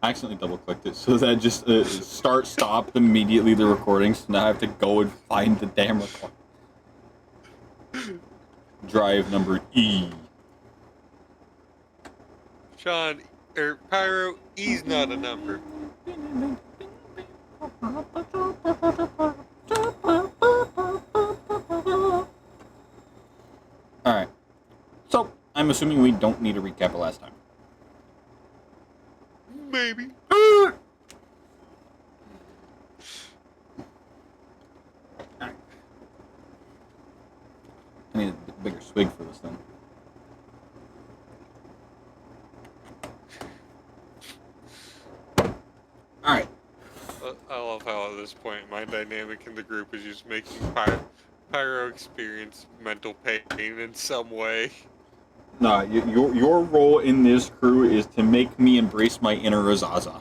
I accidentally double-clicked it, so that just stopped immediately the recording, so now I have to go and find the damn record. Drive number E. Sean, Pyro, E's not a number. Alright. So, I'm assuming we don't need to recap it last time. Maybe. Alright. I need a bigger swig for this thing. Alright. I love how at this point my dynamic in the group is just making Pyro experience mental pain in some way. Nah, your role in this crew is to make me embrace my inner Azaza.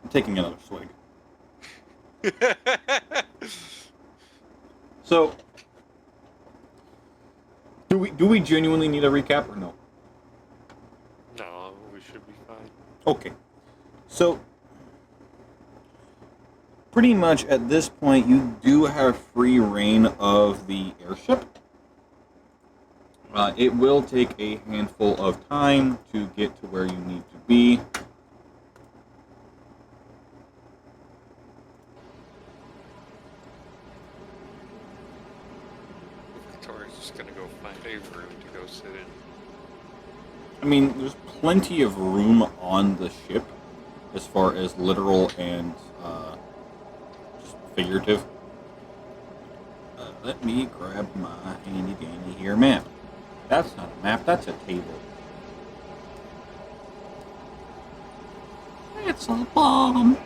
I'm taking another swig. So, do we genuinely need a recap or no? No, we should be fine. Okay. So, pretty much at this point, you do have free reign of the airship. It will take a handful of time to get to where you need to be. Victoria's just gonna go find a room to go sit in. I mean, there's plenty of room on the ship, as far as literal and just figurative. Let me grab my handy dandy here map. That's not a map, that's a table. It's a bomb.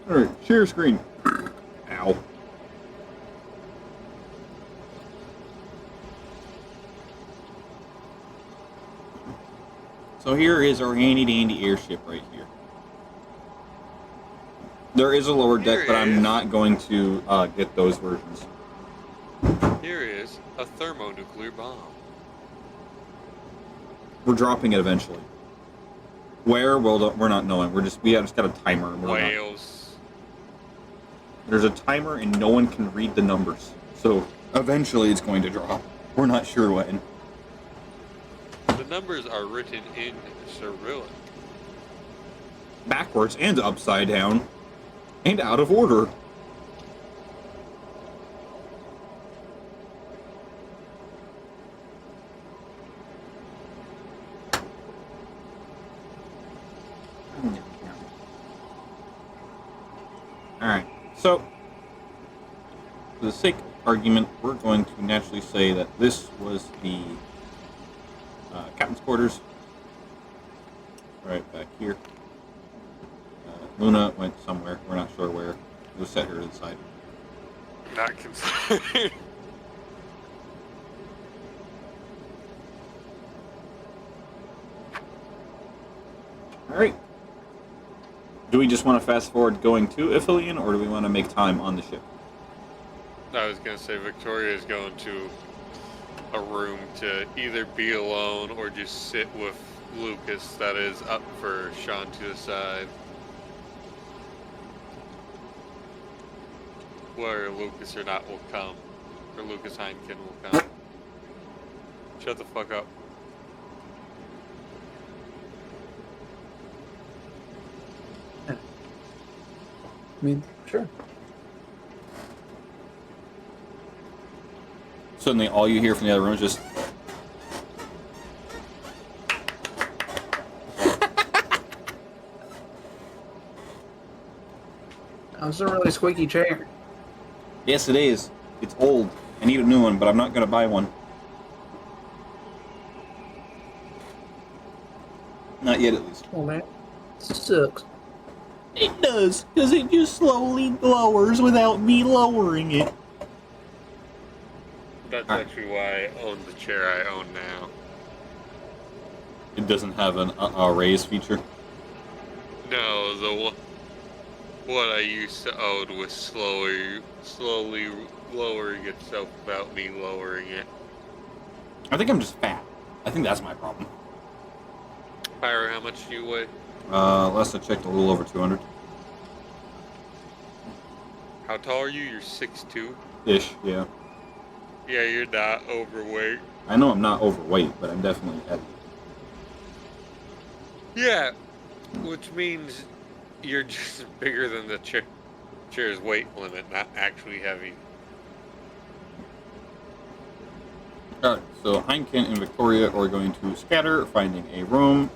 Alright, share screen. Ow. So here is our handy dandy airship right here. There is a lower deck, but I'm not going to get those versions. Here is a thermonuclear bomb. We're dropping it eventually. Where? Well, we're not knowing. We just got a timer. And Wales. There's a timer, and no one can read the numbers. So eventually, it's going to drop. We're not sure when. The numbers are written in Cyrillic. Backwards and upside down, and out of order. Alright, so, for the sake of argument, we're going to naturally say that this was the captain's quarters. Right back here. Luna went somewhere, we're not sure where. We'll set her to the side. Not considered. Alright. Do we just want to fast forward going to Ithilien, or do we want to make time on the ship? I was going to say Victoria is going to a room to either be alone or just sit with Lucas that is up for Sean to decide. Where Lucas or not will come. Or Lucas Heineken will come. Shut the fuck up. I mean, sure. Suddenly, all you hear from the other room is just... That was a really squeaky chair. Yes, it is. It's old. I need a new one, but I'm not going to buy one. Not yet, at least. Oh, man. Sucks. It does, because it just slowly lowers without me lowering it. That's Alright. actually why I own the chair I own now. It doesn't have a raise feature. No, what I used to own was slowly lowering itself without me lowering it. I think I'm just fat. I think that's my problem. Pyro, how much do you weigh? Last I checked, a little over 200. How tall are you? You're 6'2"? Ish, yeah. Yeah, you're not overweight. I know I'm not overweight, but I'm definitely heavy. Yeah, which means you're just bigger than the chair's weight limit, not actually heavy. Alright, so Heineken and Victoria are going to scatter, finding a room.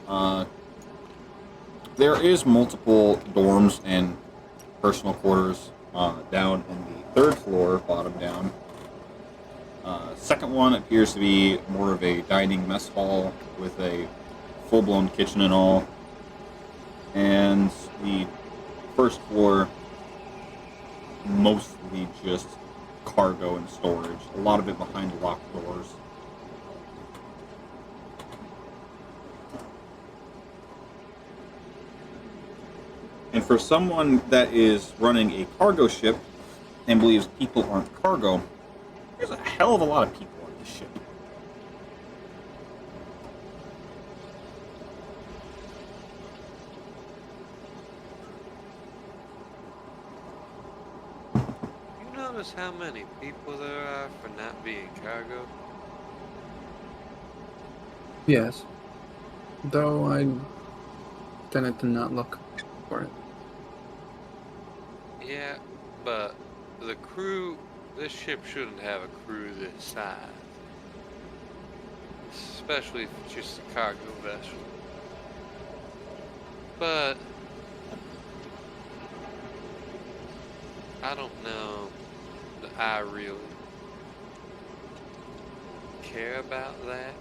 There is multiple dorms and personal quarters down in the 3rd floor, bottom down. Second one appears to be more of a dining mess hall with a full-blown kitchen and all. And the 1st floor, mostly just cargo and storage. A lot of it behind locked doors. And for someone that is running a cargo ship and believes people aren't cargo, there's a hell of a lot of people on this ship. You notice how many people there are for not being cargo? Yes. Though I tended to not look for it. Yeah, but the crew, this ship shouldn't have a crew this size. Especially if it's just a cargo vessel. But I don't know that I really care about that.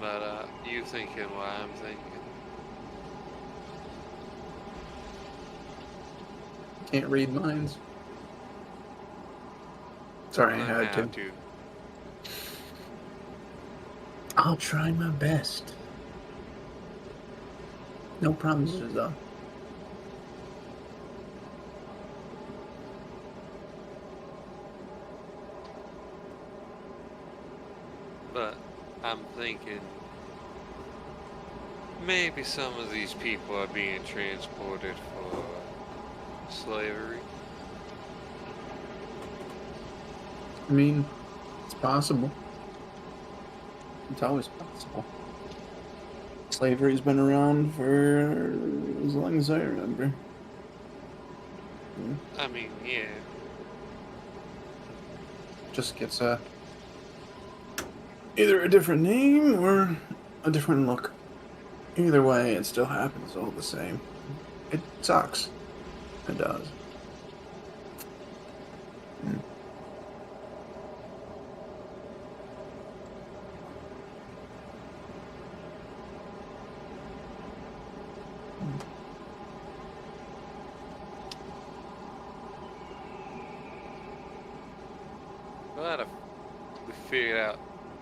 But you thinking what I'm thinking? Can't read minds. Sorry, I had have to. I'll try my best. No promises, though. But I'm thinking maybe some of these people are being transported for slavery. I mean, it's possible. It's always possible. Slavery's been around for as long as I remember. I mean, yeah. Just gets either a different name or a different look. Either way, it still happens all the same. It sucks. It does. But we figured out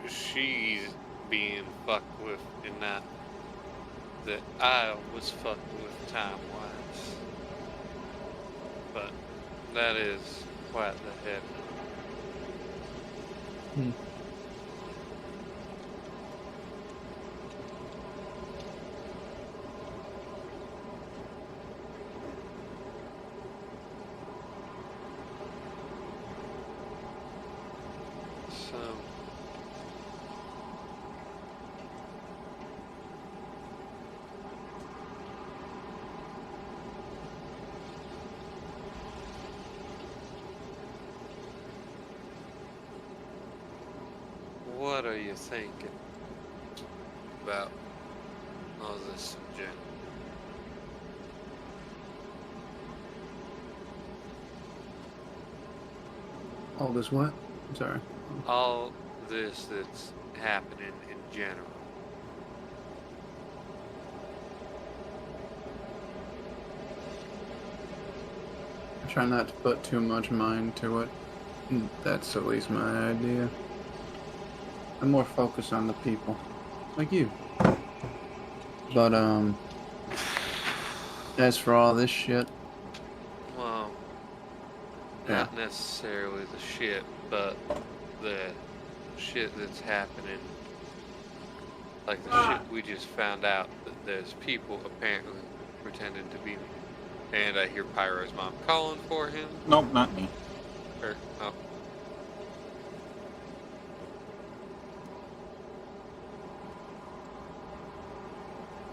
she's being fucked with and not that I was fucked with time-wise. But that is quite the head. So what are you thinking about all this subject? All this what? I'm sorry. All this that's happening in general. I try not to put too much mind to it. That's at least my idea. I'm more focused on the people. Like you. But, as for all this shit, Well, not necessarily the shit, but the shit that's happening. Like the shit we just found out that there's people apparently pretending to be me. And I hear Pyro's mom calling for him. Nope, not me. Or, oh.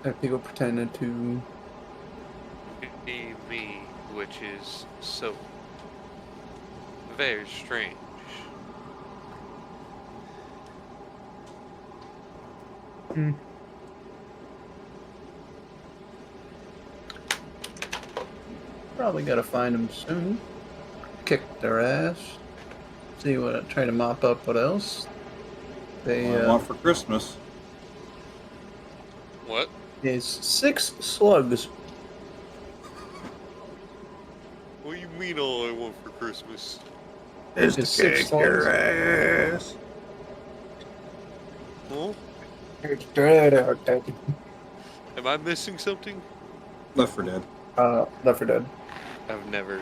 that people pretended to. Be me, which is so very strange. Probably gotta find them soon. Kick their ass. See what. Try to mop up what else. They What I want for Christmas. What? is 6 slugs. What do you mean all I want for Christmas? Is to kick your ass. Huh? Left Am I missing something? Left 4 Dead. 4 Dead. I've never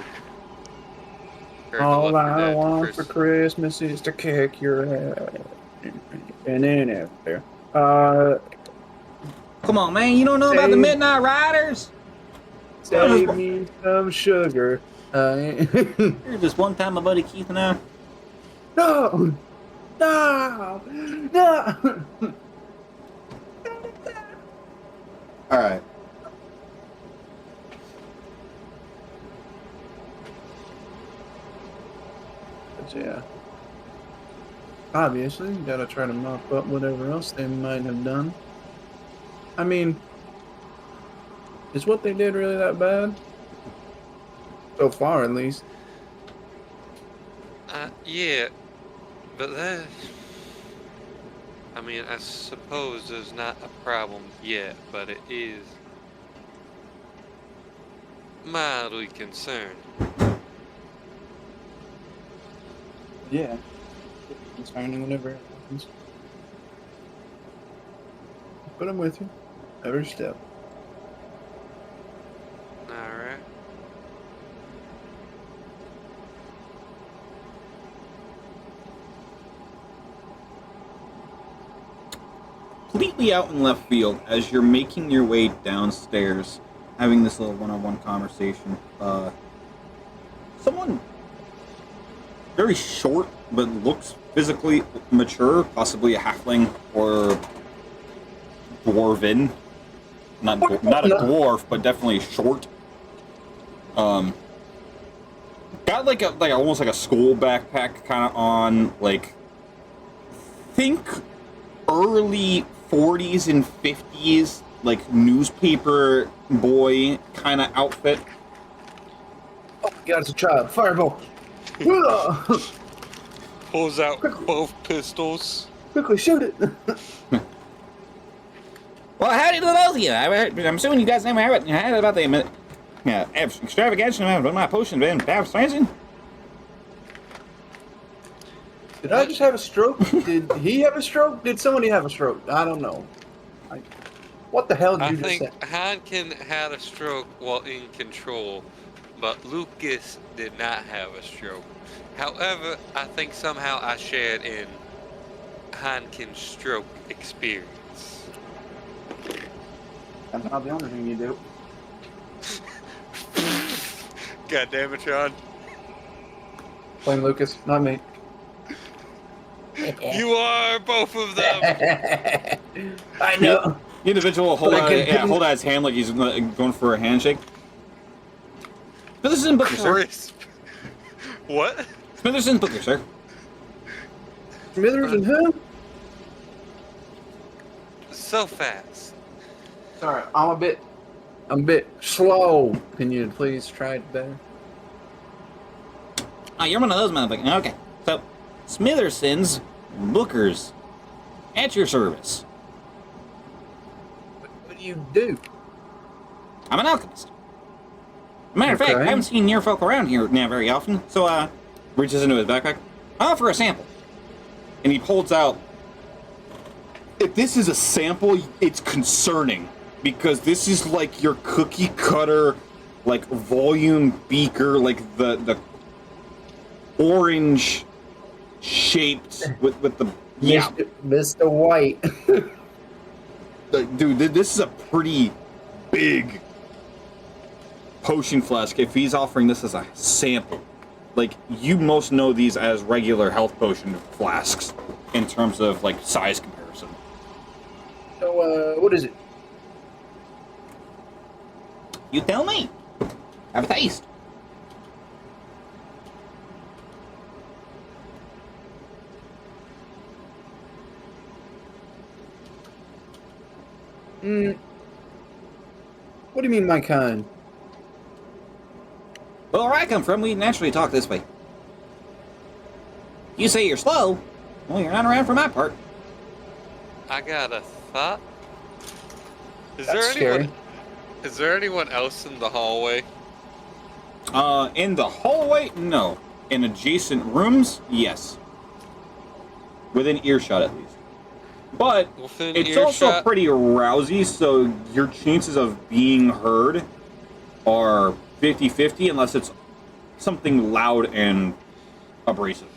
heard All the Left 4 I Dead want for Christmas is to kick your ass. And then after. Come on, man. You don't know about the Midnight Riders? Save me some sugar. Here, just one time, my buddy Keith and I. No! No! No! All right. But yeah. Obviously, you gotta try to mop up whatever else they might have done. I mean, is what they did really that bad? So far, at least. Yeah, but that... I mean, I suppose there's not a problem yet, but it is mildly concerning. Yeah. Concerning whenever it happens. But I'm with you. Every step. Alright. Completely out in left field, as you're making your way downstairs, having this little one-on-one conversation, someone very short but looks physically mature, possibly a halfling or dwarven, not a dwarf, but definitely short. Got like almost like a school backpack kind of on, like, think early 40s and 50s, like newspaper boy kind of outfit. Oh my god, it's a child. Fireball! Pulls out both pistols. Quickly shoot it! Well, howdy to those of you. I'm assuming you guys never heard about the extravaganza of my potion being expansion. Did I just have a stroke? Did he have a stroke? Did somebody have a stroke? I don't know. What the hell did you just say? I think Hankin had a stroke while in control, but Lucas did not have a stroke. However, I think somehow I shared in Hankin's stroke experience. That's not the only thing you do. God damn it, John. Blame Lucas, not me. You are both of them. I know. The individual hold out his hand like he's going for a handshake. Smitherson Booker, sir. Crisp. What? Smitherson Booker, sir. Smithers and who? So fast. Sorry, I'm a bit slow. Can you please try it better? Oh, you're one of those motherfuckers. Okay. So, Smitherson's Bookers, at your service. What do you do? I'm an alchemist. Matter of fact, I haven't seen near folk around here now very often, so, reaches into his backpack. I'll offer a sample. And he holds out. If this is a sample, it's concerning. Because this is like your cookie cutter, like, volume beaker, like the orange shaped with the... Yeah. Mr. White. Dude, this is a pretty big potion flask if he's offering this as a sample. Like, you most know these as regular health potion flasks in terms of, like, size comparison. So, what is it? You tell me. Have a taste. What do you mean, my kind? Well, where I come from, we naturally talk this way. You say you're slow. Well, you're not around for my part. I got a thought. That's scary. Is there anyone else in the hallway? In the hallway, no. In adjacent rooms, yes. Within earshot, at least. But Within it's earshot? also pretty rousy, so your chances of being heard are 50-50 unless it's something loud and abrasive.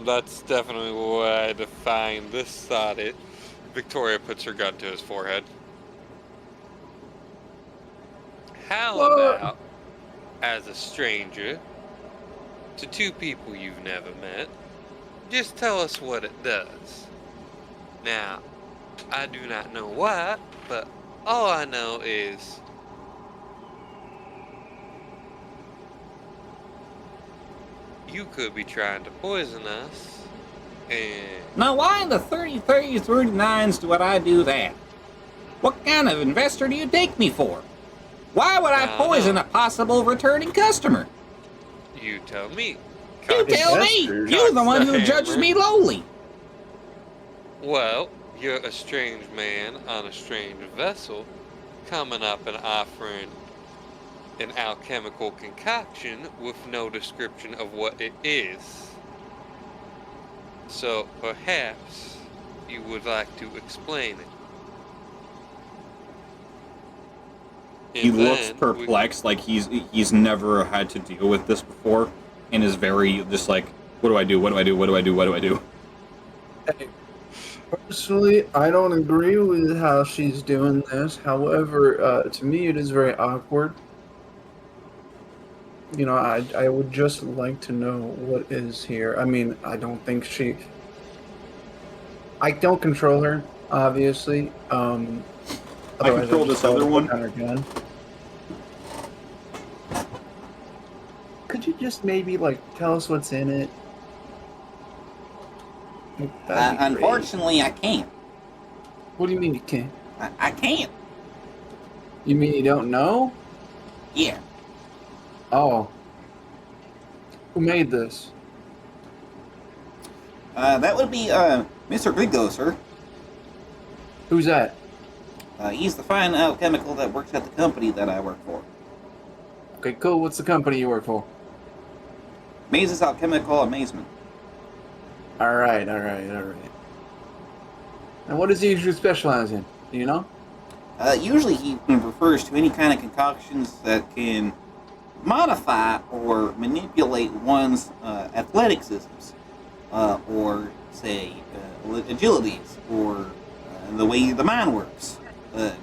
That's definitely what I define this thought. Victoria puts her gun to his forehead. How about, as a stranger, to two people you've never met, just tell us what it does. Now, I do not know why, but all I know is you could be trying to poison us, and... Now, why in the 39s do I do that? What kind of investor do you take me for? Why would I poison a possible returning customer? You tell me. You tell me! You're the one who judges me lowly! Well, you're a strange man on a strange vessel, coming up and offering an alchemical concoction with no description of what it is. So, perhaps, you would like to explain it. He looks perplexed, like he's never had to deal with this before, and is very just like, what do I do? What do I do? What do I do? What do I do? Hey, personally, I don't agree with how she's doing this. However, to me, it is very awkward. You know, I would just like to know what is here. I mean, I don't think she... I don't control her, obviously. I control this other one. On her gun. Could you just maybe, like, tell us what's in it? Unfortunately, I can't. What do you mean you can't? I can't. You mean you don't know? Yeah. Oh. Who made this? That would be, Mr. Grigo, sir. Who's that? He's the fine alchemical that works at the company that I work for. Okay, cool. What's the company you work for? Maze's Alchemical Amazement. Alright. And what does he usually specialize in? Do you know? Usually he refers to any kind of concoctions that can modify or manipulate one's athleticisms, or, say, agilities, or the way the mind works.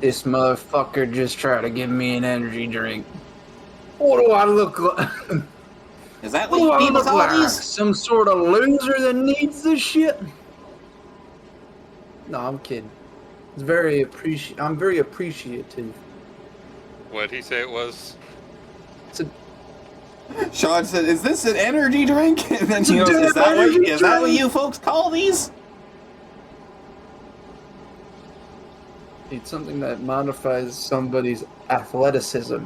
This motherfucker just tried to give me an energy drink. What do I look like? Is that what people call these? Some sort of loser that needs this shit? No, I'm kidding. I'm very appreciative. What'd he say it was? Sean said, "Is this an energy drink?" And then she goes, "Is that what you folks call these?" It's something that modifies somebody's athleticism.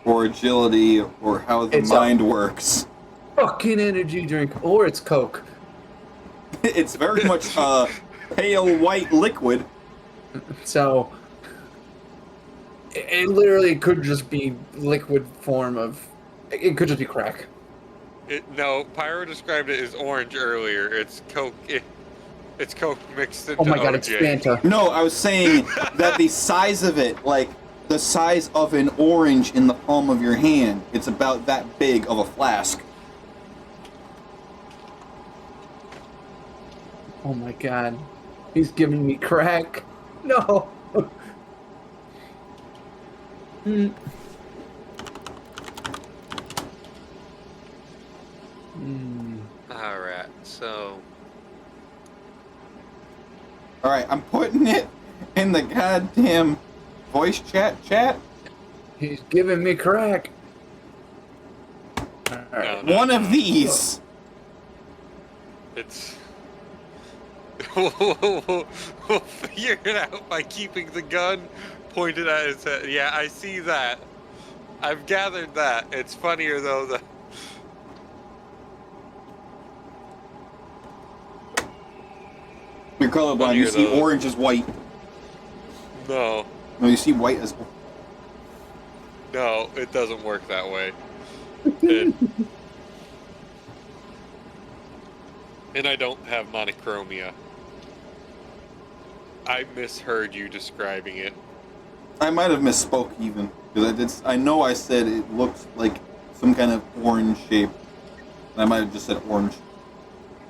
or agility or how the It's mind works. Fucking energy drink, or it's Coke. It's very much pale white liquid. So it literally could just be liquid form of. It could just be crack. No, Pyro described it as orange earlier. It's Coke. It's Coke mixed into Oh my god, OJ. it's Fanta. No, I was saying that the size of it, like the size of an orange in the palm of your hand, it's about that big of a flask. Oh my god, he's giving me crack. No. Mm. Mm. Alright, so... Alright, I'm putting it in the goddamn voice chat. He's giving me crack. No, One of these. It's... we'll figure it out by keeping the gun pointed at his head. Yeah, I see that. I've gathered that. It's funnier though that... You're colorblind, you see orange as white. No. No, you see white as... No, it doesn't work that way. And I don't have monochromia. I misheard you describing it. I might have misspoke even. Because I know I said it looks like some kind of orange shape. I might have just said orange.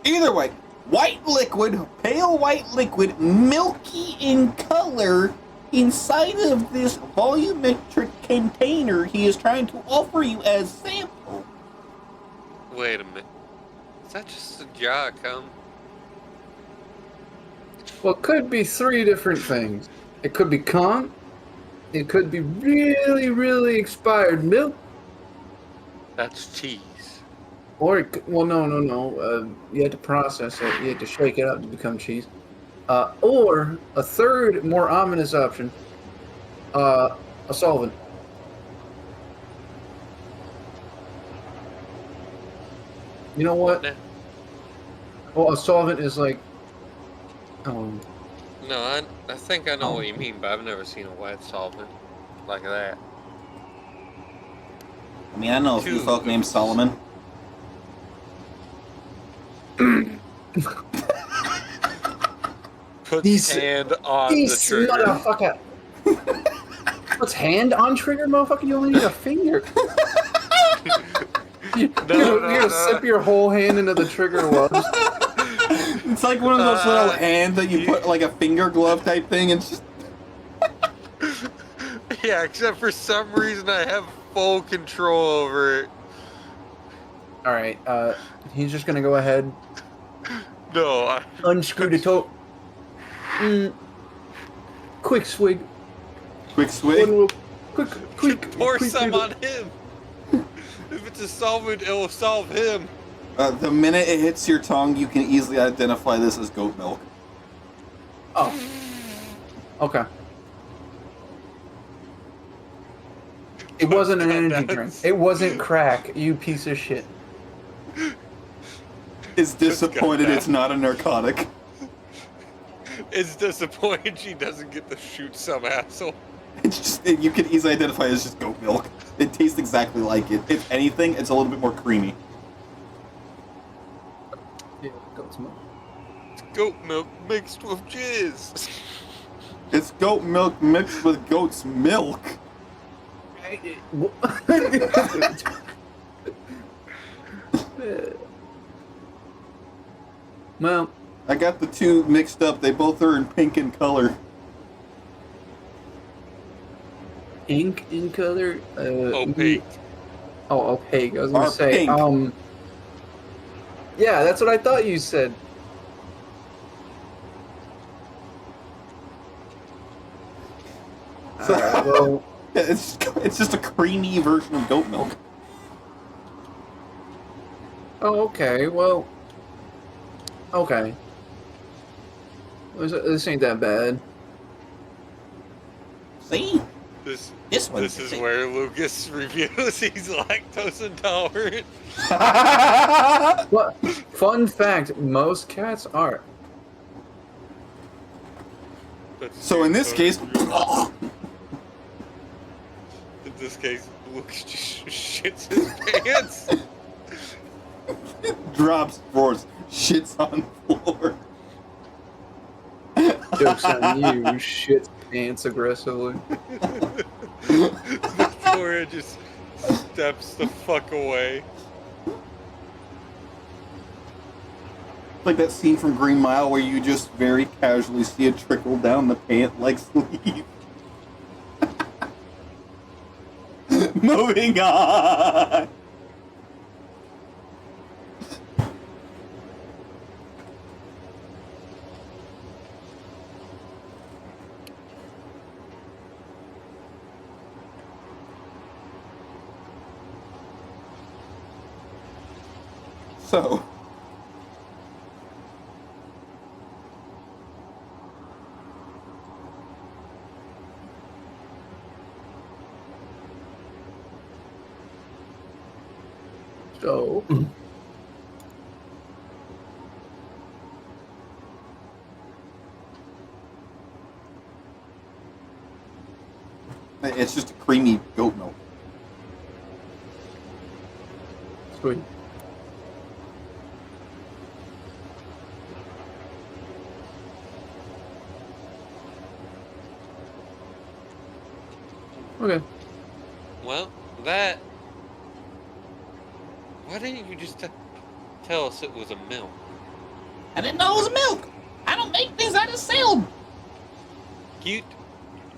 Either way, white liquid, pale white liquid, milky in color, inside of this volumetric container he is trying to offer you as sample. Wait a minute. Is that just a jar of cum? Well, it could be three different things. It could be cum. It could be really, really expired milk. That's cheese. Or, well, no. You had to process it. You had to shake it up to become cheese. Or a third, more ominous option, a solvent. You know what? Well, a solvent is like, No, I think I know what you mean, but I've never seen a wet solvent like that. I mean, I know a few folk named Solomon. Puts hand on the trigger. Motherfucker. Puts hand on trigger, motherfucker? You only need a finger. You're gonna sip your whole hand into the trigger was. It's like one of those little hands that you put like a finger glove type thing. It's just... Yeah, except for some reason I have full control over it. Alright, he's just gonna go ahead. No, Unscrew the top. Quick swig. Quick swig? Quick. pour some on him. If it's a solvent, it'll solve him. The minute it hits your tongue, you can easily identify this as goat milk. Oh. Okay. It wasn't an energy drink. It wasn't crack, you piece of shit. Is disappointed it's not a narcotic. It's disappointed she doesn't get to shoot some asshole. It's just, you can easily identify it as just goat milk. It tastes exactly like it. If anything, it's a little bit more creamy. Yeah, goat's milk. It's goat milk mixed with jizz. It's goat milk mixed with goat's milk. Well, I got the two mixed up. They both are in pink in color. ink in color. Opaque. Oh, opaque. I was gonna Or say. pink. Yeah, that's what I thought you said. So, Alright, well, it's just a creamy version of goat milk. oh, okay. Well, okay. This ain't that bad. See? This one. This is where Lucas reveals he's lactose intolerant. What? Fun fact: most cats are. So in this case, Lucas just shits his pants. drops drawers, shits on floor. Jokes on you, shit pants aggressively. Victoria just steps the fuck away. Like that scene from Green Mile where you just very casually see it trickle down the pant like sleeve. Moving on. So, So, it's just a creamy goat milk. sweet. Okay. Well, that. Why didn't you just tell us it was a milk? I didn't know it was milk. I don't make things, I just sell them.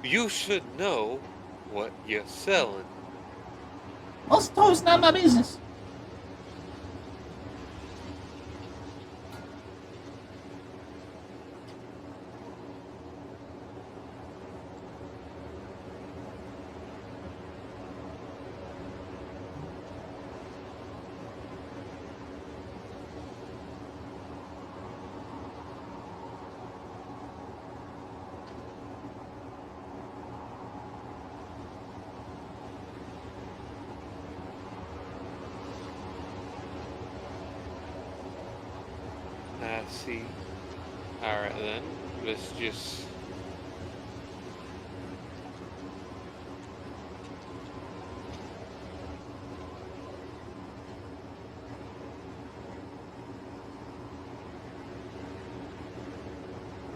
You should know what you're selling. Most of the time, it's not my business. I see. Alright then, let's just...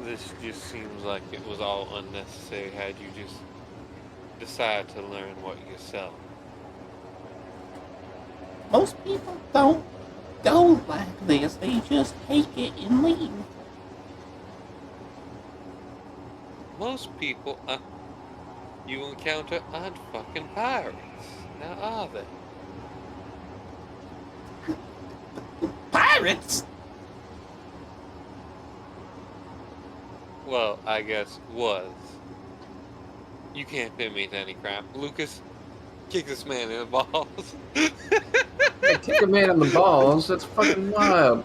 This just seems like it was all unnecessary had you just decide to learn what you sell. Most people don't go like this. They just take it and leave. Most people you encounter aren't fucking pirates. Now are they? Pirates? Well, I guess was. You can't pin me to any crap. Lucas, kick this man in the balls. Hey, kick a man in the balls? That's fucking wild.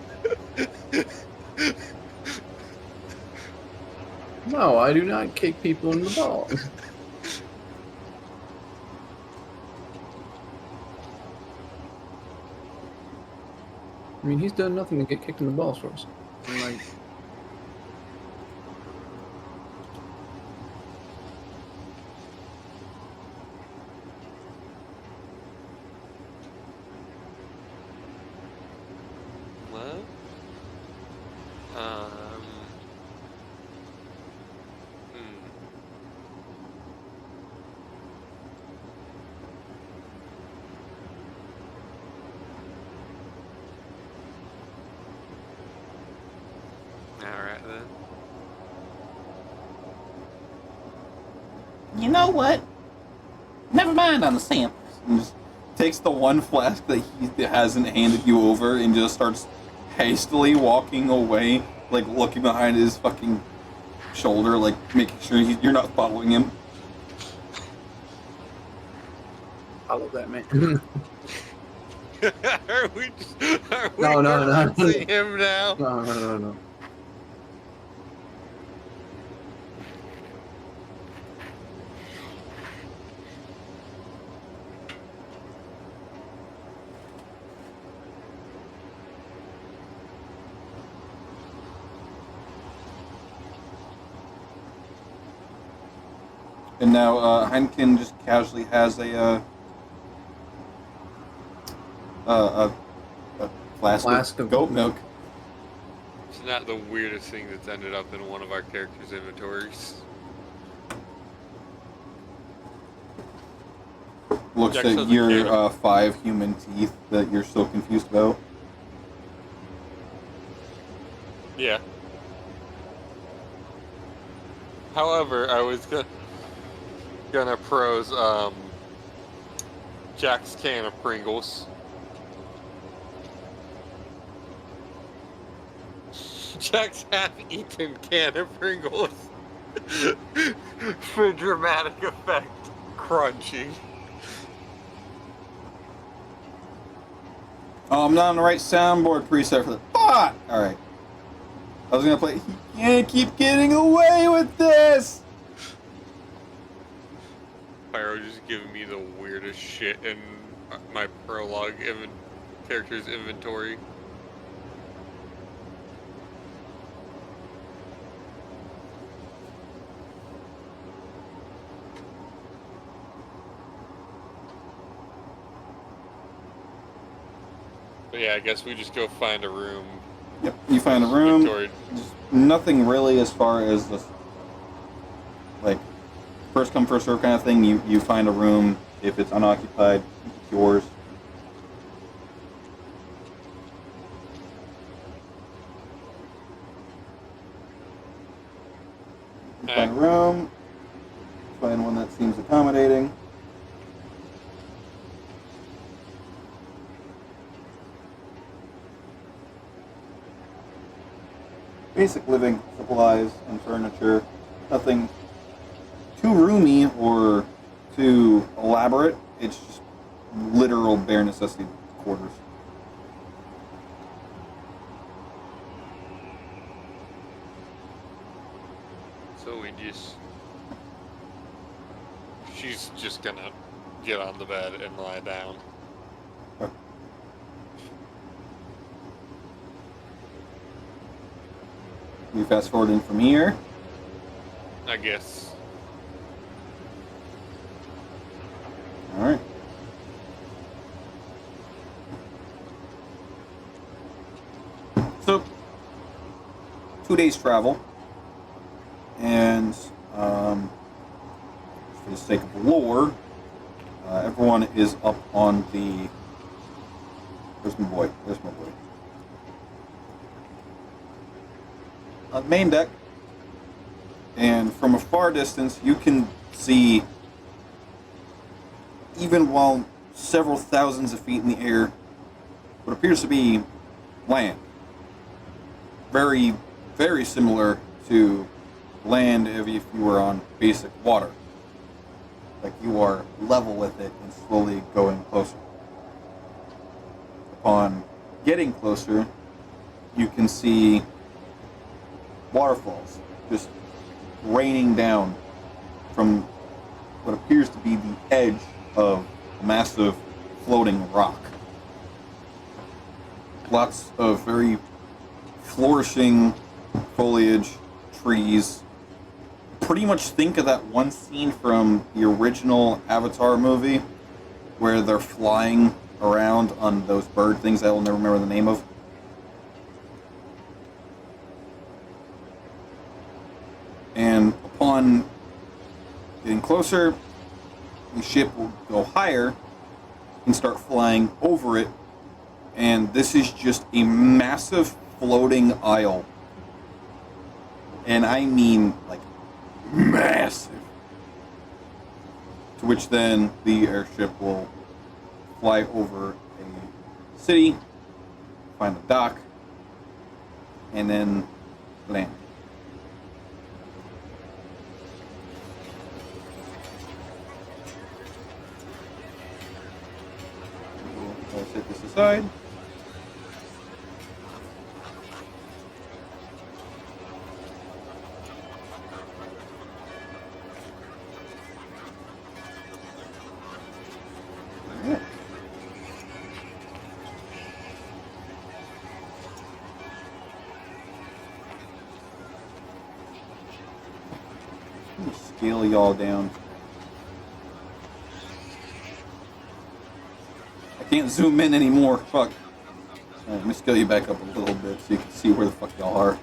No, I do not kick people in the balls. I mean, he's done nothing to get kicked in the balls for us. I'm like, What? Alright then. You know what? Never mind on the samples. And just takes the one flask that he hasn't handed you over and just starts hastily walking away, like looking behind his fucking shoulder, like making sure you're not following him. follow that man. Are we No. gonna see him now? No. And now Heineken just casually has a flask of goat milk. It's not the weirdest thing that's ended up in one of our characters' inventories. Looks Jack at says a your can of- 5 human teeth that you're still confused about. Yeah. However, I was gonna pros Jack's can of Pringles. Jack's half-eaten can of Pringles. For dramatic effect, crunchy. Oh, I'm not on the right soundboard preset for the fuck! Alright. I was gonna play. You can't keep getting away with this! Pyro just giving me the weirdest shit in my prologue character's inventory. But yeah, I guess we just go find a room. Yep, you find a room. Victoria. Just nothing really as far as this, like, first come, first serve kind of thing. You find a room. If it's unoccupied, it's yours. You find a room. Find one that seems accommodating. Basic living supplies and furniture. Nothing too roomy or too elaborate. It's just literal bare necessity quarters. So she's just gonna get on the bed and lie down. You fast forwarding from here. I guess. Alright. So, 2 days travel. And, for the sake of lore, everyone is up on the... Where's my boy? Where's my boy? On the main deck. And from a far distance, you can see, even while several thousands of feet in the air, what appears to be land. Very, very similar to land if you were on basic water. Like you are level with it and slowly going closer. Upon getting closer, you can see waterfalls just raining down from what appears to be the edge of massive floating rock. Lots of very flourishing foliage, trees. Pretty much think of that one scene from the original Avatar movie where they're flying around on those bird things I will never remember the name of. And upon getting closer, the ship will go higher and start flying over it. And this is just a massive floating isle. And I mean, like, massive. To which then the airship will fly over a city, find the dock, and then land. I'll set this aside. Yeah. Scale y'all down can't zoom in anymore. Fuck. Let me scale you back up a little bit so you can see where the fuck y'all are.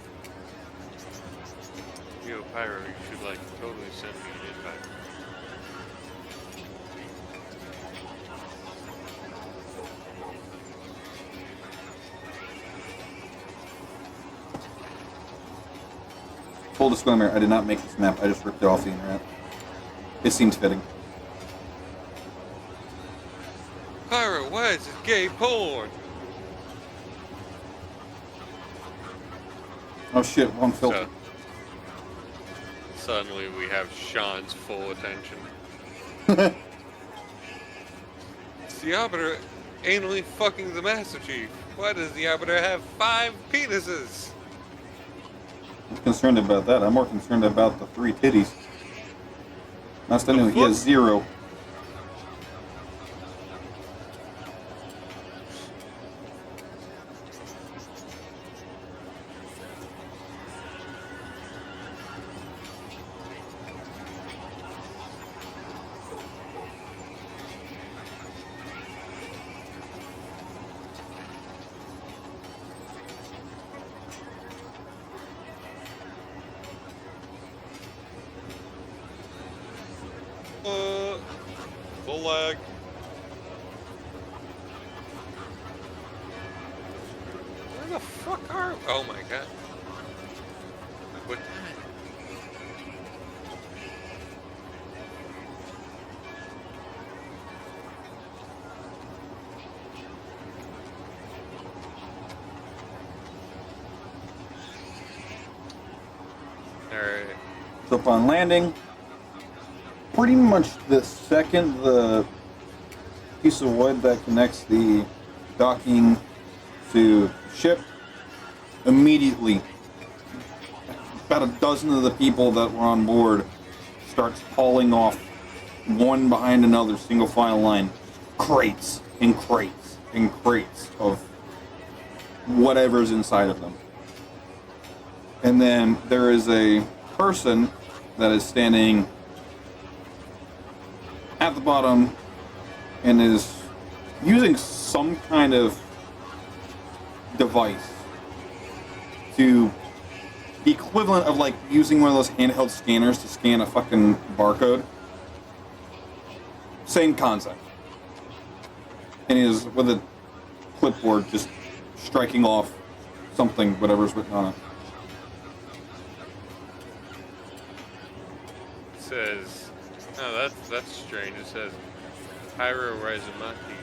Yo, Pyro, you should like totally send me an invite. Full disclaimer, I did not make this map. I just ripped it off the internet. It seems fitting. Pyro, why is this gay porn? Oh shit, wrong filter. Suddenly we have Sean's full attention. It's the Arbiter anally fucking the Master Chief. Why does the Arbiter have 5 penises? I'm concerned about that. I'm more concerned about the 3 titties. Last I knew, he has 0. Full lag. Where the fuck are? Oh my god. What? Alright. So upon landing, pretty much the second the piece of wood that connects the docking to ship, immediately about a dozen of the people that were on board starts hauling off one behind another, single file line, crates and crates and crates of whatever's inside of them. And then there is a person that is standing at the bottom and is using some kind of device to the equivalent of like using one of those handheld scanners to scan a fucking barcode. Same concept. And he is with a clipboard just striking off something, whatever's written on it. It says, oh, that's strange. It says, Pyro Razumaki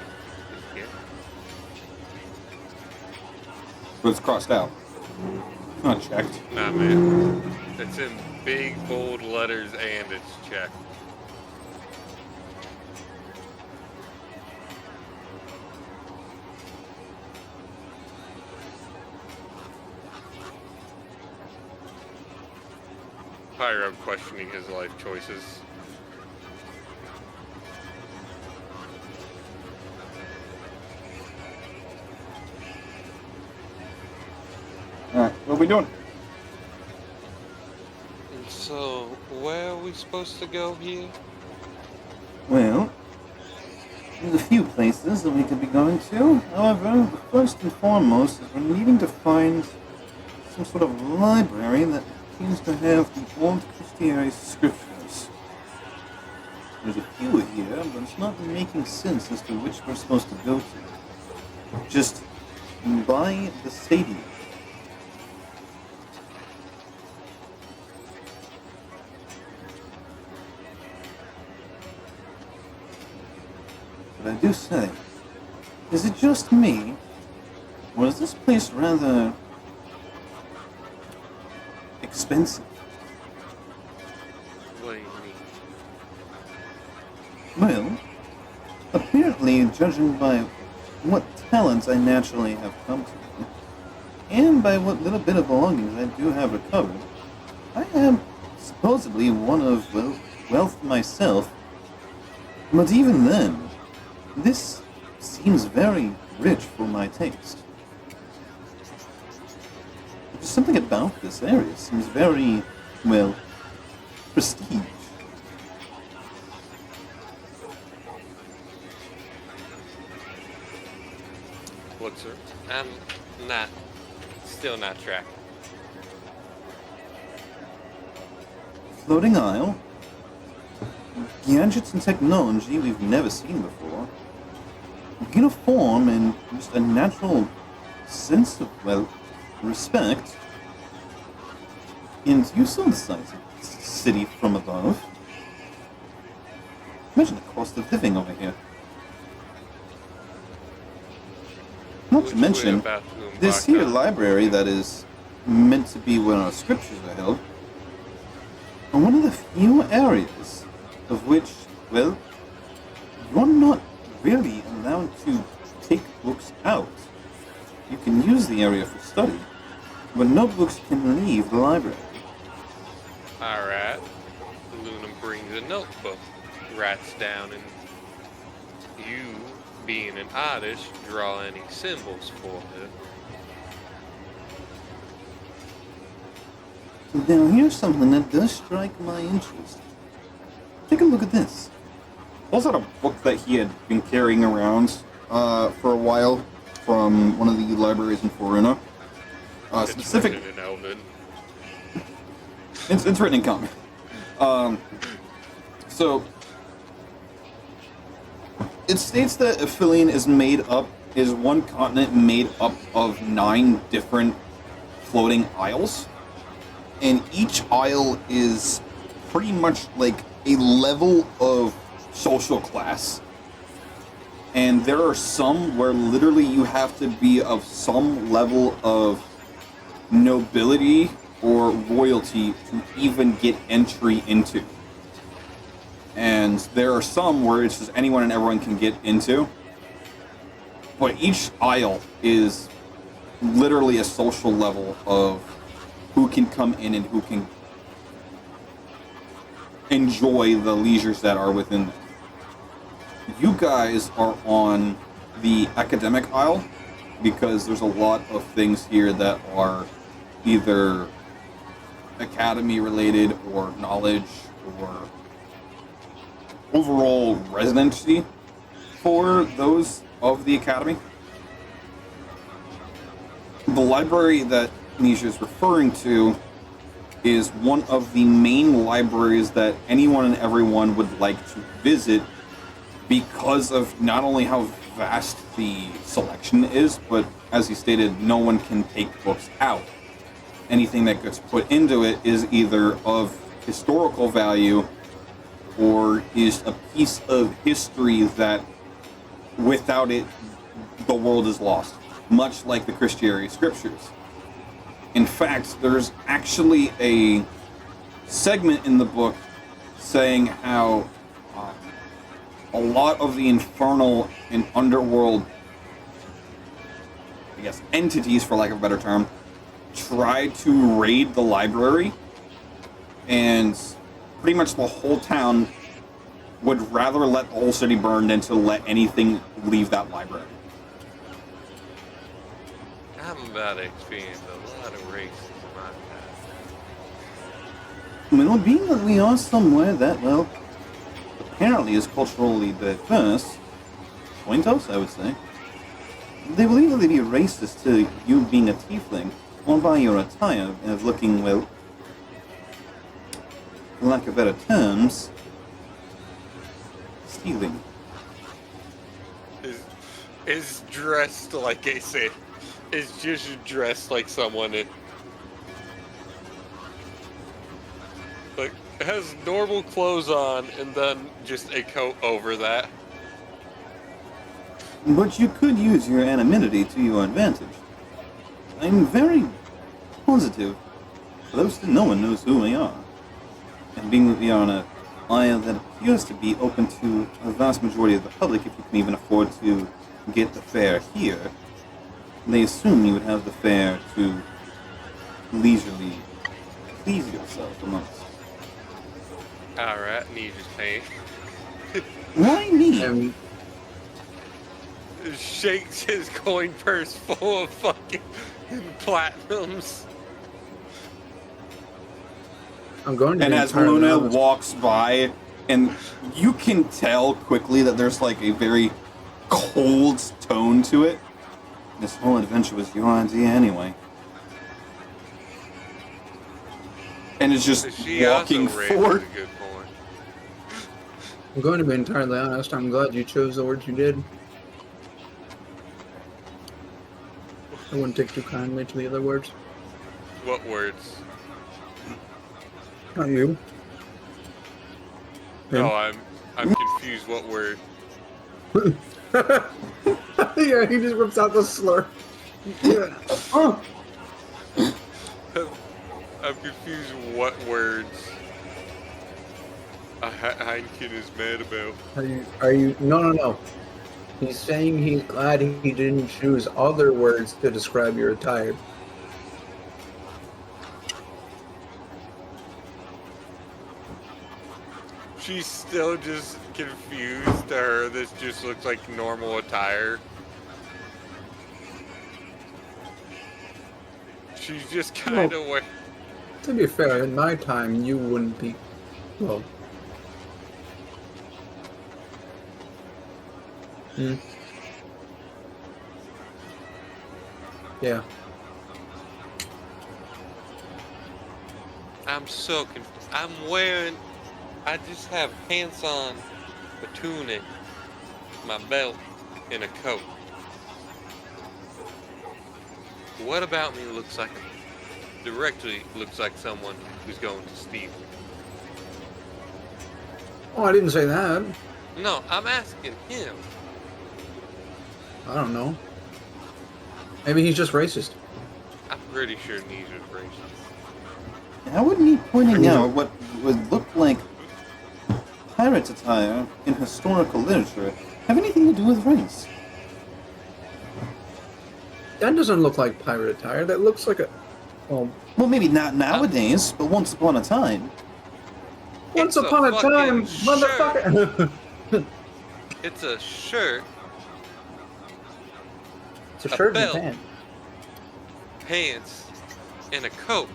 is here. But it's crossed out. Not checked. Nah, man. It's in big, bold letters and it's checked. Pyro questioning his life choices. Alright, what are we doing? And so, where are we supposed to go here? Well, there's a few places that we could be going to. However, first and foremost is we're needing to find some sort of library that seems to have the old Christianity scriptures. There's a few here, but it's not making sense as to which we're supposed to go to. Just by the stadium. But I do say, is it just me, or is this place rather expensive? What do you mean? Well, apparently, judging by what talents I naturally have come to, and by what little bit of belongings I do have recovered, I am supposedly one of, well, wealth myself. But even then, this seems very rich for my taste. There's something about this area seems very, well, prestige. answer. I'm still not tracking. Floating isle. Gadgets and technology we've never seen before. Uniform and just a natural sense of, well, respect. And you saw the size of this city from above. Imagine the cost of living over here. Not Which to we're mention, about to embark this here on. library that is meant to be where our scriptures are held, are one of the few areas of which, well, you're not really allowed to take books out. You can use the area for study, but no books can leave the library. Alright. Luna brings a notebook, writes down, and you, being an artist, draw any symbols for her. Now here's something that does strike my interest. Take a look at this. Pulls out a book that he had been carrying around for a while from one of the libraries in Foruna. It's Specific. written in Elven. It's written in common. So it states that Aphelion is one continent made up of 9 different floating isles, and each isle is pretty much like a level of social class. And there are some where literally you have to be of some level of nobility or royalty to even get entry into. And there are some where it's just anyone and everyone can get into. But each isle is literally a social level of who can come in and who can enjoy the leisures that are within them. You guys are on the academic aisle because there's a lot of things here that are either academy related or knowledge or overall residency for those of the academy. The library that Nisha is referring to is one of the main libraries that anyone and everyone would like to visit because of not only how vast the selection is, but as he stated, no one can take books out. Anything that gets put into it is either of historical value or is a piece of history that without it, the world is lost, much like the Christianity scriptures. In fact, there's actually a segment in the book saying how a lot of the infernal and underworld, I guess, entities, for lack of a better term, try to raid the library, and pretty much the whole town would rather let the whole city burn than to let anything leave that library. I'm about to experience a lot of racism in my past. Well, being that we are somewhere that, well, apparently is culturally diverse, point us, I would say, they will either be racist to you being a tiefling, or by your attire of looking, well, for lack of better terms, stealing. Is dressed like I said. Is just dressed like someone like has normal clothes on and then just a coat over that. But you could use your anonymity to your advantage. I'm very positive, close to no one knows who we are. And being that we are on an isle that appears to be open to a vast majority of the public, if you can even afford to get the fare here, they assume you would have the fare to leisurely please yourself amongst. Alright, me just paying. Why me? Shakes his coin purse full of fucking platinums. I'm going to. And be as entirely Luna honest. walks by, and you can tell quickly that there's like a very cold tone to it. This whole adventure was your idea anyway. And it's just She walking also raises forward. a good point. I'm going to be entirely honest. I'm glad you chose the words you did. I wouldn't take too kindly to the other words. What words? Not you. No, I'm confused. What word? Yeah, he just whips out the slur. Yeah. Oh. I'm confused. What words? Heineken is mad about. Are you? No. He's saying he's glad he didn't choose other words to describe your attire. She's still just confused to her. This just looks like normal attire. She's just kind of what. To be fair, in my time, you wouldn't be. Well. Yeah. I'm so confused. I'm wearing. I just have pants on, a tunic, my belt, and a coat. What about me directly looks like someone who's going to steal? Oh, I didn't say that. No, I'm asking him. I don't know. Maybe he's just racist. I'm pretty sure Nisha's racist. How would me pointing out what would look like pirate attire in historical literature have anything to do with race? That doesn't look like pirate attire. That looks like a. Well, Maybe not nowadays, but once upon a time. once It's a upon a time, fucking motherfucker. It's a shirt, It's a shirt and a belt. pant. pants, and a coat.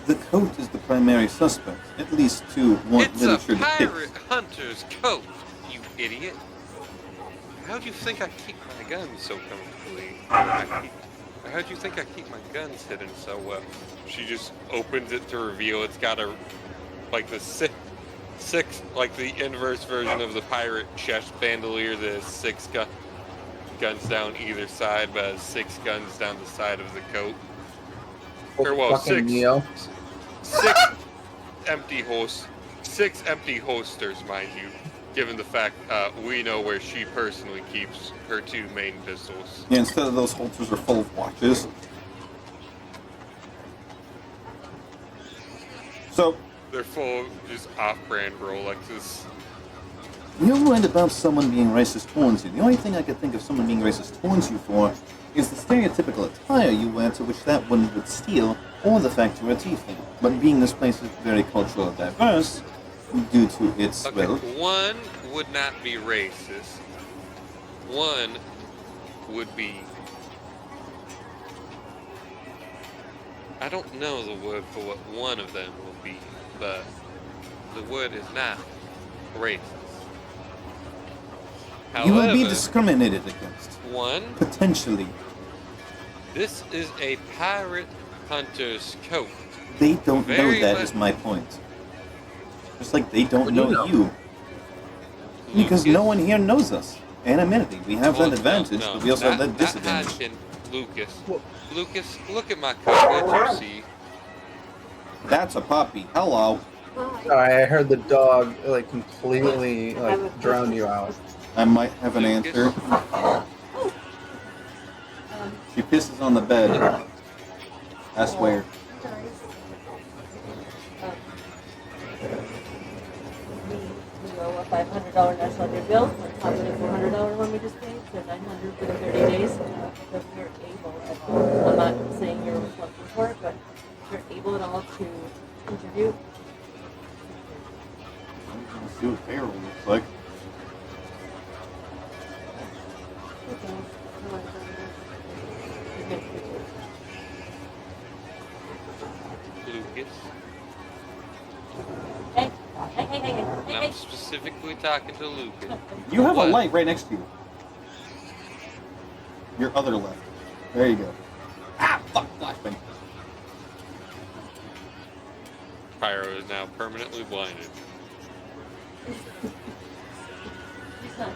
The coat is the primary suspect, at least to what It's a literature pirate depicts. hunter's coat, you idiot. How do you think I keep my guns so comfortably? How do you think I keep my guns hidden so well? She just opens it to reveal it's got a, like the six, like the inverse version of the pirate chest bandolier that has six guns down either side, but has 6 guns down the side of the coat. Or well, Fucking 6 Neo. 6 6 empty holsters, mind you, given the fact we know where she personally keeps her 2 main pistols. Yeah, instead of those holsters are full of watches. So, They're full of just off-brand Rolexes. you're right about someone being racist towards you. The only thing I could think of someone being racist towards you for is the stereotypical attire you wear to which that one would steal, or the fact you're a tiefling. But being this place is very culturally diverse, due to its, Okay, well, one would not be racist. One would be... I don't know the word for what one of them will be, but the word is not racist. you will be However, discriminated against. one, Potentially. this is a pirate hunter's coat. They don't know Very that much- is my point. Just like they don't What do know you know? you. Because Lucas. no one here knows us. Anonymity. We have Well, that advantage, no, but we also have that not disadvantage. Heineken, Lucas. Well- Lucas, look at my coat. What you see? That's a puppy. Hello. Sorry, I heard the dog like completely like drown you out. I might have an Lucas. answer. She pisses on the bed. I swear. We owe a $500 national debt bill on top of the $400 one we just paid, so $900 for the 30 days. If you're able at all, I'm not saying you're looking for it, but if you're able at all to contribute, Let's see what payroll looks like. Lucas. Hey, hey, hey, hey, hey, I'm hey. specifically talking to Lucas. You have What? a light right next to you. Your other left. There you go. Ah, fuck, flashbang. Pyro is now permanently blinded. He's not.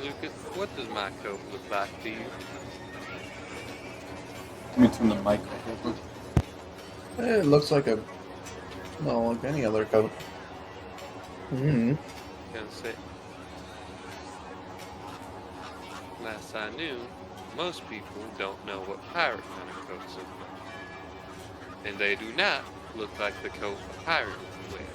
Lucas, what does my coat look like to you? Let me turn the mic off real quick. It looks like like any other coat. Mm-hmm. Gonna say. Last I knew, most people don't know what pirate kind of coats look like. And they do not look like the coat a pirate would wear.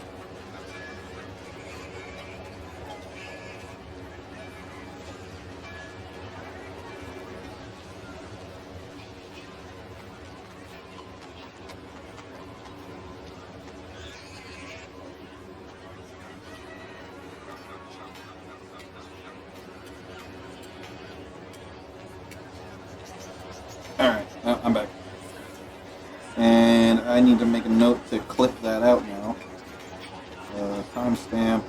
Alright, I'm back. And I need to make a note to clip that out now. Timestamp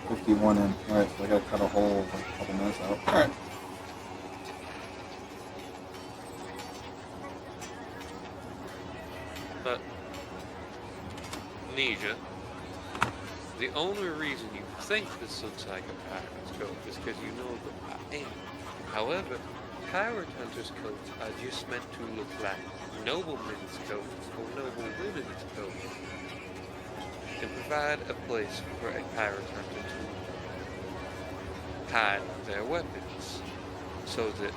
51 in. Alright, so I gotta cut a whole couple minutes out. Alright. But, Nisha, the only reason you think this looks like a pirate's coat is because you know that I am. However, pirate hunters' coats are just meant to look like noblemen's coats or noble women's coats, and provide a place for a pirate hunter to hide their weapons, so that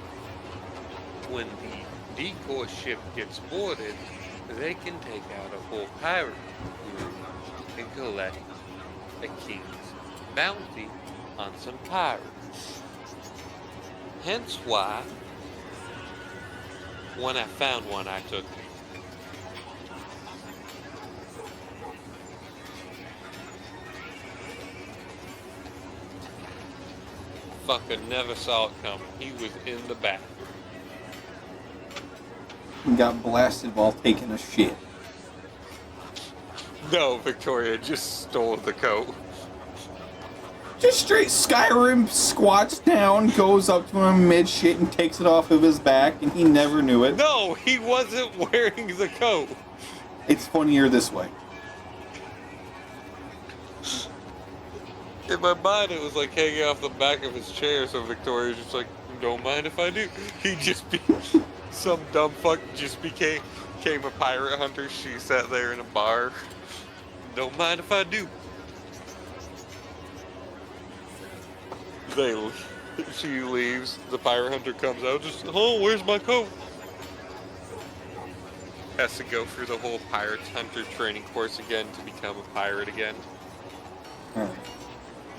when the decoy ship gets boarded, they can take out a whole pirate crew and collect a king's bounty on some pirates. Hence why, when I found one, I took it. Fucker never saw it coming. He was in the back. Got blasted while taking a shit. No, Victoria just stole the coat. Just straight Skyrim squats down, goes up to him mid shit and takes it off of his back, and he never knew it. No, he wasn't wearing the coat. It's funnier this way. In my mind, it was like hanging off the back of his chair, so Victoria's just like, don't mind if I do. He just be, some dumb fuck just became a pirate hunter. She sat there in a bar. Don't mind if I do. She leaves, the pirate hunter comes out, just, oh, where's my coat? Has to go through the whole pirate hunter training course again to become a pirate again. Alright.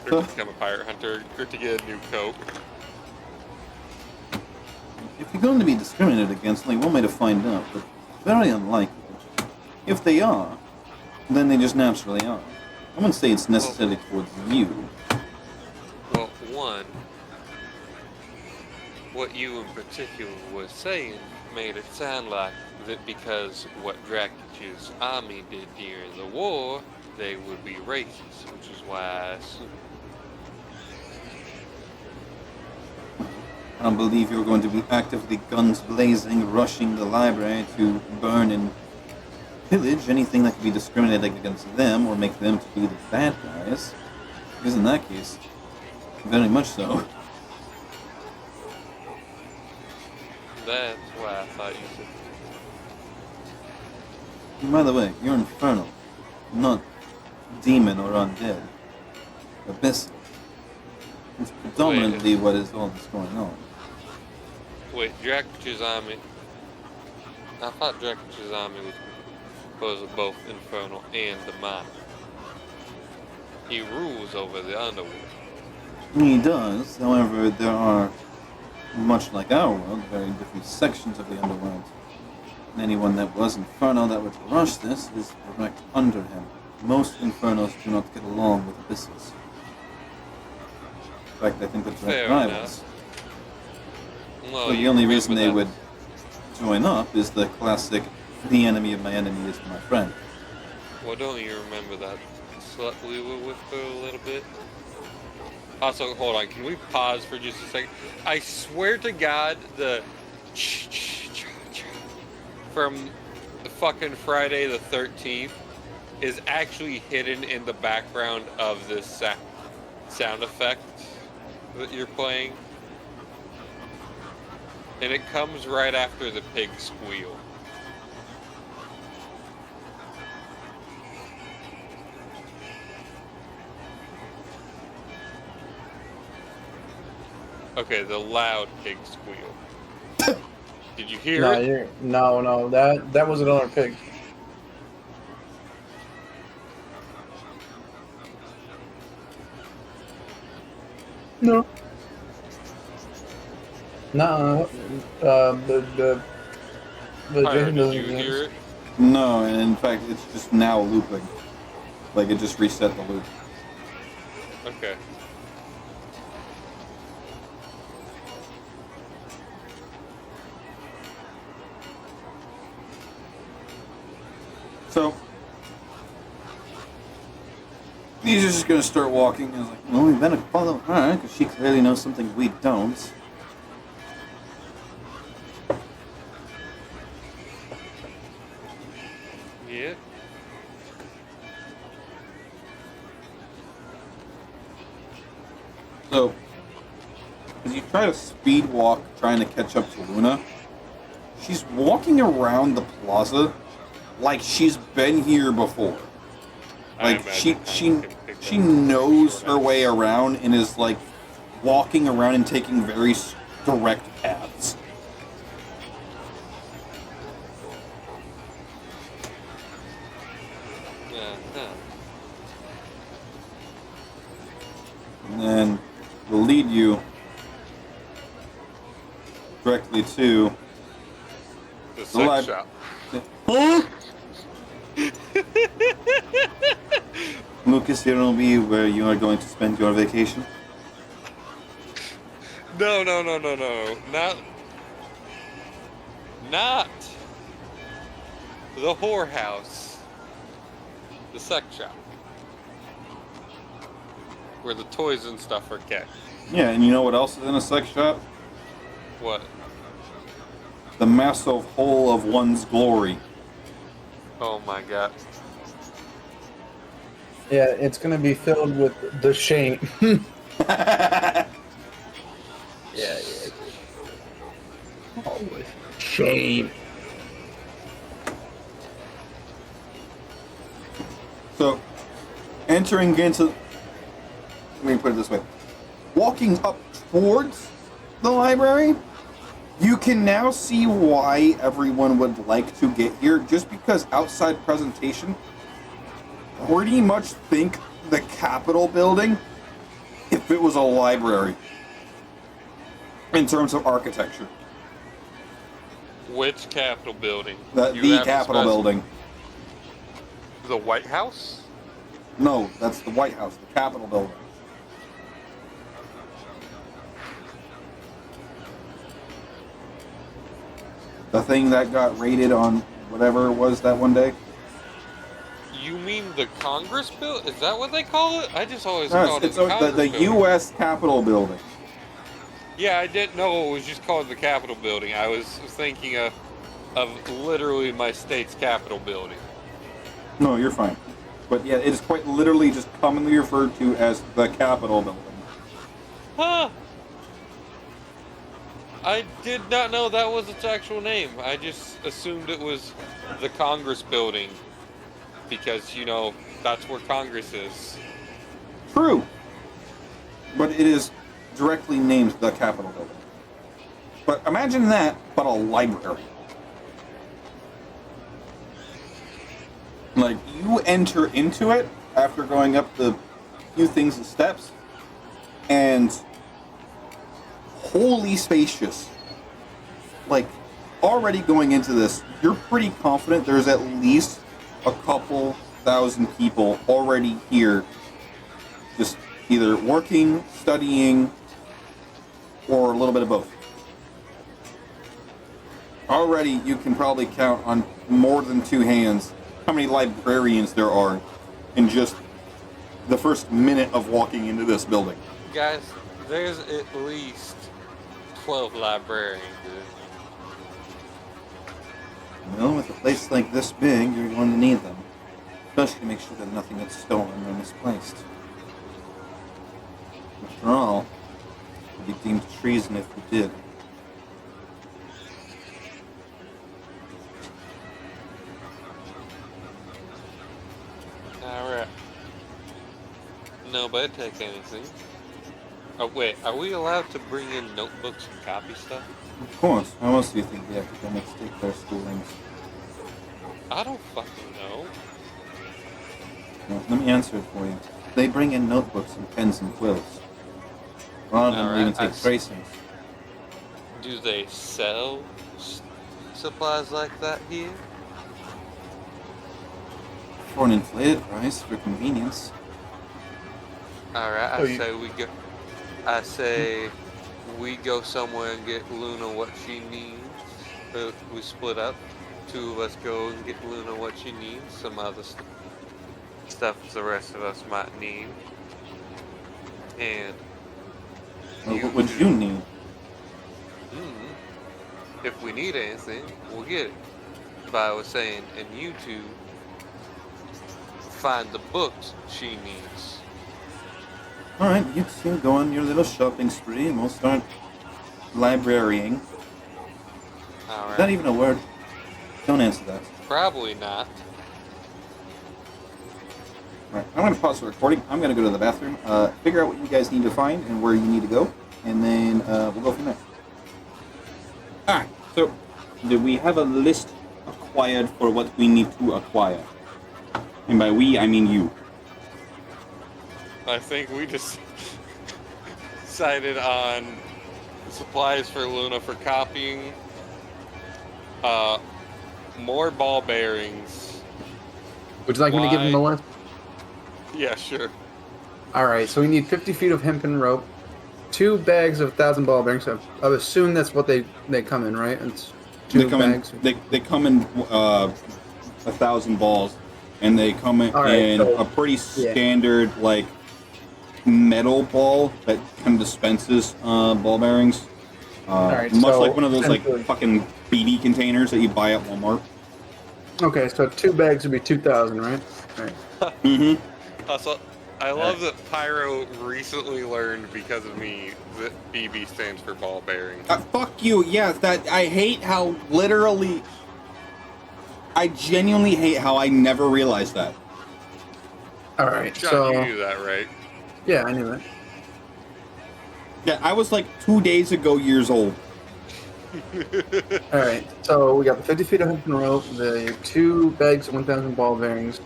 Or to become a pirate hunter, or to get a new coat. If you're going to be discriminated against, only one way to find out, but very unlikely. If they are, then they just naturally are. I wouldn't say it's necessary towards you. Well, one, what you in particular was saying made it sound like that because what Drakich's army did during the war, they would be racist, which is why I assumed. I don't believe you're going to be actively guns blazing, rushing the library to burn and pillage anything that could be discriminated against them or make them to be the bad guys. Because in that case, very much so. That's why I thought you said. And by the way, you're infernal, not demon or undead. Abyssal. It's predominantly what is all this going on. Wait, Drakich's army. I thought Drakich's army was composed of both infernal and demonic. He rules over the underworld. He does, however, there are, much like our world, very different sections of the underworld. And anyone that was infernal that were to rush this is direct under him. Most infernals do not get along with abyssals. In fact, I think they're direct Fair rivals. Well, So the you only reason they remember would join up is the classic, the enemy of my enemy is my friend. Well, don't you remember that slut we were with for a little bit? Also, hold on. Can we pause for just a second? I swear to God, the from the fucking Friday the 13th is actually hidden in the background of this sound effect that you're playing. And it comes right after the pig squeal. Okay, the loud pig squeal. Did you hear it? No, that was another pig. No. No, the Tyler, Jason did you doesn't hear it? No, and in fact, it's just now looping. Like, it just reset the loop. Okay. So, he's just gonna start walking. And I was like, well, we better follow her, because she clearly knows something we don't. Yeah. So, as you try to speed walk, trying to catch up to Luna, she's walking around the plaza like she's been here before. Like she knows her way around and is like walking around and taking very direct paths. And then will lead you directly to The sex shop. Huh? Lucas, here will be where you are going to spend your vacation. No. Not the whorehouse. The sex shop. Where the toys and stuff are kept. Yeah, and you know what else is in a sex shop? What? The massive hole of one's glory. Oh my god. Yeah, it's gonna be filled with the shame. Yeah. Always shame. So, entering into... Let me put it this way. Walking up towards the library, you can now see why everyone would like to get here, just because outside presentation pretty much think the Capitol building if it was a library in terms of architecture. Which Capitol building? The Capitol building. The White House? No, that's the White House, the Capitol building. The thing that got raided on whatever it was that one day. You mean the Congress building? Is that what they call it? I just always No, called it it's the the Congress building. U.S. Capitol building. Yeah, I didn't know it was just called the Capitol building. I was thinking of literally my state's Capitol building. No, you're fine. But yeah, it is quite literally just commonly referred to as the Capitol building. Huh. I did not know that was its actual name. I just assumed it was the Congress building. Because, you know, that's where Congress is. True. But it is directly named the Capitol building. But imagine that, but a library. Like, you enter into it after going up the few things and steps, and wholly spacious. Like, already going into this, you're pretty confident there's at least a couple thousand people already here, just either working, studying, or a little bit of both. Already, you can probably count on more than two hands how many librarians there are in just the first minute of walking into this building. Guys, there's at least 12 librarians. Well, with a place like this big, you're going to need them. Especially to make sure that nothing gets stolen or misplaced. After all, it would be deemed treason if we did. Alright. Nobody take anything. Oh, wait, are we allowed to bring in notebooks and copy stuff? Of course. How else do you think the academics take their schoolings? I don't fucking know. Well, let me answer it for you. They bring in notebooks and pens and quills. A lot of them will even take tracings. Do they sell supplies like that here? For an inflated price, for convenience. Alright, Oh, I say we go somewhere and get Luna what she needs. We split up. 2 of us go and get Luna what she needs. Some other stuff the rest of us might need. And Well, what would you need? If we need anything, we'll get it. But I was saying, and you two find the books she needs. Alright, you two go on your little shopping spree and we'll start librarying. Alright. Is that even a word? Don't answer that. Probably not. Alright, I'm going to pause the recording. I'm going to go to the bathroom, figure out what you guys need to find and where you need to go, and then we'll go from there. Alright, so do we have a list acquired for what we need to acquire? And by we, I mean you. I think we just decided on supplies for Luna for copying, more ball bearings. Would you like me to give him the list? Yeah, sure. Alright, so we need 50 feet of hempen rope, 2 bags of 1,000 ball bearings. So I would assume that's what they come in, right? It's 2 They come bags. they come in 1,000 balls, and they come in, so, a pretty standard like metal ball that kind of dispenses ball bearings. Much like one of those like fucking BD containers that you buy at Walmart. Okay, so 2 bags would be 2,000, right? Alright. Mm-hmm. Also, I love that Pyro recently learned because of me that BB stands for ball bearing. Fuck you. Yes, that I hate how literally. I genuinely hate how I never realized that. Alright, John, so... you knew that, right? Yeah, I knew that. Yeah, I was like 2 days ago years old. Alright, so we got the 50 feet of hempen rope, the 2 bags of 1,000 ball bearings.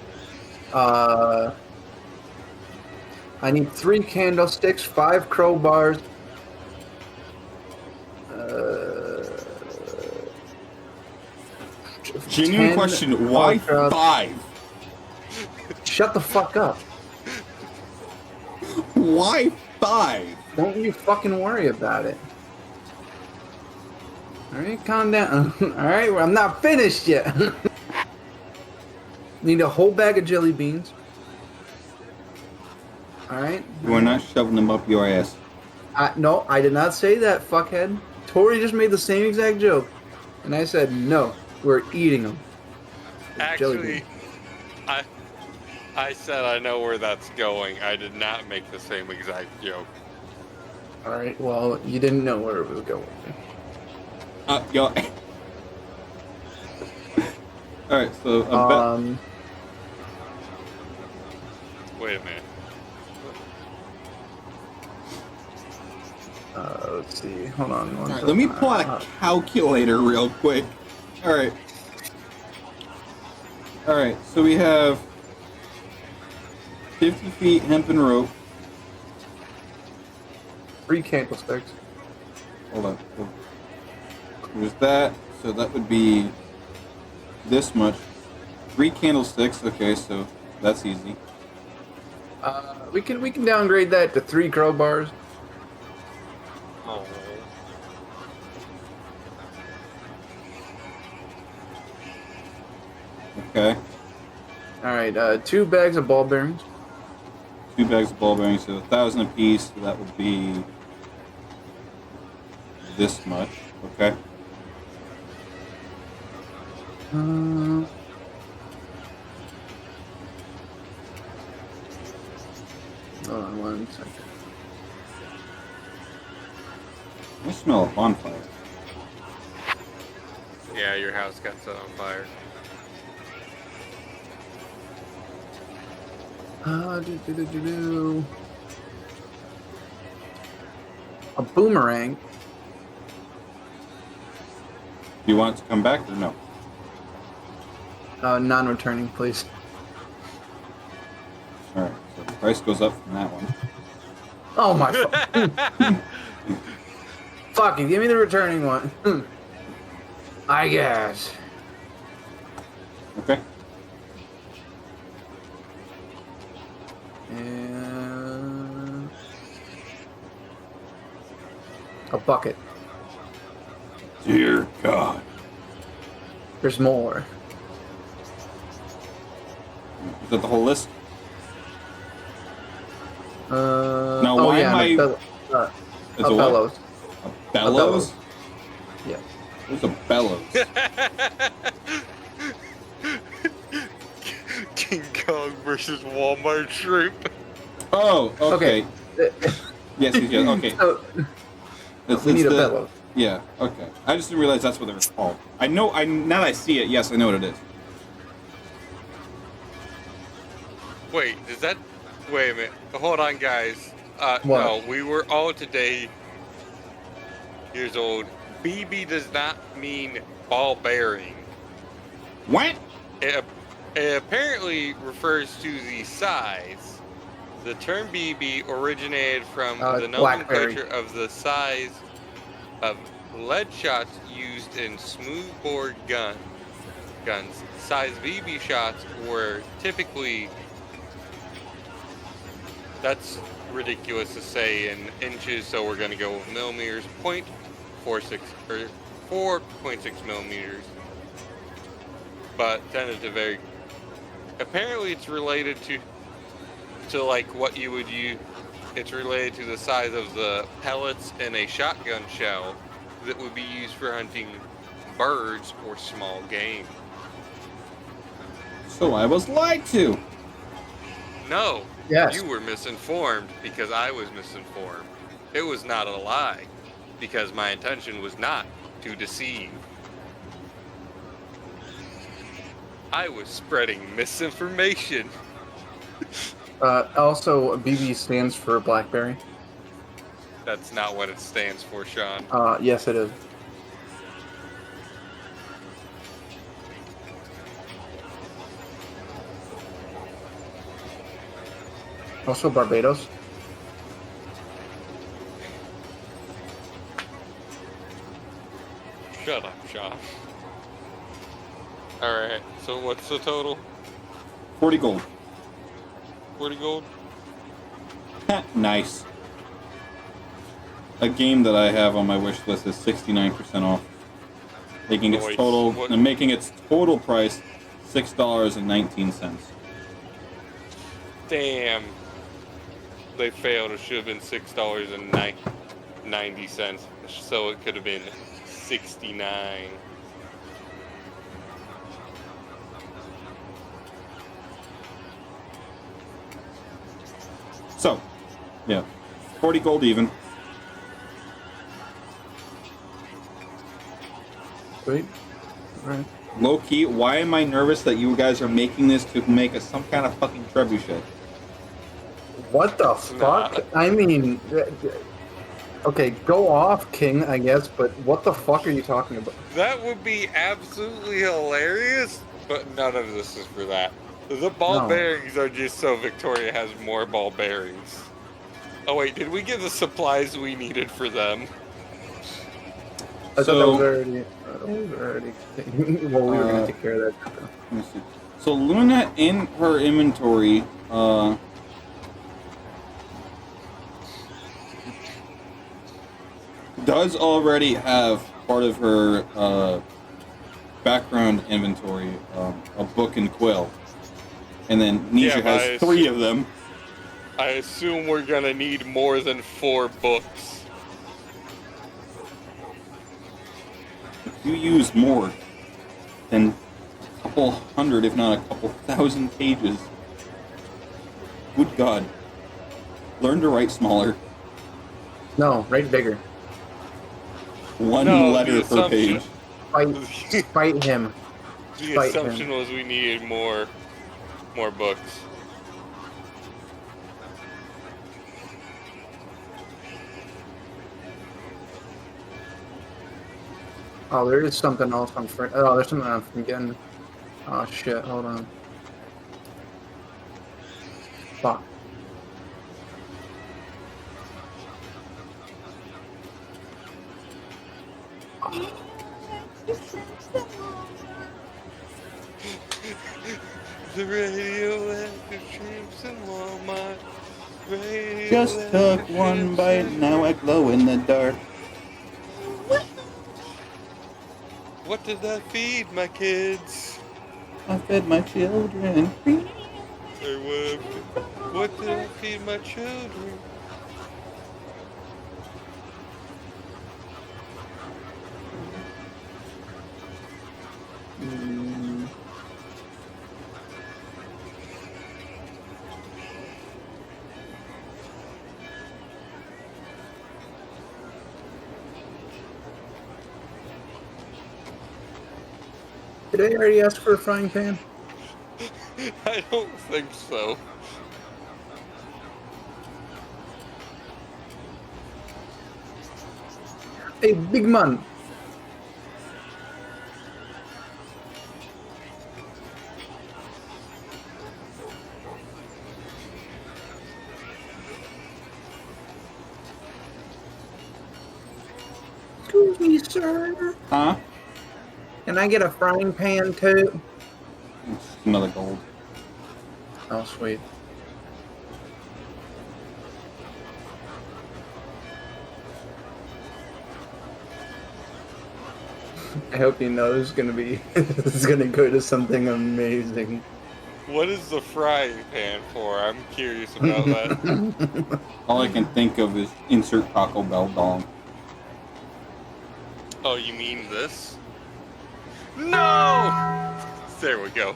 I need 3 candlesticks, 5 crowbars. Genuine 10 question, why podcasts. 5? Shut the fuck up. Why 5? Don't you fucking worry about it. Alright, calm down. Alright, well, I'm not finished yet. Need a whole bag of jelly beans. Alright? You are not shoving them up your ass. No, I did not say that, fuckhead. Tori just made the same exact joke. And I said, no, we're eating them. Actually, I said I know where that's going. I did not make the same exact joke. Alright, well, you didn't know where it was going. Yo. Alright, so Wait a minute. Let's see. Hold on. Alright, let me pull out a calculator real quick. Alright. Alright, so we have 50 feet hempen rope. 3 candlesticks. Hold on. There's that, so that would be this much. 3 candlesticks, okay, so that's easy. We can downgrade that to 3 crowbars. Oh. Okay. Alright, 2 bags of ball bearings. 2 bags of ball bearings, so 1,000 apiece. So that would be this much. Okay. Hold on 1 second. I smell a bonfire. Yeah, your house got set on fire. Do. A boomerang. Do you want it to come back or no? Non-returning, please. Alright, so the price goes up from that one. Oh my fuck it, give me the returning one. I guess. Okay. And a bucket. Dear God. There's more. Is that the whole list? No, why am and I- a It's a what? bellows. A bellows? Yeah. What's a bellows? King Kong versus Walmart shrimp. Oh, okay. Okay. Yes, okay. So, It's, we it's need a the- bellows. Yeah, okay. I just didn't realize that's what they were called. I know, now that I see it, yes, I know what it is. Wait, is that? Wait a minute. Hold on, guys. What? No, we were all today years old. BB does not mean ball bearing. What? It apparently refers to the size. The term BB originated from the Blackberry. nomenclature of the size of lead shots used in smoothbore guns. Size BB shots were typically, that's ridiculous to say in inches, so we're going to go with millimeters, 0.46 or 4.6 millimeters. But tentative very. Apparently, it's related to like what you would use. It's related to the size of the pellets in a shotgun shell that would be used for hunting birds or small game. So I was lied to. No, Yes. you were misinformed because I was misinformed. It was not a lie because my intention was not to deceive. I was spreading misinformation. Also, BB stands for Blackberry. That's not what it stands for, Sean. Yes, it is. Also, Barbados. Shut up, Sean. Alright, so what's the total? 40 gold. 40 gold? Nice. A game that I have on my wish list is 69% off, making its Nice. total What- and making its total price $6.19. Damn. They failed. It should have been $6.90. So it could have been 69. So, yeah, 40 gold even. Sweet. Alright. Low key, why am I nervous that you guys are making this to make us some kind of fucking trebuchet? What the Nah. fuck? I mean, okay, go off, King, I guess, but what the fuck are you talking about? That would be absolutely hilarious, but none of this is for that. The ball No. bearings are just so Victoria has more ball bearings. Oh wait, did we get the supplies we needed for them? I thought that So- was already. Well, we were gonna take care of that. Let me see. So Luna in her inventory, does already have part of her background inventory, a book and quill, and then Nisha Yeah, but I has 3 of them. I assume we're gonna need more than 4 books. If you use more than a couple hundred, if not a couple thousand pages, good God, learn to write smaller. No, write bigger. One No, letter the per page. Fight him. The Fight assumption him. was we needed more books. Oh, there is something else oh, there's something I'm forgetting. Oh shit, hold on. Fuck. The radioactive chips in Walmart. Just took one bite, now I glow in the dark. What did I feed my kids? I fed my children. What did I feed my children? Did I already ask for a frying pan? I don't think so. Hey, big man. Excuse me, sir. Huh? Can I get a frying pan too? It's another gold. Oh, sweet. I hope you know it's gonna be it's gonna go to something amazing. What is the frying pan for? I'm curious about that. All I can think of is insert Taco Bell dong. Oh, you mean this? No! There we go.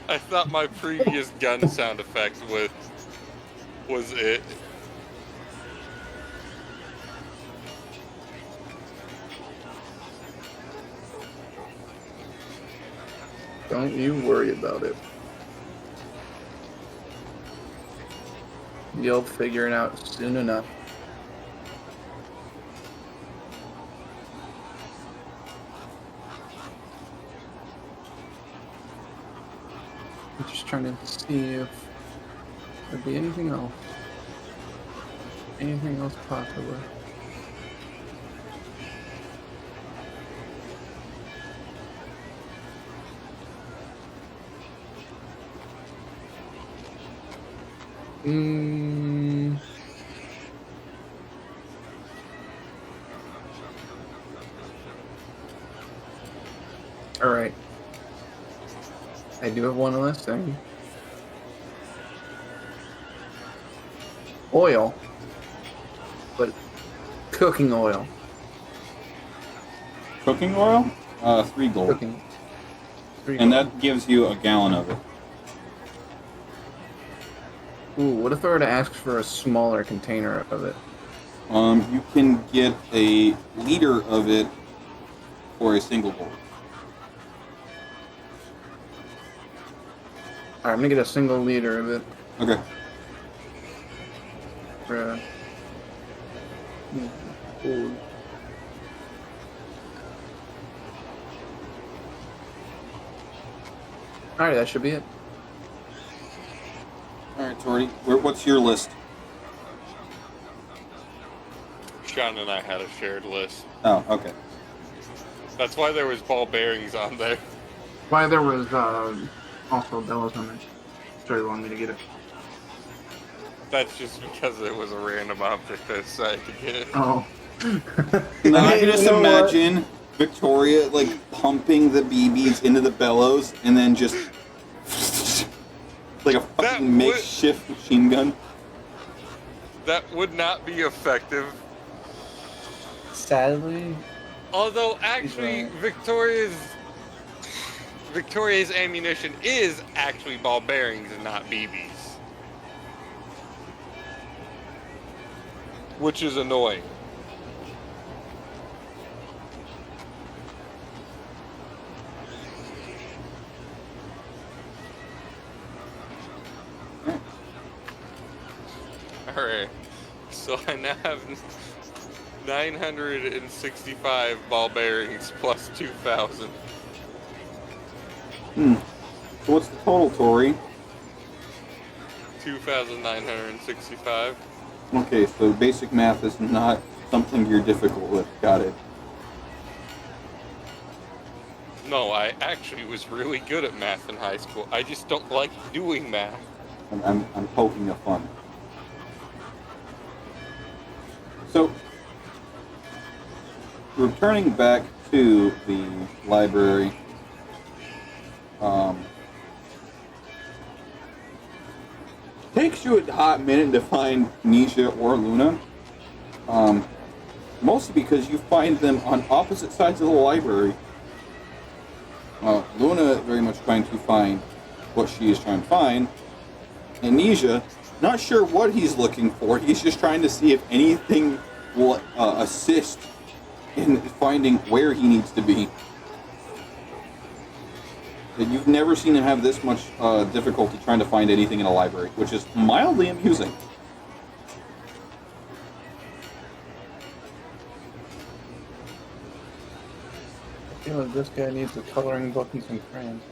I thought my previous gun sound effect was it. Don't you worry about it. You'll figure it out soon enough. I'm just trying to see if there'd be anything else. Anything else possible. Alright. I do have one last thing. Oil. But cooking oil. Cooking oil? 3 gold. Cooking. And that gives you a gallon of it. Ooh, what if I were to ask for a smaller container of it? You can get a liter of it for a single gold. Alright, I'm gonna get a single liter of it. Okay. For ooh. Alright, that should be it. Alright, Tori, what's your list? Sean and I had a shared list. Oh, okay. That's why there was ball bearings on there. Why there was also bellows on it. Sorry, wanted me to get it. That's just because it was a random object I decided to get. Oh. Now I Hey, can just you know what? imagine Victoria like pumping the BBs into the bellows and then just like a fucking That makeshift machine gun. That would not be effective. Sadly, Although actually, right. Victoria's ammunition is actually ball bearings and not BBs, which is annoying. Alright, so I now have 965 ball bearings plus 2,000. So what's the total, Tori? 2,965. Okay, so basic math is not something you're difficult with. Got it. No, I actually was really good at math in high school. I just don't like doing math. I'm poking at fun. So, returning back to the library, takes you a hot minute to find Nisha or Luna. Mostly because you find them on opposite sides of the library. Luna very much trying to find what she is trying to find, and Nisha not sure what he's looking for. He's just trying to see if anything will assist in finding where he needs to be. And you've never seen him have this much difficulty trying to find anything in a library, which is mildly amusing. I feel like this guy needs a coloring book and some crayons.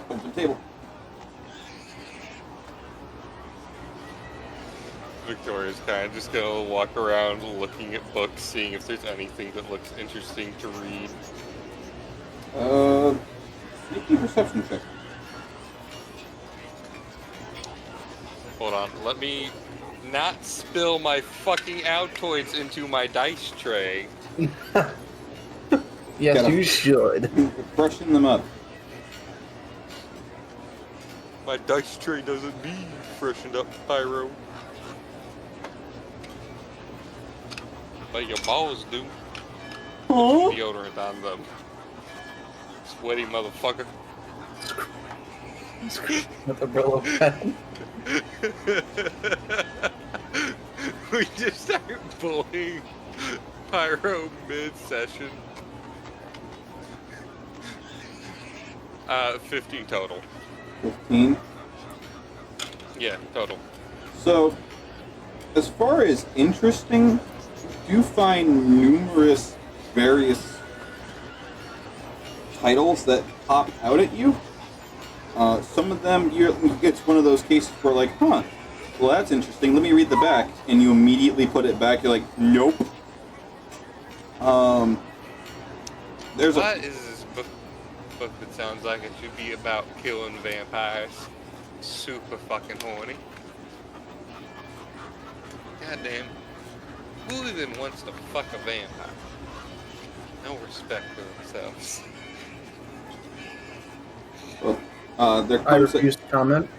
Come to the table. Victoria's kind of just gonna walk around looking at books, seeing if there's anything that looks interesting to read. Sneaky perception check. Hold on, let me not spill my fucking Altoids into my dice tray. Yes, Gotta- you should. Freshen them up. My dice tray doesn't need freshened up pyro. But your balls do. Huh? Deodorant on them. Sweaty motherfucker. With a Brillo pen. We just started bullying pyro mid-session. 15 total. 15. Yeah, total. So, as far as interesting, you find numerous various titles that pop out at you. Some of them, it's one of those cases where like, huh, well that's interesting, let me read the back, and you immediately put it back, you're like, nope. There's What is this book that sounds like it should be about killing vampires? Super fucking horny. Goddamn. Who even wants to fuck a vampire? No respect for themselves. there I comes refuse to comment.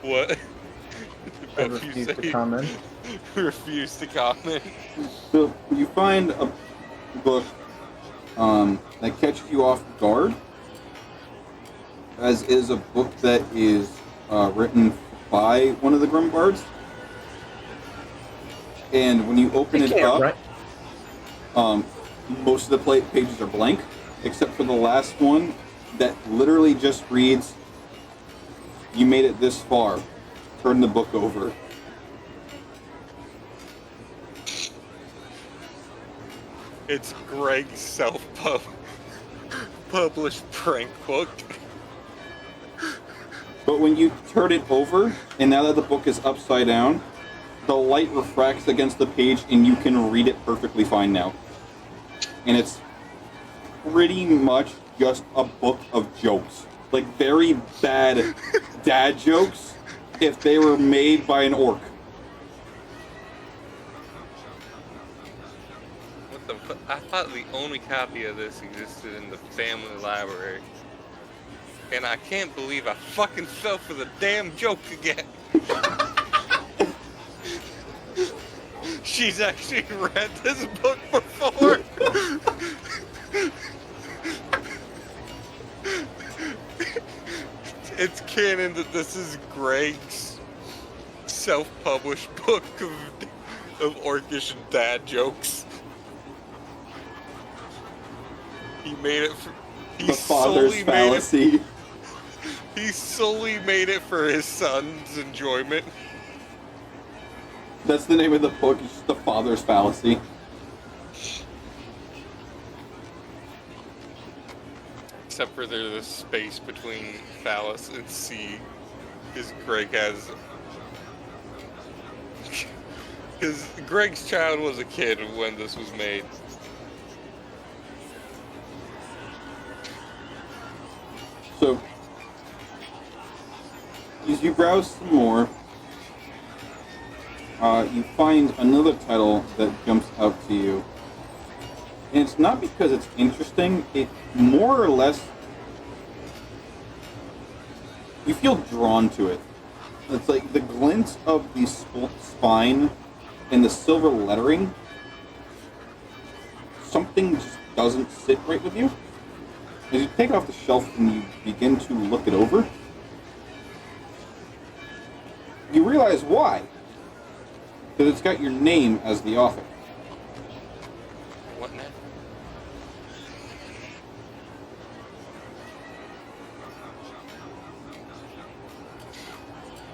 What? I Both you refuse to say comment. refuse to comment. So you find a book that catches you off guard, as is a book that is written by one of the Grimbards. And when you open it up, right? most of the pages are blank, except for the last one that literally just reads, "You made it this far. Turn the book over." It's Greg's self-published prank book. But when you turn it over, and now that the book is upside down, the light refracts against the page and you can read it perfectly fine now. And it's pretty much just a book of jokes. Like, very bad dad jokes if they were made by an orc. What the fu- I thought the only copy of this existed in the family library. And I can't believe I fucking fell for the damn joke again. She's actually read this book before. It's canon that this is Greg's self-published book of orcish dad jokes. He made it for The father's fallacy. He solely made it for his son's enjoyment. That's the name of the book, it's just The Father's Fallacy. Except for there's a space between phallus and C. Because Greg has... Because Greg's child was a kid when this was made. So, as you browse some more, you find another title that jumps out to you. And it's not because it's interesting, it more or less, you feel drawn to it. It's like the glint of the spine and the silver lettering, something just doesn't sit right with you. As you take it off the shelf and you begin to look it over, you realize why. Because it's got your name as the author. What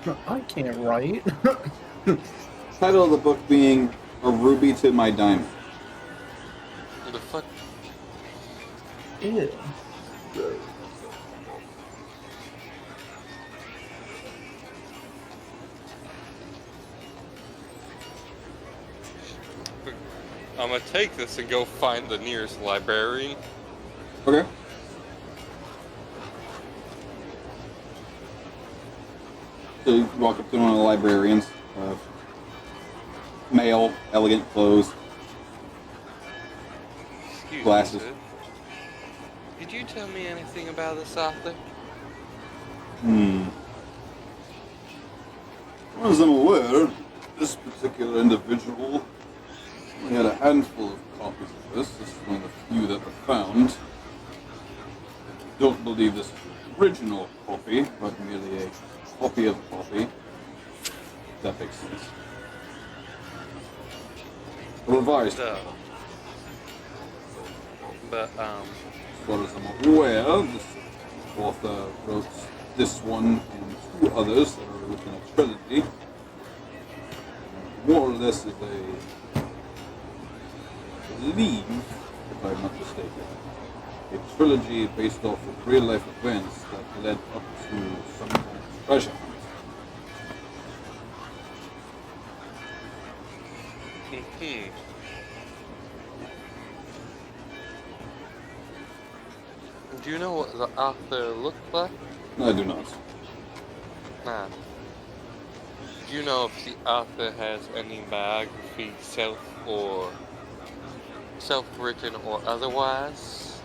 now? I can't write. Title of the book being A Ruby to My Diamond. What the fuck? Ew. I'm gonna take this and go find the nearest librarian. Okay. So you walk up to one of the librarians. Male, elegant clothes. Excuse Glasses. me, sir. Did you tell me anything about this author? As I'm aware, this particular individual only had a handful of copies of this. This is one of the few that were found. I don't believe this is the original copy, but merely a copy of a copy. If that makes sense. A revised So, copy. but, As far as I'm aware, this author wrote this one and two others that are within a trilogy. More or less is I believe, if I'm not mistaken, a trilogy based off of real life events that led up to some kind of treasure hunt. Do you know what the author looked like? I do not. Nah. Do you know if the author has any biography, self-written or otherwise?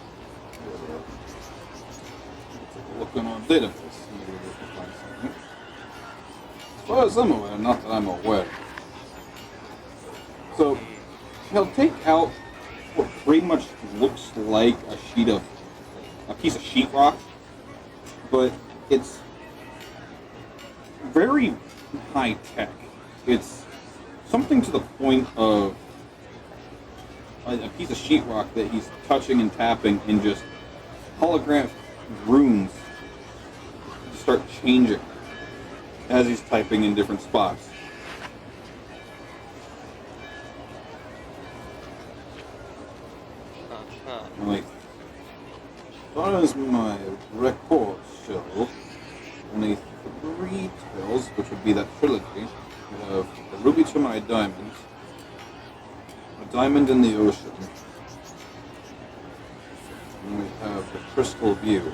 Looking on database, maybe we can find something. As far as I'm aware, not that I'm aware. So, he'll take out what pretty much looks like a piece of sheetrock, but it's very high tech. It's something to the point of a piece of sheetrock that he's touching and tapping, and just holographic runes start changing as he's typing in different spots. I'm like, as far as my records show, only 3 tales, which would be that trilogy. We have A Ruby to My Diamond, A Diamond in the Ocean, And we have the Crystal View.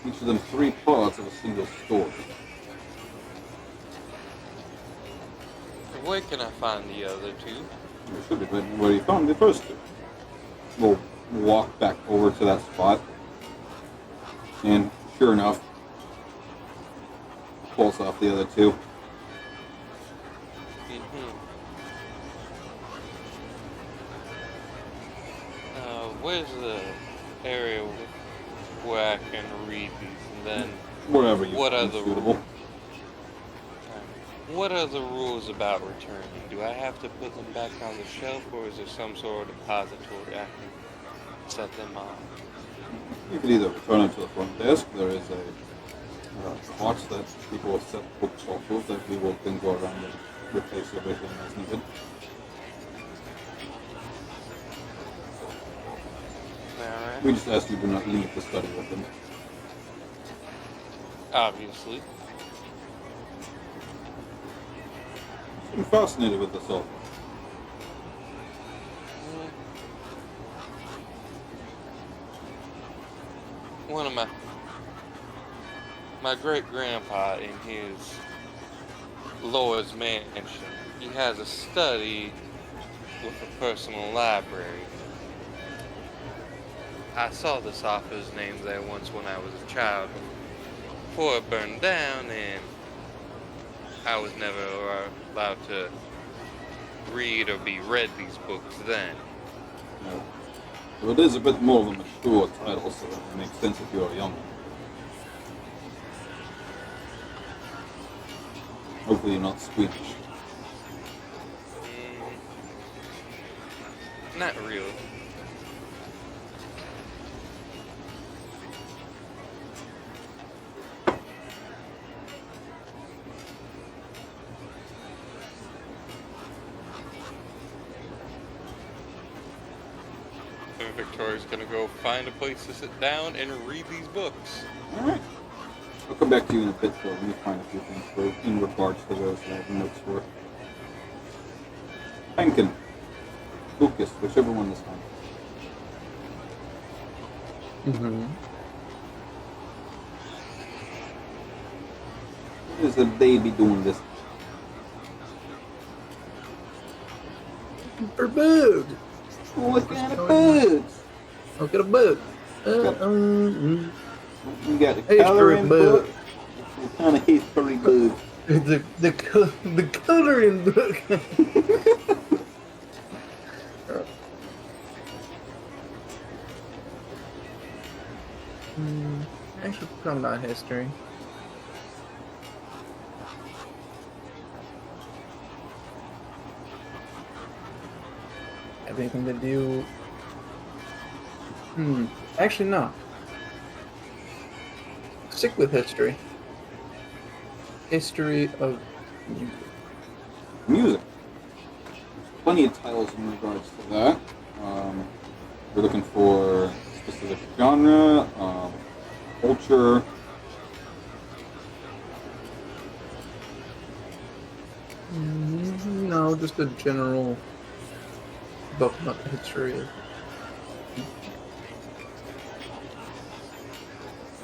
Each of them 3 parts of a single story. Where can I find the other 2? You should be good where you found the first 2. We'll walk back over to that spot. And sure enough, pulls off the other 2. Where's the area where I can read these, and then Wherever you what find other suitable. what are the rules about returning? Do I have to put them back on the shelf, or is there some sort of depository I can set them on? You could either return them to the front desk. There is a box that people will set books off of that we will then go around and replace everything as needed. Alright. We just ask you to not leave the study with them. Obviously. I'm fascinated with this all. One of my great grandpa in his Lord's mansion, he has a study with a personal library. I saw this author's name there once when I was a child before it burned down, and I was never allowed to read or be read these books then. No. So it is a bit more of a mature title, so it makes sense if you're young. Hopefully you're not squeamish. Not really. And Victoria's gonna go find a place to sit down and read these books. Alright. I'll come back to you in a bit, though. Let me find a few things in regards to those that I have notes for. Pankin. Lucas, whichever one this time. Mm-hmm. What is the baby doing this? For bug. What kind of bugs? Look at a bug. We got a History coloring book. book. What kind of history book? The coloring book. Actually, probably not history. Everything to do. Actually, no. Stick with history. History of music. Music. There's plenty of titles in regards to that. We're looking for specific genre, culture. No, just a general book about the history of.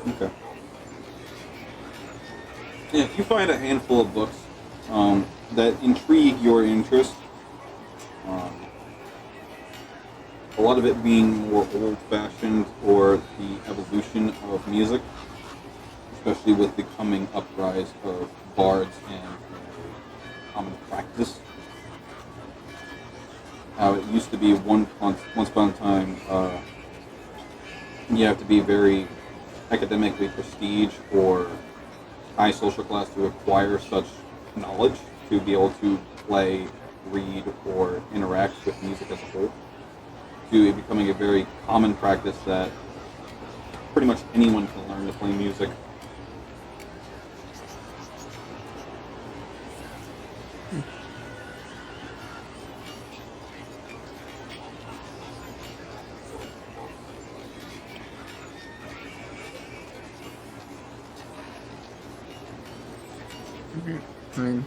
Okay. Yeah, if you find a handful of books that intrigue your interest, a lot of it being more old-fashioned or the evolution of music, especially with the coming uprise of bards and common practice. How it used to be once upon a time, you have to be very academically prestige or high social class to acquire such knowledge to be able to play, read, or interact with music as a whole, to it becoming a very common practice that pretty much anyone can learn to play music. I mean,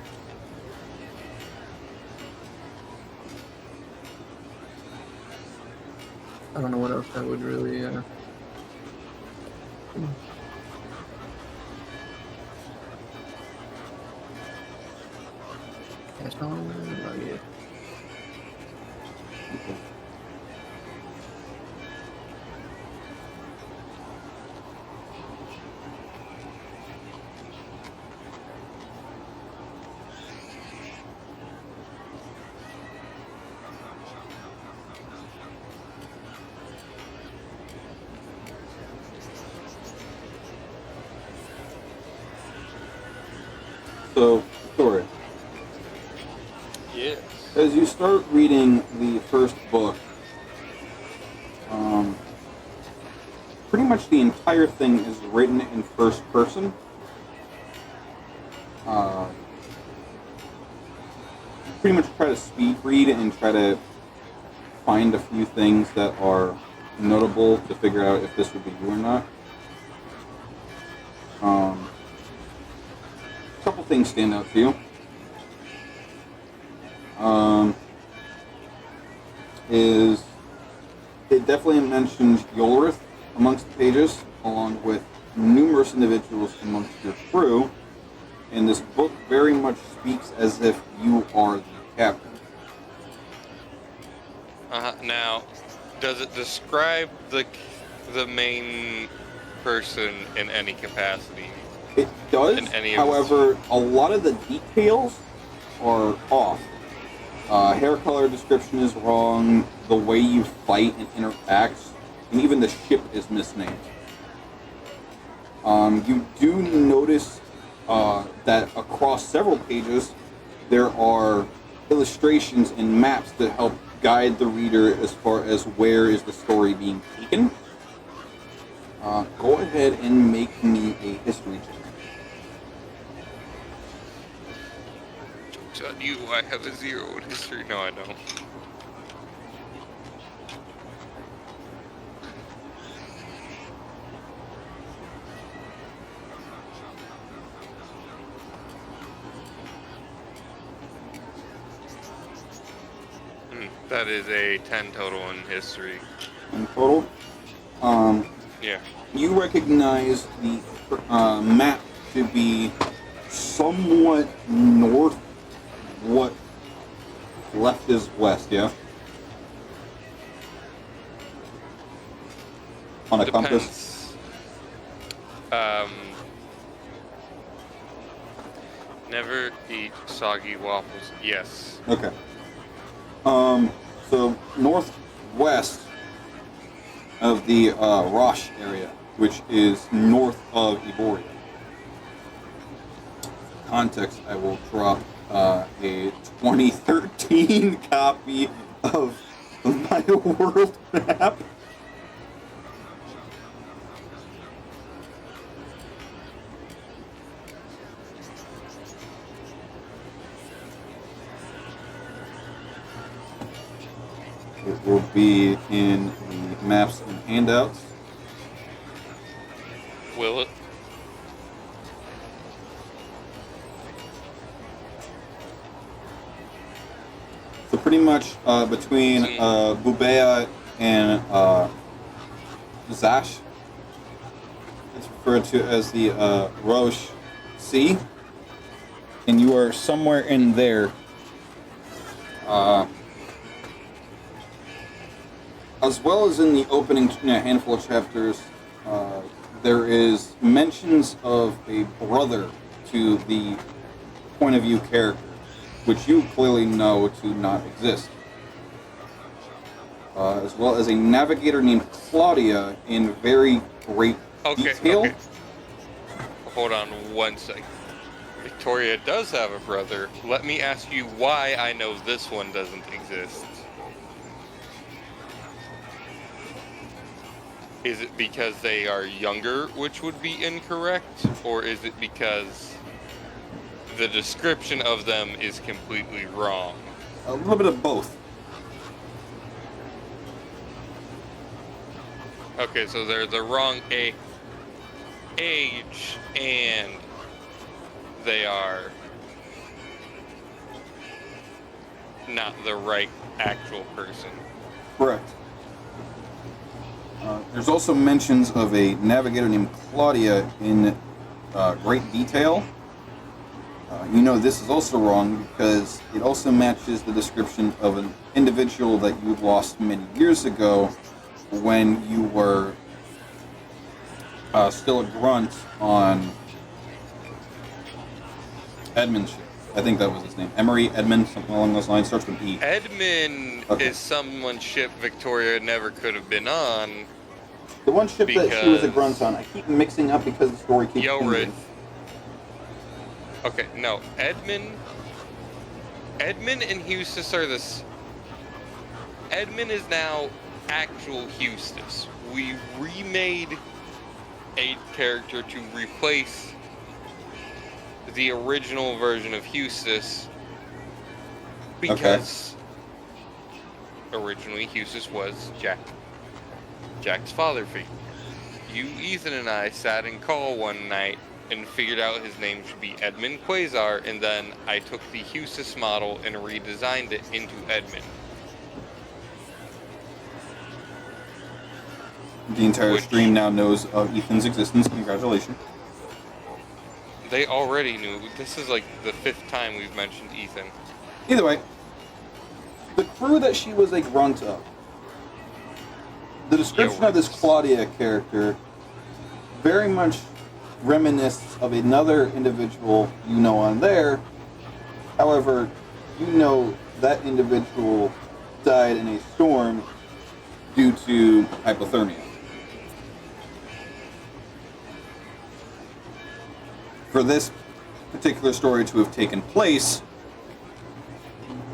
I don't know what else I would really. Cast on. Oh, yeah. So, Victoria, Yes. as you start reading the first book, pretty much the entire thing is written in first person. Pretty much try to speed read and try to find a few things that are notable to figure out if this would be you or not. A couple things stand out to you. Is it definitely mentions Yolrith amongst the pages, along with numerous individuals amongst your crew, and this book very much speaks as if you are the captain. Now, does it describe the main person in any capacity? It does, In any of however, a lot of the details are off. Hair color description is wrong, the way you fight and interact, and even the ship is misnamed. You do notice that across several pages there are illustrations and maps that help guide the reader as far as where is the story being taken. Go ahead and make me a history check. On you, I have a 0 in history. No, I don't. That is a 10 total in history. In total, Yeah. you recognize the map to be somewhat north. What left is west, yeah? On a compass? Depends. Never eat soggy waffles. Yes. Okay. So northwest of the Rosh area, which is north of Iboria. Context, I will drop a 2013 copy of my world map. It will be in the maps and handouts. Will it? So pretty much between Bubea and Zash, it's referred to as the Roche Sea, and you are somewhere in there. As well as in the opening handful of chapters, there is mentions of a brother to the point of view character, which you clearly know to not exist. As well as a navigator named Claudia in very great detail. Okay. Hold on 1 second. Victoria does have a brother. Let me ask you why I know this one doesn't exist. Is it because they are younger, which would be incorrect? Or is it because the description of them is completely wrong? A little bit of both. Okay, so they're the wrong age, and they are not the right actual person. Correct. There's also mentions of a navigator named Claudia in great detail. You know this is also wrong because it also matches the description of an individual that you lost many years ago when you were still a grunt on Edmund's ship. I think that was his name. Emery, Edmund, something along those lines. Starts with E. Edmund is someone's ship Victoria never could have been on. The one ship that she was a Because- grunt on, I keep mixing up because the story keeps Yorid. changing. Okay, no. Edmund and Eustace are this. Edmund is now actual Eustace. We remade a character to replace the original version of Eustace because originally Eustace was Jack's father figure. You, Ethan, and I sat in call one night and figured out his name should be Edmund Quasar, and then I took the Eustace model and redesigned it into Edmund. The entire Which- stream now knows of Ethan's existence. Congratulations. They already knew. This is like the 5th time we've mentioned Ethan. Either way, the crew that she was a grunt of, the description of this Claudia character very much reminisces of another individual you know on there. However, you know that individual died in a storm due to hypothermia. For this particular story to have taken place,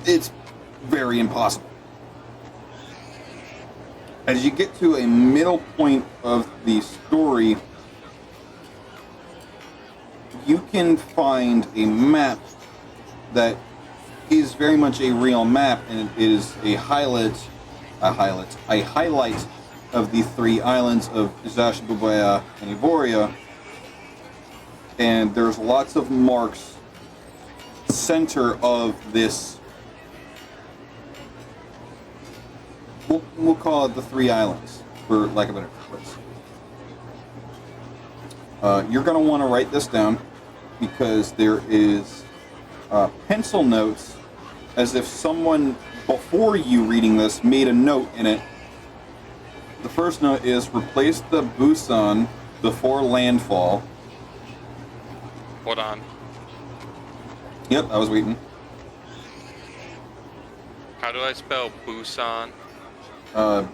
it's very impossible. As you get to a middle point of the story, you can find a map that is very much a real map, and it is a highlight of the 3 islands of Zash, Bubaya, and Evoria. And there's lots of marks center of this. We'll call it the 3 islands, for lack of a better place. You're going to want to write this down because there is pencil notes as if someone before you reading this made a note in it. The first note is replace the Busan before landfall. Hold on. Yep, I was waiting. How do I spell Busan?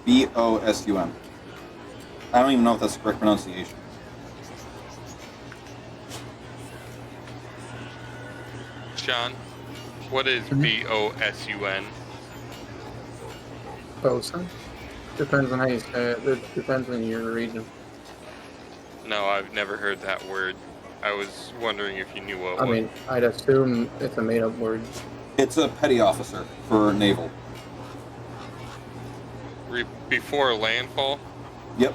B-O-S-U-M. I don't even know if that's the correct pronunciation. Sean, what is B-O-S-U-N? Bosun? Depends on how you say it. It depends on your region. No, I've never heard that word. I was wondering if you knew what it I was. mean, I'd assume it's a made-up word. It's a petty officer for naval. Before landfall? Yep.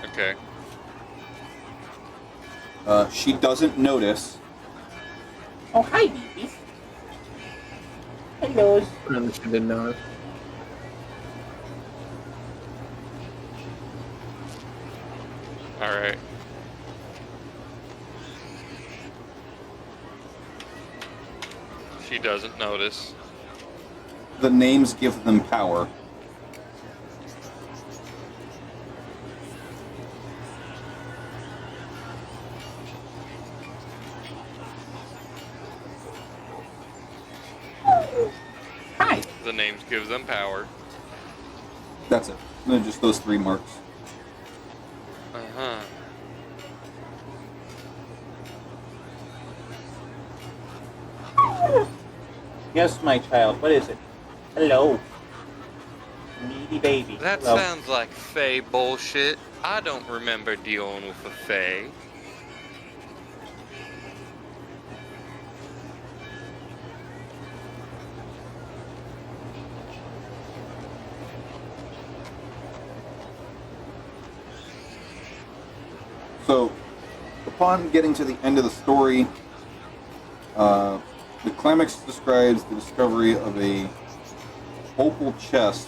Okay. She doesn't notice. Oh, hi, babies. Hello. And she didn't know it. Alright. She doesn't notice. The names give them power. Hi. The names give them power. That's it. Just those 3 marks. Uh-huh. Yes, my child. What is it? Hello. Needy baby. That Hello. sounds like Fae bullshit. I don't remember dealing with a Fae. So, upon getting to the end of the story, the climax describes the discovery of a opal chest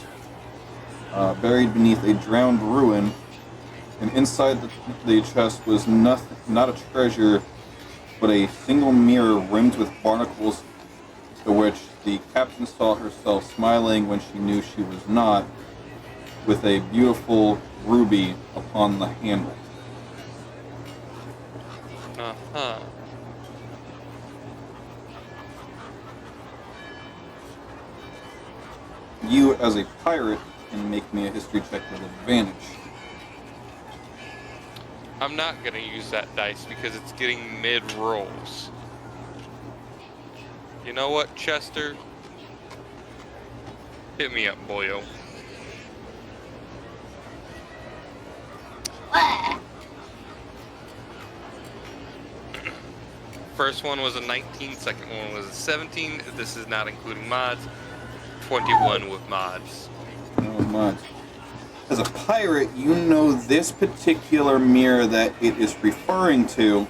buried beneath a drowned ruin, and inside the chest was nothing, not a treasure, but a single mirror rimmed with barnacles, to which the captain saw herself smiling when she knew she was not, with a beautiful ruby upon the handle. Uh-huh. You, as a pirate, can make me a history check with advantage. I'm not gonna use that dice because it's getting mid-rolls. You know what, Chester? Hit me up, boyo. First one was a 19, second one was a 17. This is not including mods. 21 with mods. No mods. As a pirate, you know this particular mirror that it is referring to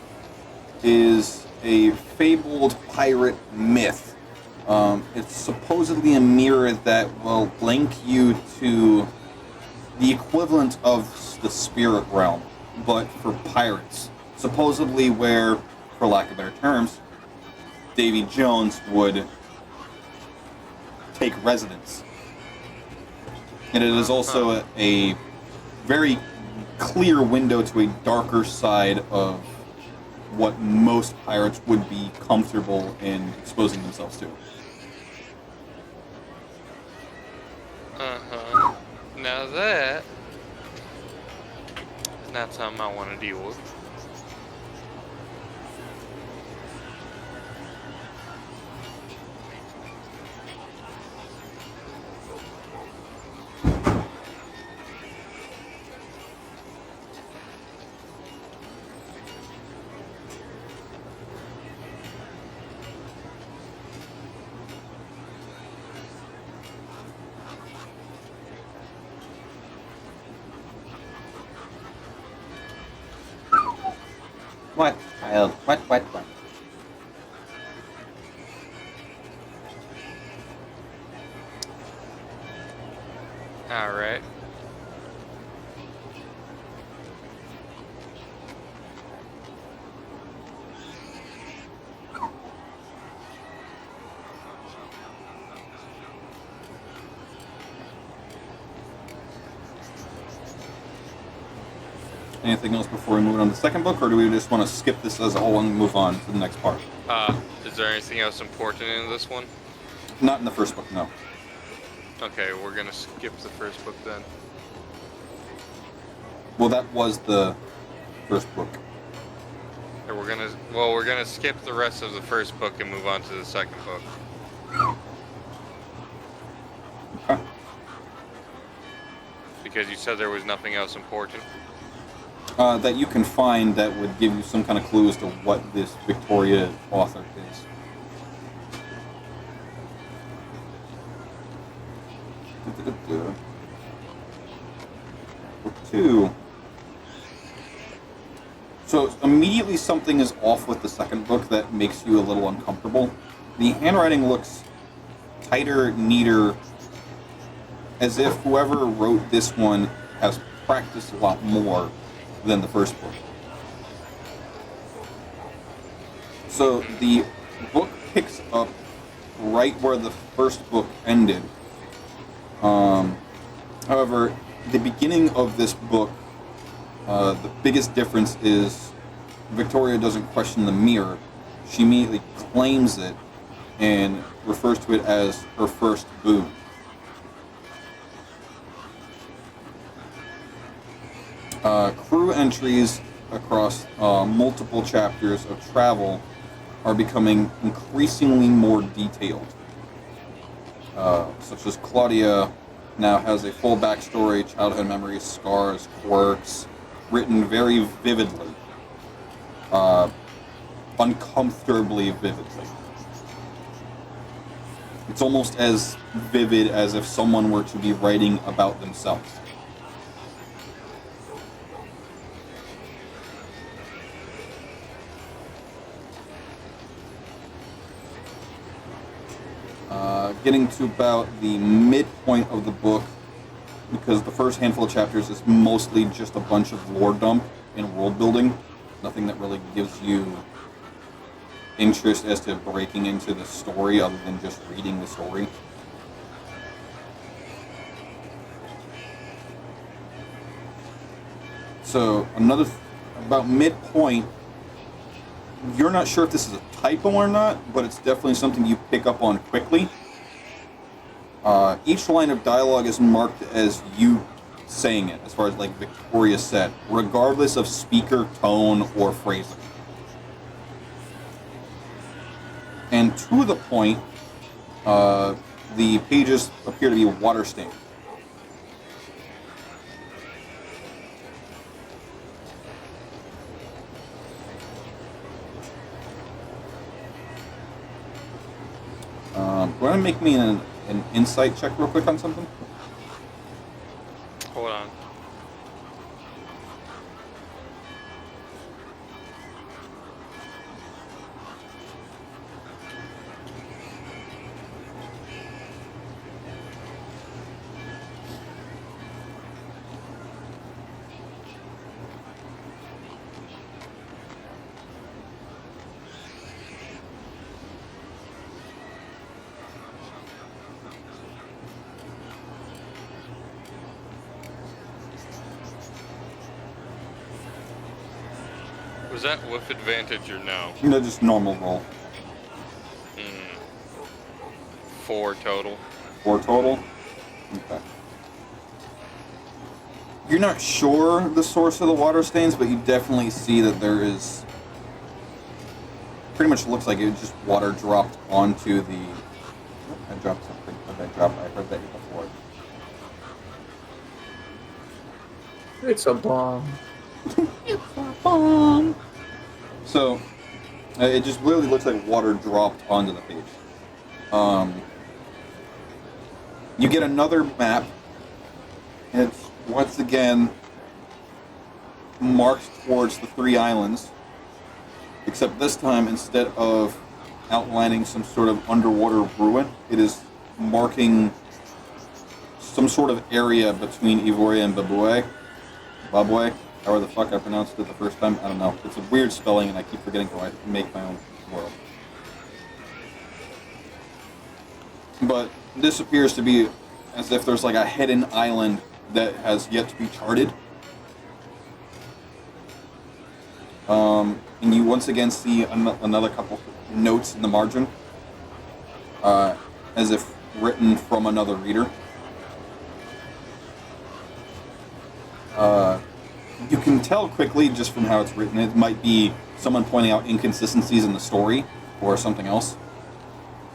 is a fabled pirate myth. It's supposedly a mirror that will link you to the equivalent of the spirit realm, but for pirates. Supposedly where, for lack of better terms, Davy Jones would take residence. And it is also a very clear window to a darker side of what most pirates would be comfortable in exposing themselves to. Uh-huh. Now that is not something I want to deal with. What, child? What? All right. Anything else before we move on to the second book, or do we just want to skip this as a whole and move on to the next part? Is there anything else important in this one? Not in the first book, no. Okay, we're gonna skip the first book then. Well, that was the first book. And we're gonna skip the rest of the first book and move on to the second book. Okay. Because you said there was nothing else important. That you can find that would give you some kind of clue as to what this Victoria author is. Book 2. So immediately something is off with the second book that makes you a little uncomfortable. The handwriting looks tighter, neater, as if whoever wrote this one has practiced a lot more than the first book. So the book picks up right where the first book ended. However, the beginning of this book, the biggest difference is Victoria doesn't question the mirror. She immediately claims it and refers to it as her first boon. Crew entries across multiple chapters of travel are becoming increasingly more detailed. Such as Claudia now has a full backstory, childhood memories, scars, quirks, written very vividly. Uncomfortably vividly. It's almost as vivid as if someone were to be writing about themselves. Getting to about the midpoint of the book, because the first handful of chapters is mostly just a bunch of lore dump and world building. Nothing that really gives you interest as to breaking into the story other than just reading the story. So about midpoint, you're not sure if this is a typo or not, but it's definitely something you pick up on quickly. Each line of dialogue is marked as you saying it, as far as like Victoria said, regardless of speaker, tone, or phrasing. And to the point, the pages appear to be water stained. Go ahead and make me an insight check real quick on something. Hold on. Was that with advantage or no? No, just normal roll. 4 total. 4 total? Okay. You're not sure the source of the water stains, but you definitely see that there is... Pretty much looks like it just water dropped onto the... I dropped something. What did I drop? I heard that before. It's a bomb. It's a bomb! So, it just literally looks like water dropped onto the page. You get another map. It's once again marked towards the 3 islands, except this time instead of outlining some sort of underwater ruin, it is marking some sort of area between Ivoria and Babue, however the fuck I pronounced it the first time. I don't know. It's a weird spelling and I keep forgetting to make my own world. But this appears to be as if there's like a hidden island that has yet to be charted. And you once again see another couple notes in the margin, as if written from another reader. You can tell quickly just from how it's written. It might be someone pointing out inconsistencies in the story or something else.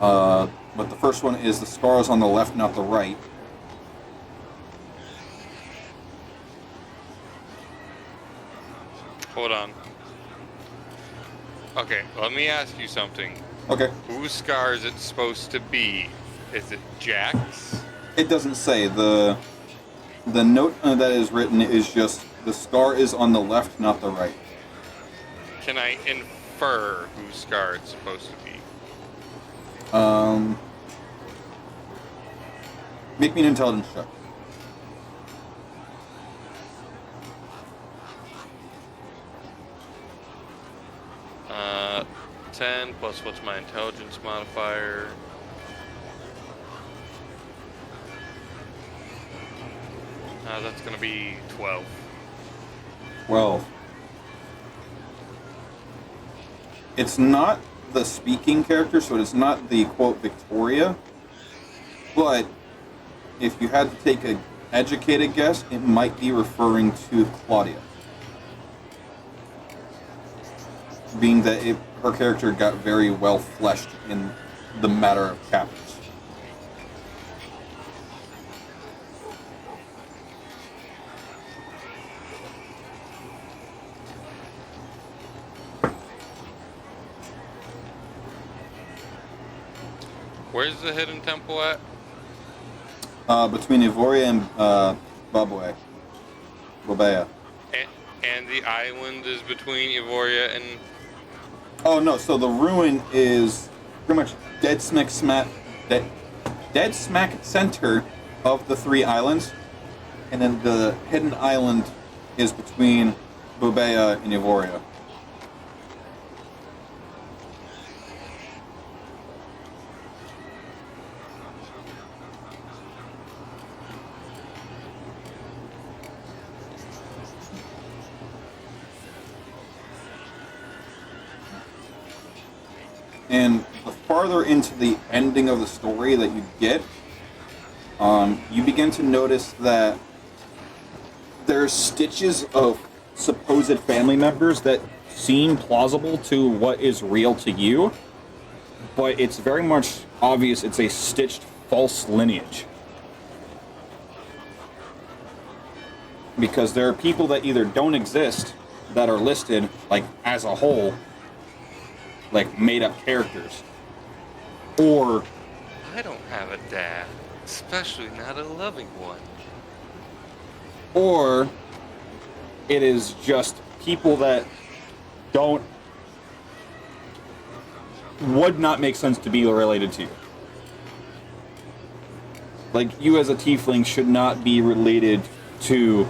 But the first one is the scars on the left, not the right. Hold on. Okay, let me ask you something. Okay. Whose scar is it supposed to be? Is it Jack's? It doesn't say. The note that is written is just the scar is on the left, not the right. Can I infer whose scar it's supposed to be? Make me an intelligence check. 10 plus what's my intelligence modifier? That's gonna be 12. 12. It's not the speaking character, so it's not the quote Victoria, but if you had to take an educated guess, it might be referring to Claudia. Being that her character got very well fleshed in the matter of chapters. Where's the hidden temple at? Between Ivoria and Babue. Babea. And the island is between Ivoria and... Oh no, so the ruin is pretty much dead smack center of the 3 islands. and then the hidden island is between Bubea and Evoria. And the farther into the ending of the story that you get, you begin to notice that there's stitches of supposed family members that seem plausible to what is real to you, but it's very much obvious it's a stitched false lineage. Because there are people that either don't exist that are listed like as a whole, like made up characters, or I don't have a dad, especially not a loving one. or it is just people that would not make sense to be related to you. Like, you as a tiefling should not be related to,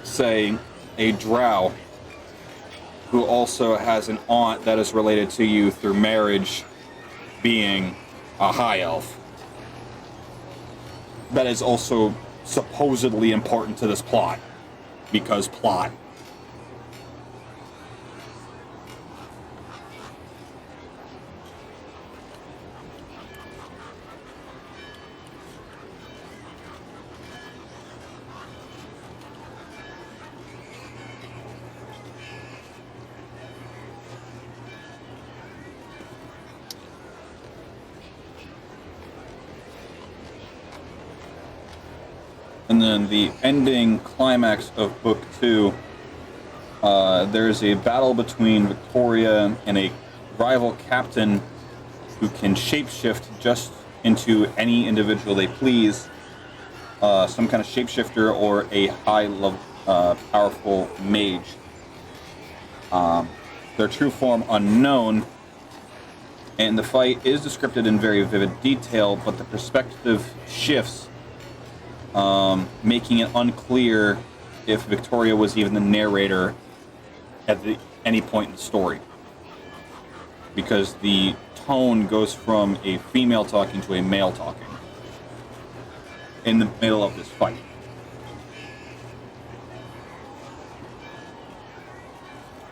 say, a drow who also has an aunt that is related to you through marriage, being a high elf. That is also supposedly important to this plot, because plot. And then the ending climax of Book 2, there's a battle between Victoria and a rival captain who can shapeshift just into any individual they please, some kind of shapeshifter or a high-level, powerful mage. Their true form unknown, and the fight is described in very vivid detail, but the perspective shifts, making it unclear if Victoria was even the narrator at any point in the story. Because the tone goes from a female talking to a male talking in the middle of this fight.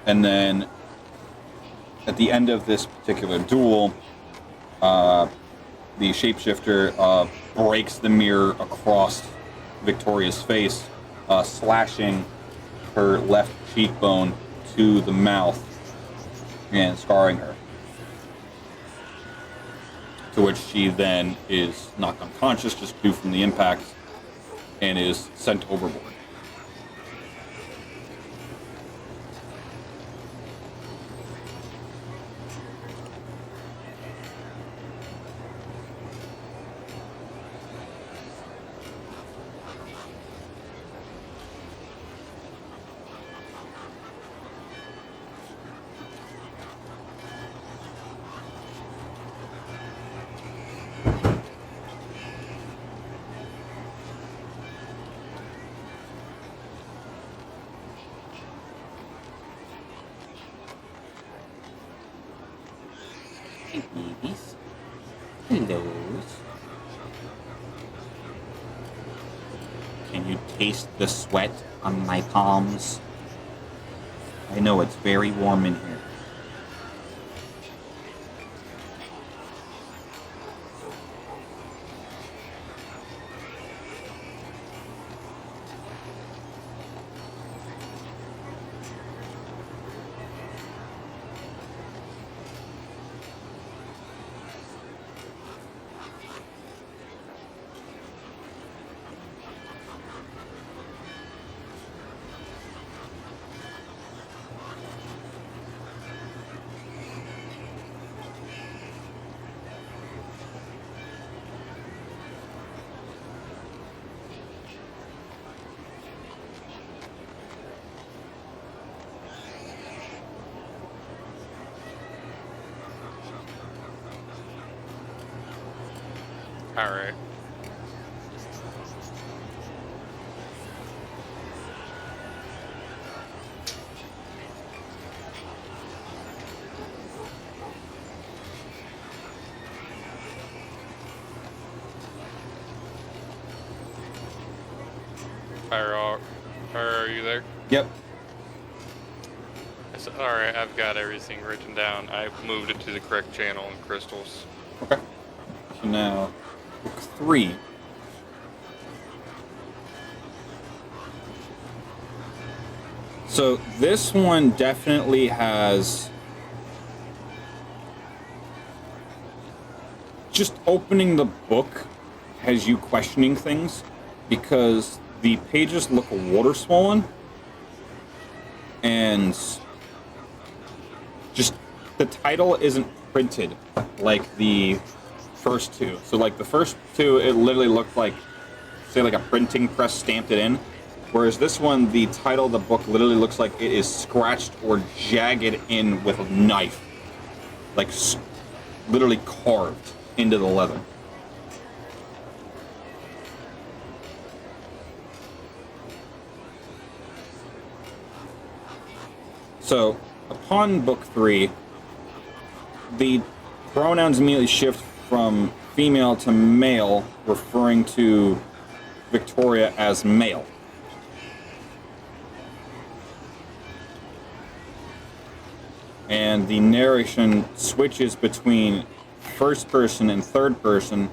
And then at the end of this particular duel, the shapeshifter breaks the mirror across Victoria's face, slashing her left cheekbone to the mouth and scarring her. To which she then is knocked unconscious just due from the impact and is sent overboard. Hey, babies. Hellos. Can you taste the sweat on my palms? I know it's very warm in here. Alright. Are you there? Yep. I said, all right, I've got everything written down. I've moved it to the correct channel in crystals. Okay. So now, book 3. So this one definitely has just opening the book has you questioning things because the pages look water swollen and just the title isn't printed like the first two. So like the first two, it literally looked like, say, like a printing press stamped it in. Whereas this one, the title of the book literally looks like it is scratched or jagged in with a knife. Like literally carved into the leather. So, upon book 3, the pronouns immediately shift from female to male, referring to Victoria as male. And the narration switches between first person and third person,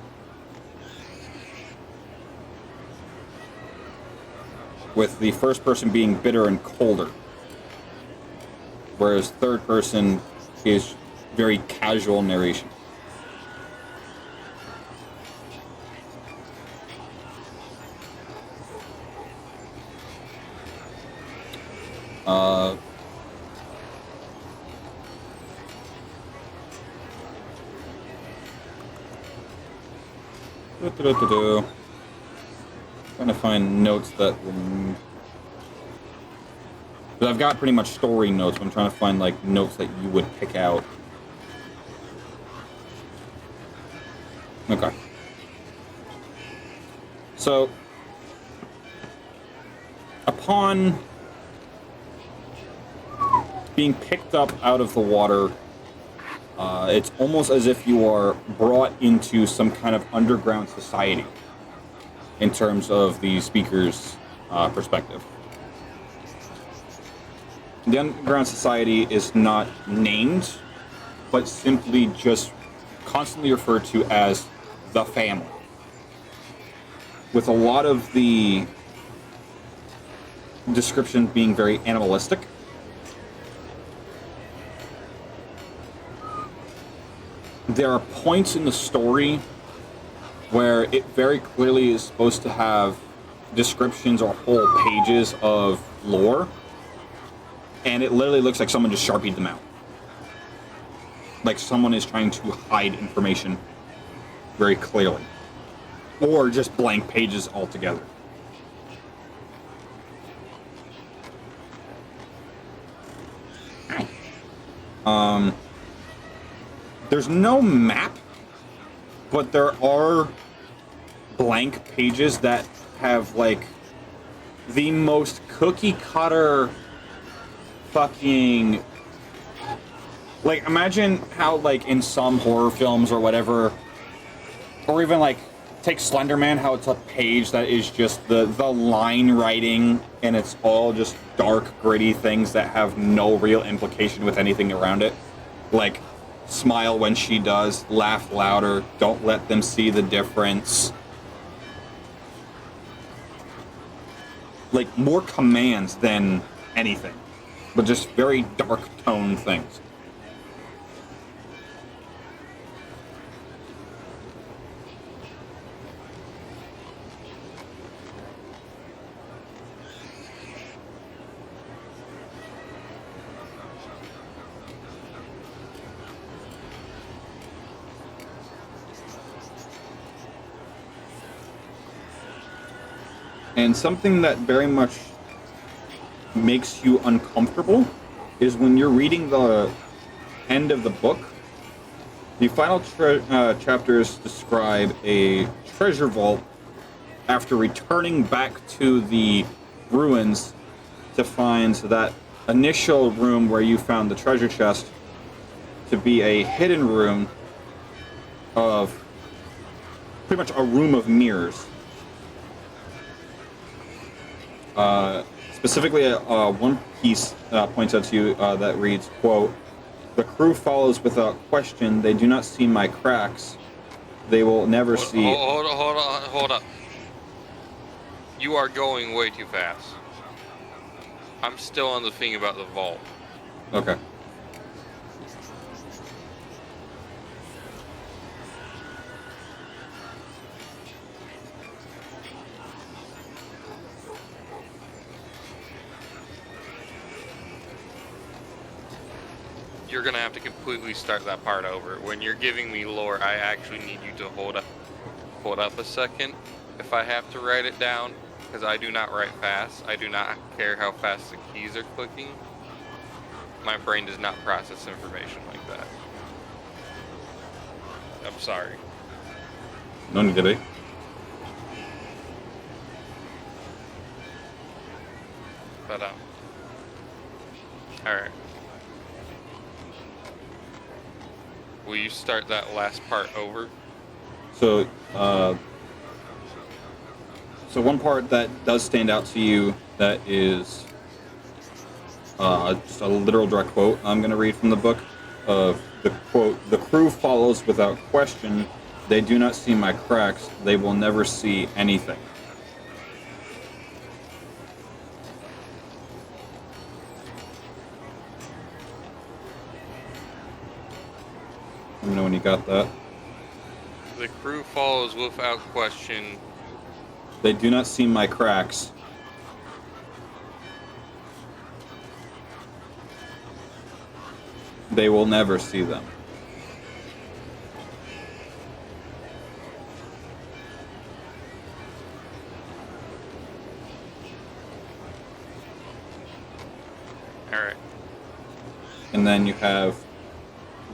with the first person being bitter and colder, whereas third person is very casual narration. Trying to find notes that will... But I've got pretty much story notes, but I'm trying to find like notes that you would pick out. Okay. So, upon being picked up out of the water, it's almost as if you are brought into some kind of underground society in terms of the speaker's perspective. The underground society is not named, but simply just constantly referred to as the family. With a lot of the description being very animalistic. There are points in the story where it very clearly is supposed to have descriptions or whole pages of lore, and it literally looks like someone just Sharpied them out. Like someone is trying to hide information very clearly. Or just blank pages altogether. There's no map, but there are blank pages that have like the most cookie cutter fucking, like, imagine how like in some horror films or whatever, or even like take Slender Man, how it's a page that is just the line writing and it's all just dark, gritty things that have no real implication with anything around it. Like, smile when she does, laugh louder, don't let them see the difference. Like, more commands than anything, but just very dark tone things. And something that very much makes you uncomfortable is when you're reading the end of the book. The final chapters describe a treasure vault after returning back to the ruins to find that initial room where you found the treasure chest to be a hidden room of pretty much a room of mirrors. Specifically, one piece points out to you that reads, quote, "The crew follows without question. They do not see my cracks. They will never see..." Hold up. You are going way too fast. I'm still on the thing about the vault. Okay. You're gonna have to completely start that part over. When you're giving me lore, I actually need you to hold up a second. If I have to write it down, because I do not write fast. I do not care how fast the keys are clicking. My brain does not process information like that. I'm sorry. No need to be. But alright. Will you start that last part over? So, so one part that does stand out to you that is just a literal direct quote I'm going to read from the book of the quote, "The crew follows without question. They do not see my cracks. They will never see anything." Let me know when you got that. The crew follows without question. They do not see my cracks. They will never see them. Alright. And then you have,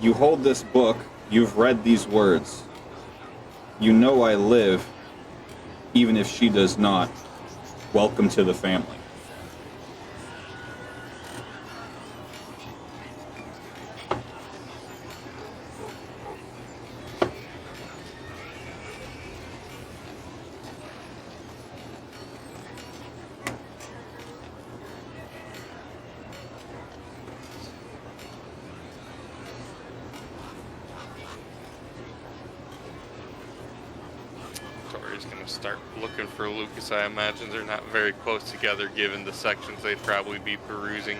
you hold this book, you've read these words. You know I live, even if she does not. Welcome to the family. Tori's gonna start looking for Lucas. I imagine they're not very close together given the sections they'd probably be perusing.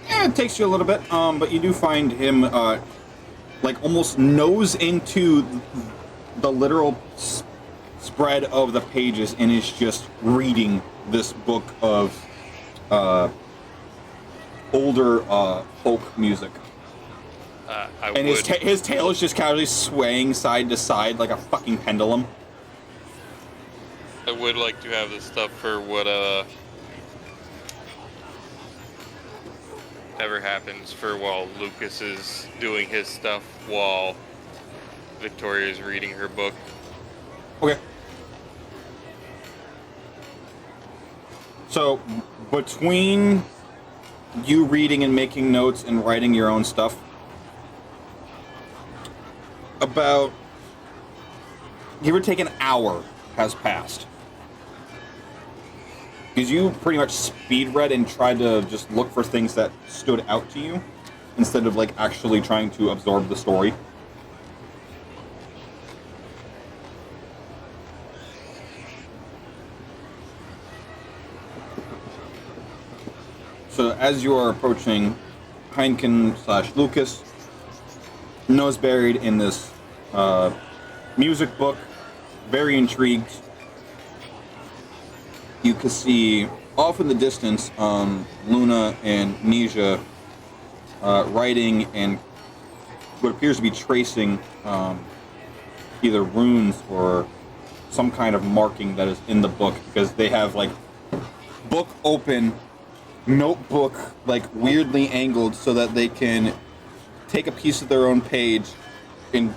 Yeah, it takes you a little bit, but you do find him, like, almost nose into the literal spread of the pages and is just reading this book of older folk music. And his tail is just casually swaying side to side like a fucking pendulum. I would like to have the stuff for what ever happens for while Lucas is doing his stuff while Victoria is reading her book. Okay. So, between you reading and making notes and writing your own stuff, about, give or take, an hour has passed. Because you pretty much speed read and tried to just look for things that stood out to you, instead of, like, actually trying to absorb the story. So as you are approaching Heineken/Lucas, nose buried in this music book, very intrigued, you can see off in the distance Luna and Nisha writing and what appears to be tracing either runes or some kind of marking that is in the book, because they have, like, book open, notebook, like, weirdly angled so that they can take a piece of their own page and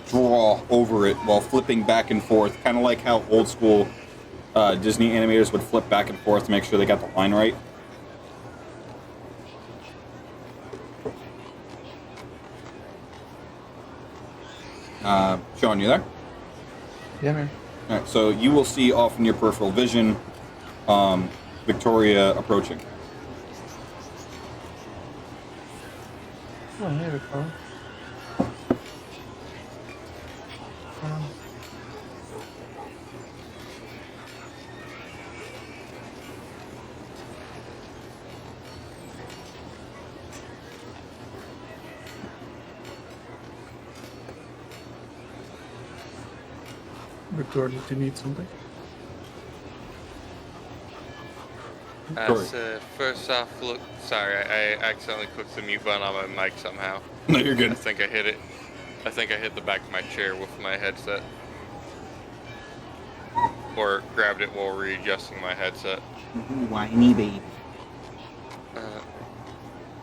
draw over it while flipping back and forth, kind of like how old school Disney animators would flip back and forth to make sure they got the line right. Sean, you there? Yeah, man. Alright, so you will see off in your peripheral vision Victoria approaching. Oh, here we go. Victoria, do you need something? Victoria. So first off, look. Sorry, I accidentally clicked the mute button on my mic somehow. No, you're good. I think I hit it. I think I hit the back of my chair with my headset. Or grabbed it while readjusting my headset. Whiny baby.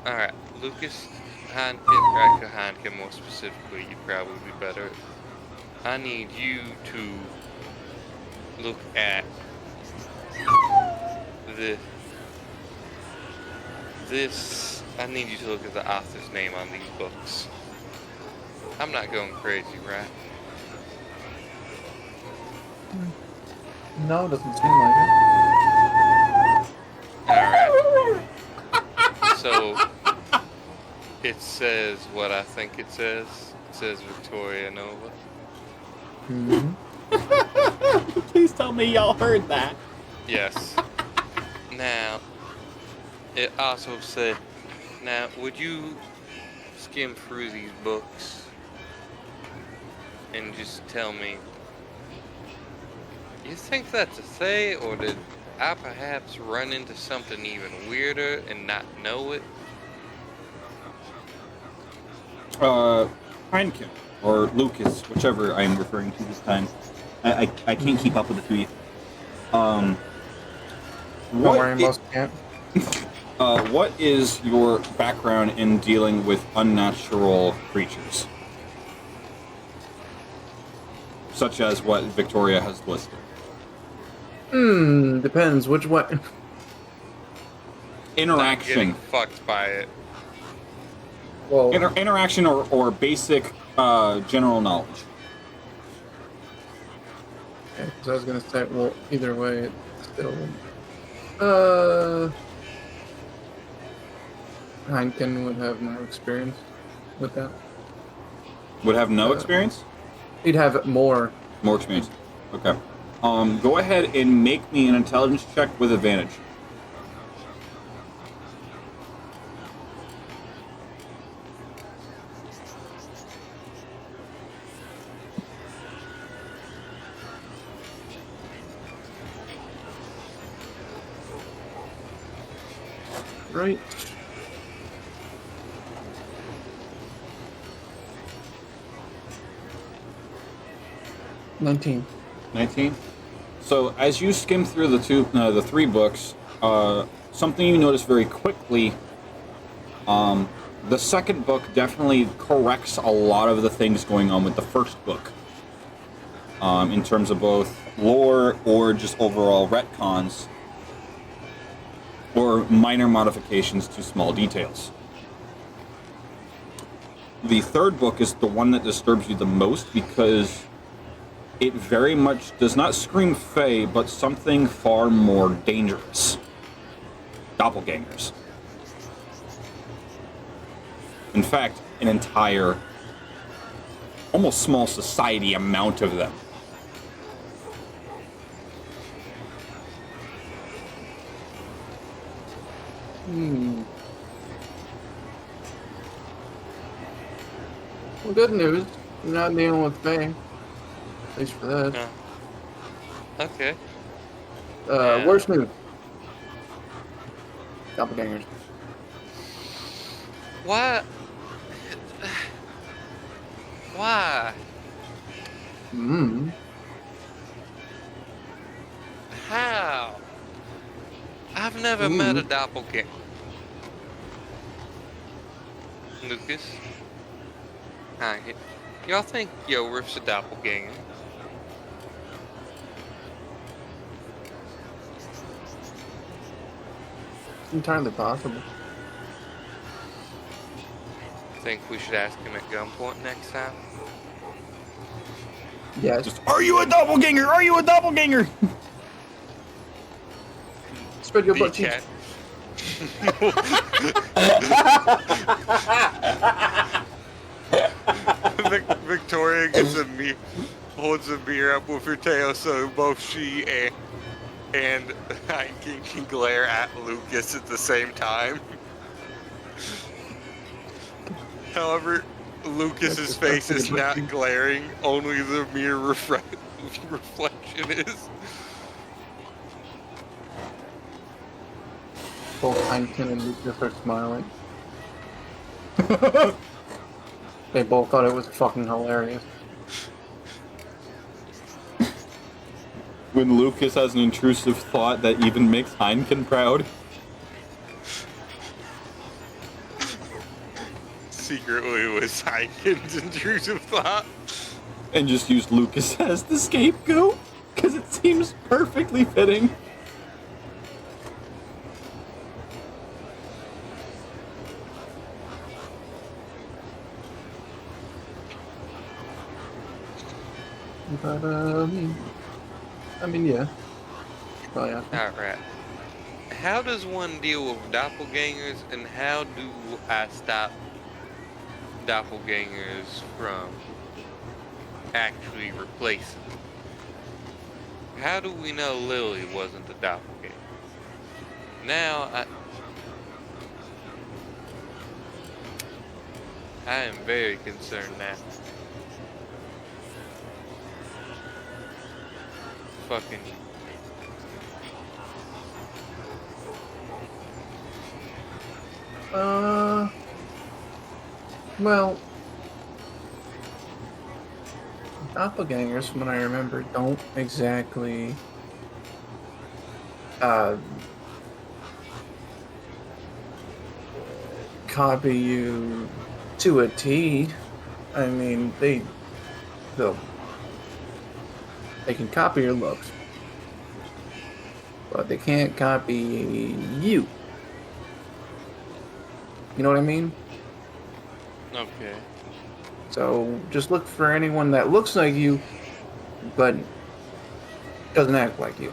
Alright, Lucas, Raka Hanke more specifically, you'd probably be better. I need you to look at this. I need you to look at the author's name on these books. I'm not going crazy, right? No, it doesn't seem like Alright. So, it says what I think it says. It says Victoria Nova. it. Mm-hmm. Please tell me y'all heard that. Yes. Now, it also said, now, would you skim through these books and just tell me, you think that's a say, or did I perhaps run into something even weirder and not know it? Heineken, or Lucas, whichever I am referring to this time. I can't keep up with the two of you. Don't worry, most can't. What is your background in dealing with unnatural creatures? Such as what Victoria has listed. Depends which way. Not Interaction. getting fucked by it. Well, Interaction or basic general knowledge. okay, 'cause I was gonna say, well, either way, it still. Heineken would have more experience with that. Would have no experience? He'd have more. More experience. Okay. Go ahead and make me an intelligence check with advantage. Right. $19. 19. So as you skim through the three books, something you notice very quickly. The second book definitely corrects a lot of the things going on with the first book. In terms of both lore or just overall retcons, or minor modifications to small details. The third book is the one that disturbs you the most because it very much does not scream Fae, but something far more dangerous. Doppelgangers. In fact, an entire, almost small society amount of them. Well, good news. You're not dealing with Faye. At least for that. No. Okay. Worst news. Doppelgangers. Why? Why? How? I've never met a doppelganger. Lucas? Hi. Y'all think Yorif's a doppelganger? It's entirely possible. Think we should ask him at gunpoint next time? Yes. Just, are you a doppelganger? Are you a doppelganger? Spread your The butt cheeks. cat. Victoria gets holds a mirror up with her tail so both she and Heineken can glare at Lucas at the same time. However, Lucas's face is not glaring, only the mirror reflection is. Both Heineken and Lucas are smiling. They both thought it was fucking hilarious. When Lucas has an intrusive thought that even makes Heineken proud. Secretly, it was Heineken's intrusive thought. And just use Lucas as the scapegoat, because it seems perfectly fitting. But, I mean, yeah. Probably have to. Alright. How does one deal with doppelgangers, and how do I stop doppelgangers from actually replacing them? How do we know Lily wasn't a doppelganger? Now, I am very concerned now. Fucking Well, doppelgangers, from what I remember, don't exactly, copy you to a T. I mean, they can copy your looks, but they can't copy you. You know what I mean? okay. So just look for anyone that looks like you, but doesn't act like you.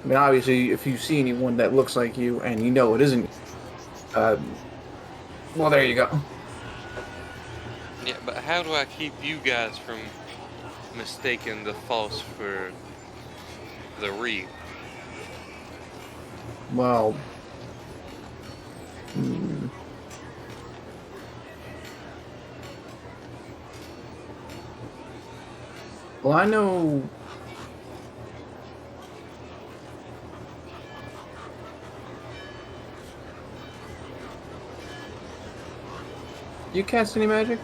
I mean, obviously, if you see anyone that looks like you and you know it isn't, well, there you go. Yeah, but how do I keep you guys from mistaking the false for the real? Well, well, I know. You cast any magic?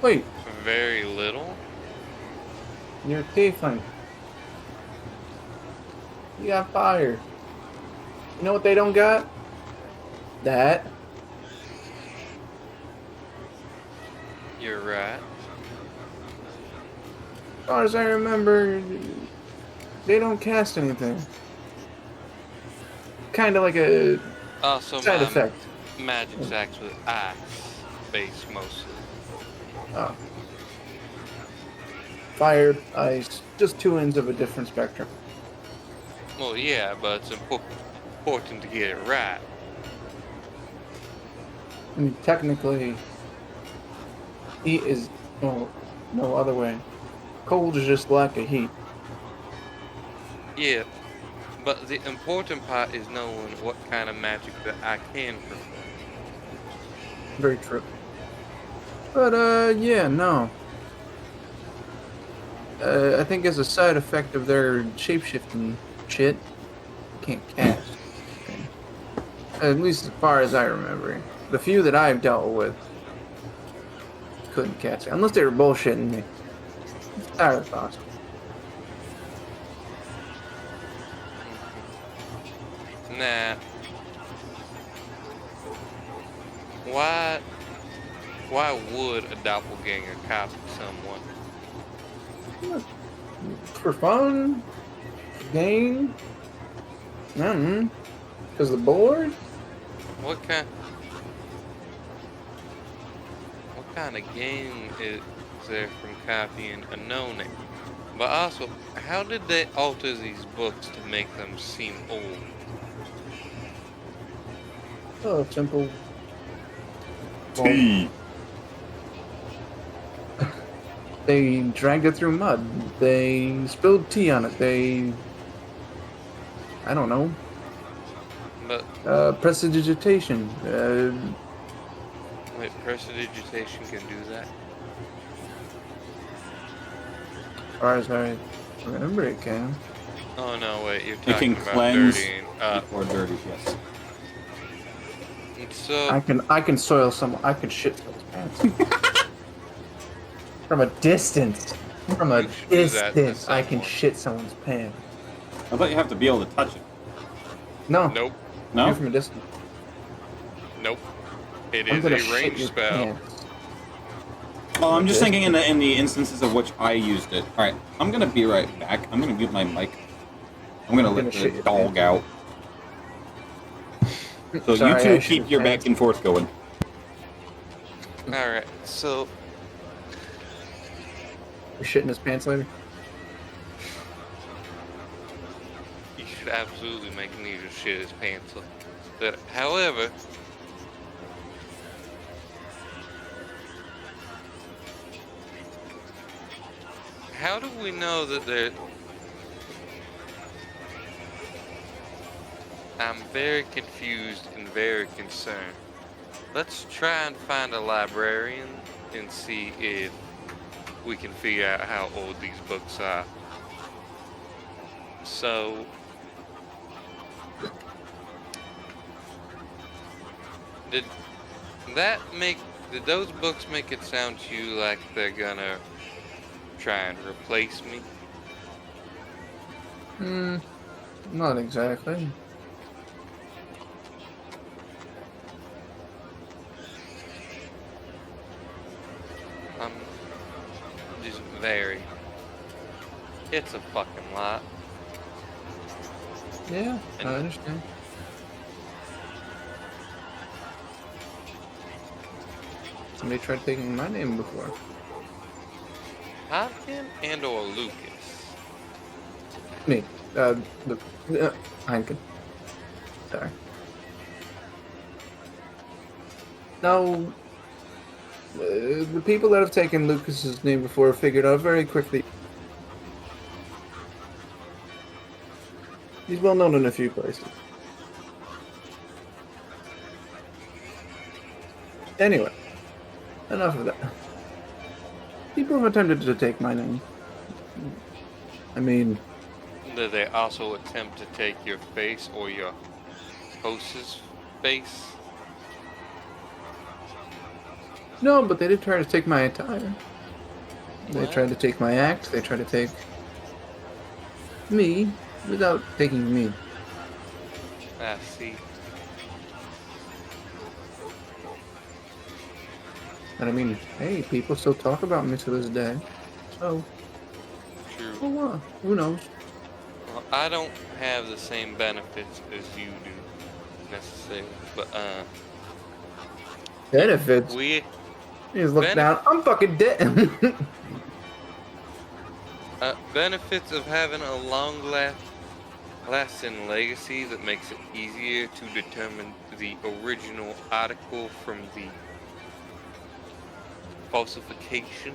Wait, Very little? you're a tiefling. You got fire. You know what they don't got? That. You're right. As far as I remember, they don't cast anything. Kind of like a Also, side my effect. magic's actually ice based mostly. Oh. Fire, ice, just two ends of a different spectrum. Well, yeah, but it's important to get it right. I mean, technically, heat is, well, no other way. Cold is just lack of heat. Yeah, but the important part is knowing what kind of magic that I can perform. Very true. But, yeah, no. I think as a side effect of their shapeshifting shit, you can't cast. At least as far as I remember. The few that I've dealt with couldn't cast it. Unless they were bullshitting me. It's entirely possible. Nah. Why would a doppelganger copy someone? For fun? Game? Nothing. Because the board? What kind of gain is there from copying a no-name? But also, how did they alter these books to make them seem old? Oh, simple. Tea. They dragged it through mud. They spilled tea on it. I don't know. But Prestidigitation. wait, prestidigitation can do that? As far as I remember, it can. Oh no, wait, you're It talking can about cleanse dirtying. or dirty, yes. So I can soil someone. I can shit someone's pants. From a distance. From a You should do that to distance, I can someone. shit someone's pants. I thought you have to be able to touch it. No. nope, No? You're from a distance. nope. It I'm is gonna a shit range your spell. pants. Well, I'm just Okay. thinking in the instances of which I used it. All right, I'm gonna be right back. I'm gonna mute my mic. I'm gonna let shit the your dog pants. out. So Sorry, I you two shit keep your pants. back and forth going. All right, so You're shitting his pants later? you should absolutely make Nita shit his pants up. But however, how do we know that they're? I'm very confused and very concerned. Let's try and find a librarian and see if we can figure out how old these books are. So, did those books make it sound to you like they're gonna try and replace me? Not exactly. I'm just very. It's a fucking lot. Yeah, I And- understand. Somebody tried taking my name before. Hopkin and or Lucas. Me. Look. Heineken. Sorry. No. The people that have taken Lucas's name before figured out very quickly. He's well known in a few places. Anyway, enough of that. People have attempted to take my name. I mean, Did they also attempt to take your face or your host's face? no, but they did try to take my attire. They What? tried to take my act. They tried to take me without taking me. I see. And I mean, hey, people still talk about me to this day. So, True. oh well, who knows? Well, I don't have the same benefits as you do, necessarily. But, Benefits. we, You just look Benef- down. I'm fucking dead. benefits of having a lasting legacy that makes it easier to determine the original article from the falsification.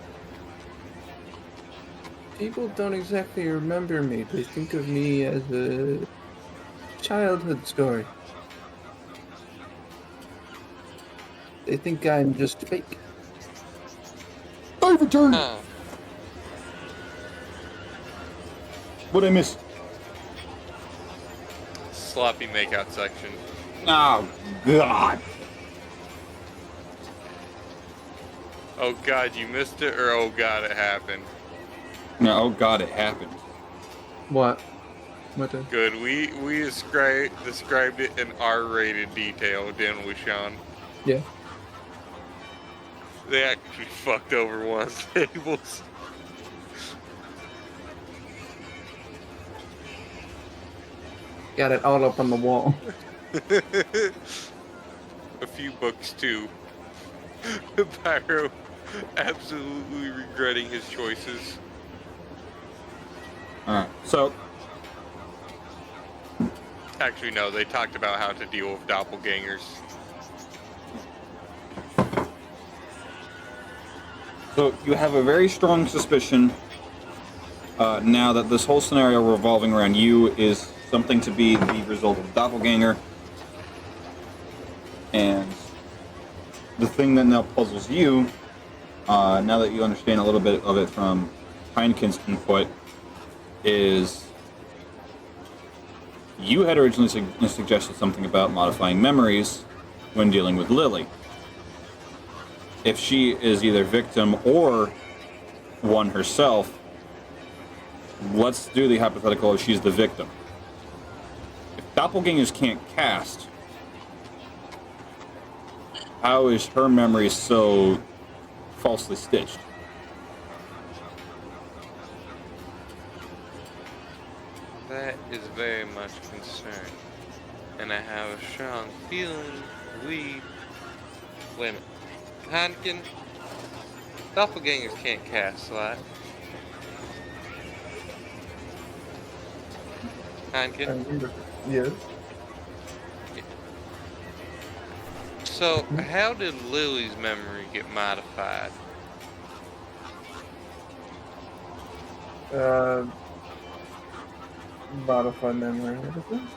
People don't exactly remember me. They think of me as a childhood story. They think I'm just fake. I returned. Huh. What'd I miss? Sloppy makeout section. Oh God. Oh god, you missed it, or oh god, it happened. No, oh God, it happened. What? What the? Good, we described it in R-rated detail, didn't we, Sean? Yeah. They actually fucked over one of the tables. Got it all up on the wall. A few books too. Pyro absolutely regretting his choices. Alright, so Actually, no. They talked about how to deal with doppelgangers. So you have a very strong suspicion now that this whole scenario revolving around you is something to be the result of doppelganger. And the thing that now puzzles you, now that you understand a little bit of it from Heineken's input, is you had originally suggested something about modifying memories when dealing with Lily. If she is either victim or one herself, let's do the hypothetical if she's the victim. If doppelgangers can't cast, how is her memory so falsely stitched? That is very much concerned. And I have a strong feeling we... Wait a minute. Hankin, doppelgangers can't cast slot. Hankin? Yes. So, how did Lily's memory get modified? Modified memory. Everything.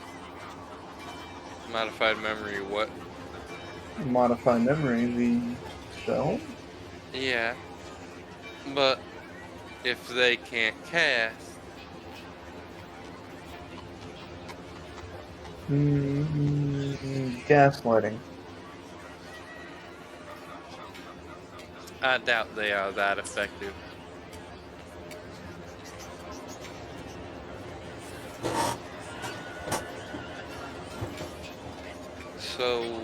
Modified memory what? Modify memory. The cell. Yeah. But, if they can't cast... Gaslighting. I doubt they are that effective. So,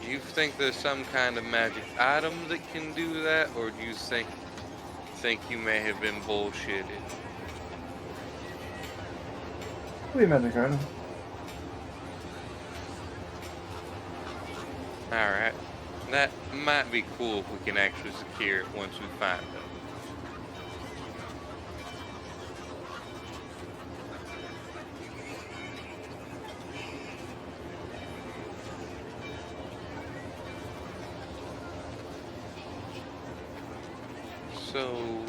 do you think there's some kind of magic item that can do that, or do you think you may have been bullshitted? What magic item? Alright. That might be cool if we can actually secure it once we find it. So...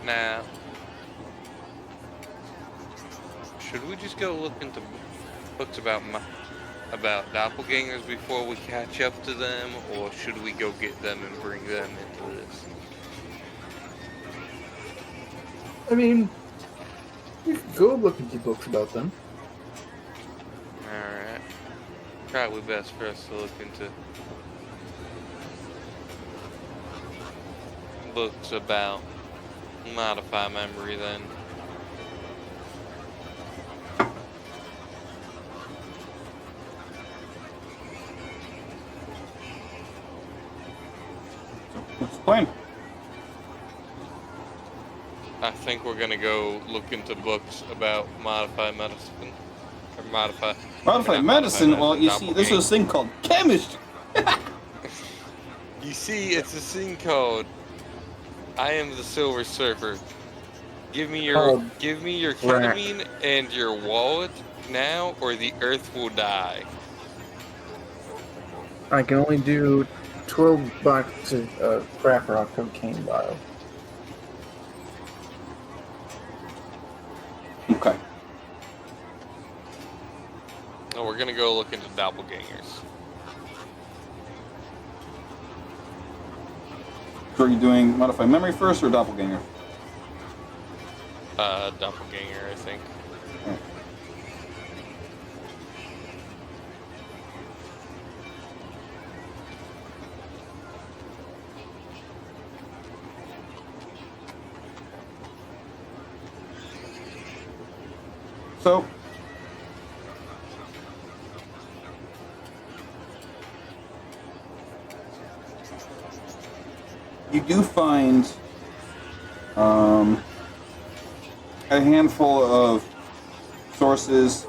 Now... Should we just go look into books about doppelgangers before we catch up to them, or should we go get them and bring them into this? I mean, you could go look into books about them. Alright. Probably best for us to look into books about modify memory then. What's the plan? I think we're gonna go look into books about modified medicine. Or modified Medicine? Well, you see, this is a thing called chemistry. You see, it's a thing called I am the Silver Surfer. Give me your ketamine and your wallet now, or the Earth will die. I can only do 12 boxes of crack rock cocaine vial. Okay. No, we're gonna go look into doppelgangers. So are you doing modify memory first or doppelganger? Doppelganger, I think. Right. So, you do find a handful of sources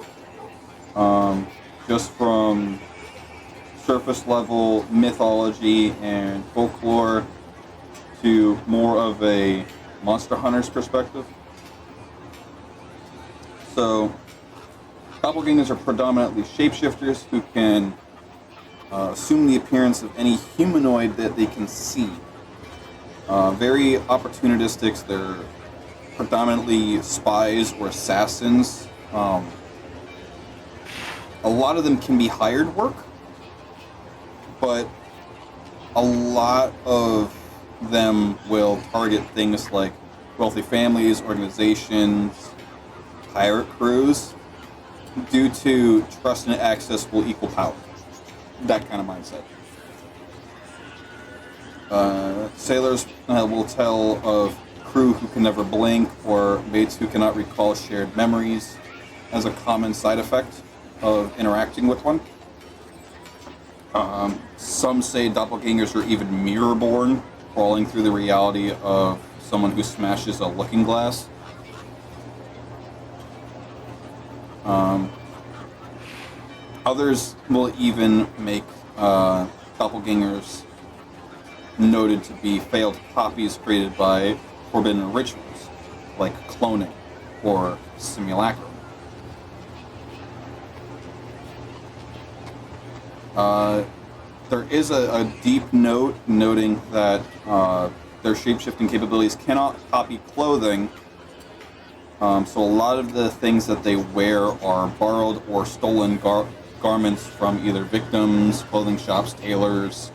just from surface level mythology and folklore to more of a monster hunter's perspective. So, doppelgangers are predominantly shapeshifters who can assume the appearance of any humanoid that they can see. Very opportunistic. They're predominantly spies or assassins. A lot of them can be hired work, but a lot of them will target things like wealthy families, organizations, pirate crews, due to trust and access will equal power. That kind of mindset. Sailors will tell of crew who can never blink or mates who cannot recall shared memories as a common side effect of interacting with one. Some say doppelgangers are even mirror-born, crawling through the reality of someone who smashes a looking glass. Others will even make doppelgangers noted to be failed copies created by forbidden rituals, like cloning or simulacrum. There is a deep note noting that their shapeshifting capabilities cannot copy clothing, so a lot of the things that they wear are borrowed or stolen garments from either victims, clothing shops, tailors.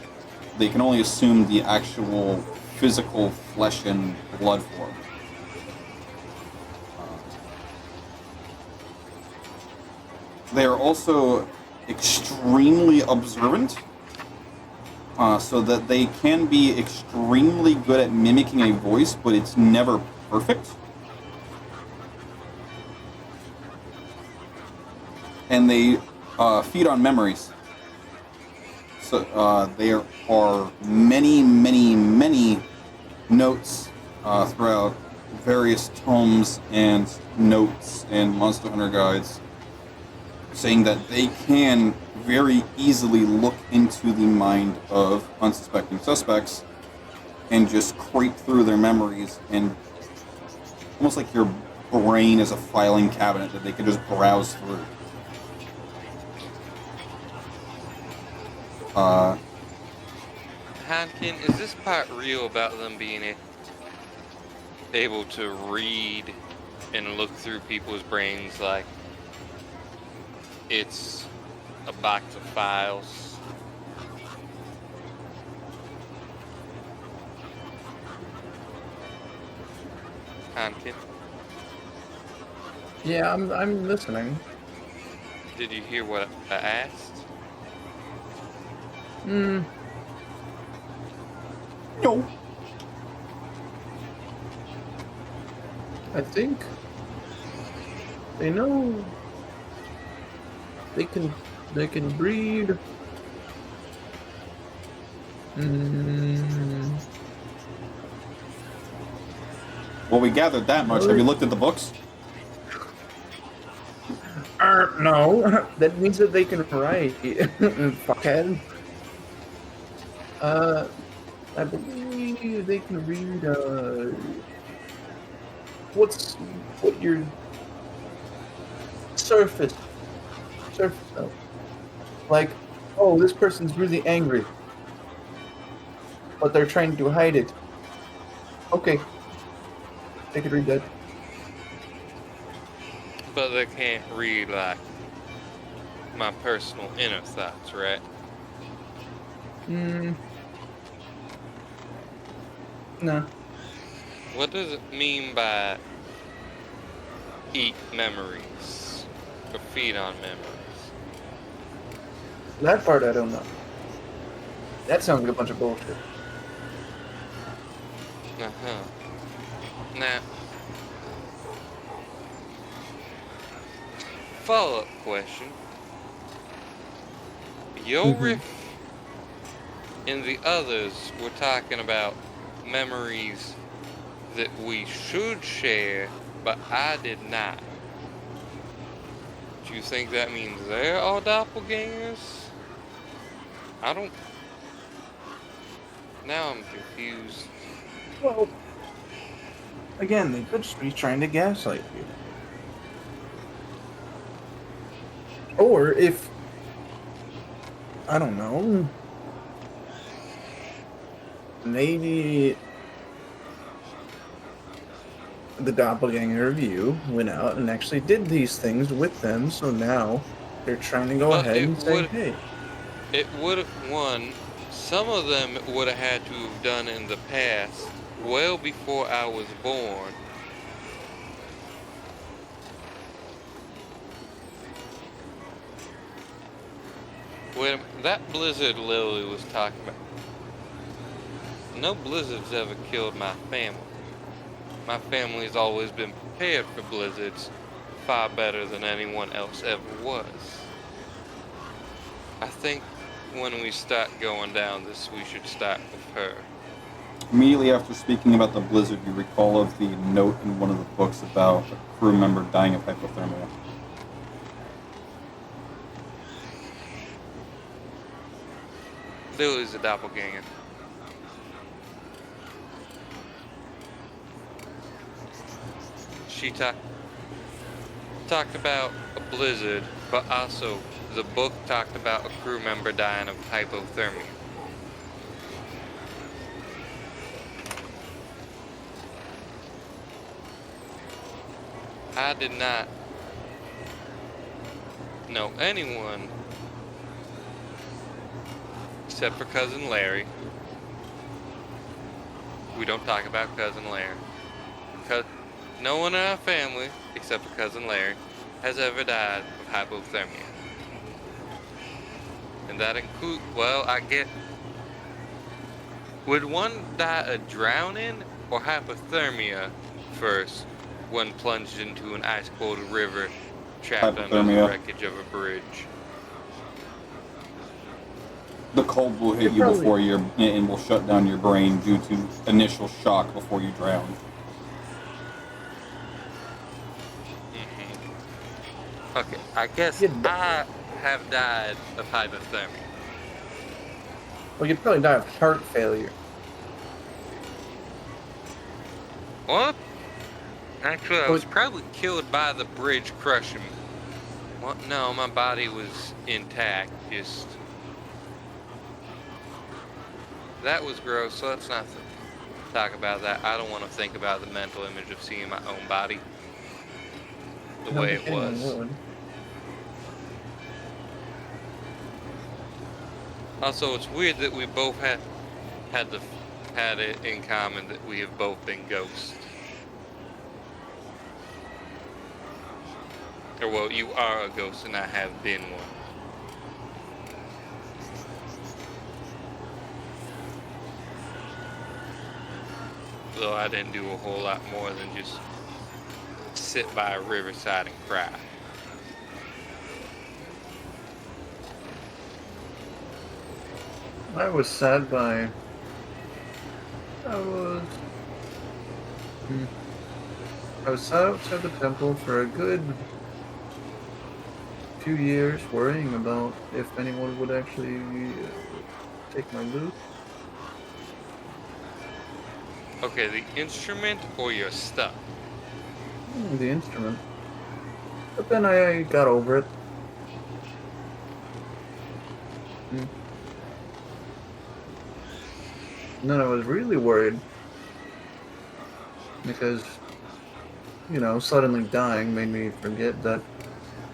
They can only assume the actual physical flesh and blood form. They are also extremely observant, so that they can be extremely good at mimicking a voice, but it's never perfect. And they feed on memories. So there are many, many, many notes throughout various tomes and notes and Monster Hunter guides saying that they can very easily look into the mind of unsuspecting suspects and just creep through their memories, and almost like your brain is a filing cabinet that they can just browse through. Hankin, is this part real about them being able to read and look through people's brains like it's a box of files? Hankin, Yeah, I'm listening. did you hear what I asked? Hmm. No. I think they know they can breed. Well, we gathered that much. Have you looked at the books? No. That means that they can write. Fuckhead. I believe they can read, what your surface, though. Like, oh, this person's really angry, but they're trying to hide it. Okay. They could read that. But they can't read like my personal inner thoughts, right? No. What does it mean by eat memories or feed on memories? That part I don't know. That sounds like a bunch of bullshit. Uh-huh. Now, follow-up question. Yorif and the others were talking about memories that we should share, but I did not. Do you think that means they're all doppelgangers? I don't. Now I'm confused. Well, again, they could just be trying to gaslight you. Or if, I don't know, maybe the doppelganger of you went out and actually did these things with them, so now they're trying to go But ahead and say, hey, it would one. Some of them it would have had to have done in the past, well before I was born. Wait a minute, that blizzard Lily was talking about. No blizzards ever killed my family. My family's always been prepared for blizzards far better than anyone else ever was. I think when we start going down this, we should start with her. Immediately after speaking about the blizzard, you recall of the note in one of the books about a crew member dying of hypothermia. Lily's a doppelganger. She talked about a blizzard, but also the book talked about a crew member dying of hypothermia. I did not know anyone except for Cousin Larry. We don't talk about Cousin Larry. No one in our family, except for Cousin Larry, has ever died of hypothermia. And that includes, well, I get, would one die of drowning or hypothermia first when plunged into an ice-cold river trapped under the Hypothermia. wreckage of a bridge? The cold will hit you before and will shut down your brain due to initial shock before you drown. Okay, I guess I have died of hypothermia. well, you'd probably die of heart failure. What? Actually, I was probably killed by the bridge crushing me. Well, no, my body was intact, just... That was gross, so let's not talk about that. I don't want to think about the mental image of seeing my own body the way it was. Also, it's weird that we both had it in common that we have both been ghosts. Or well, you are a ghost and I have been one. Though I didn't do a whole lot more than just sit by a riverside and cry. I was sad by. I was sat outside the temple for a good few years, worrying about if anyone would actually take my loot. Okay, the instrument or your stuff? The instrument. But then I got over it. And then I was really worried because, you know, suddenly dying made me forget that,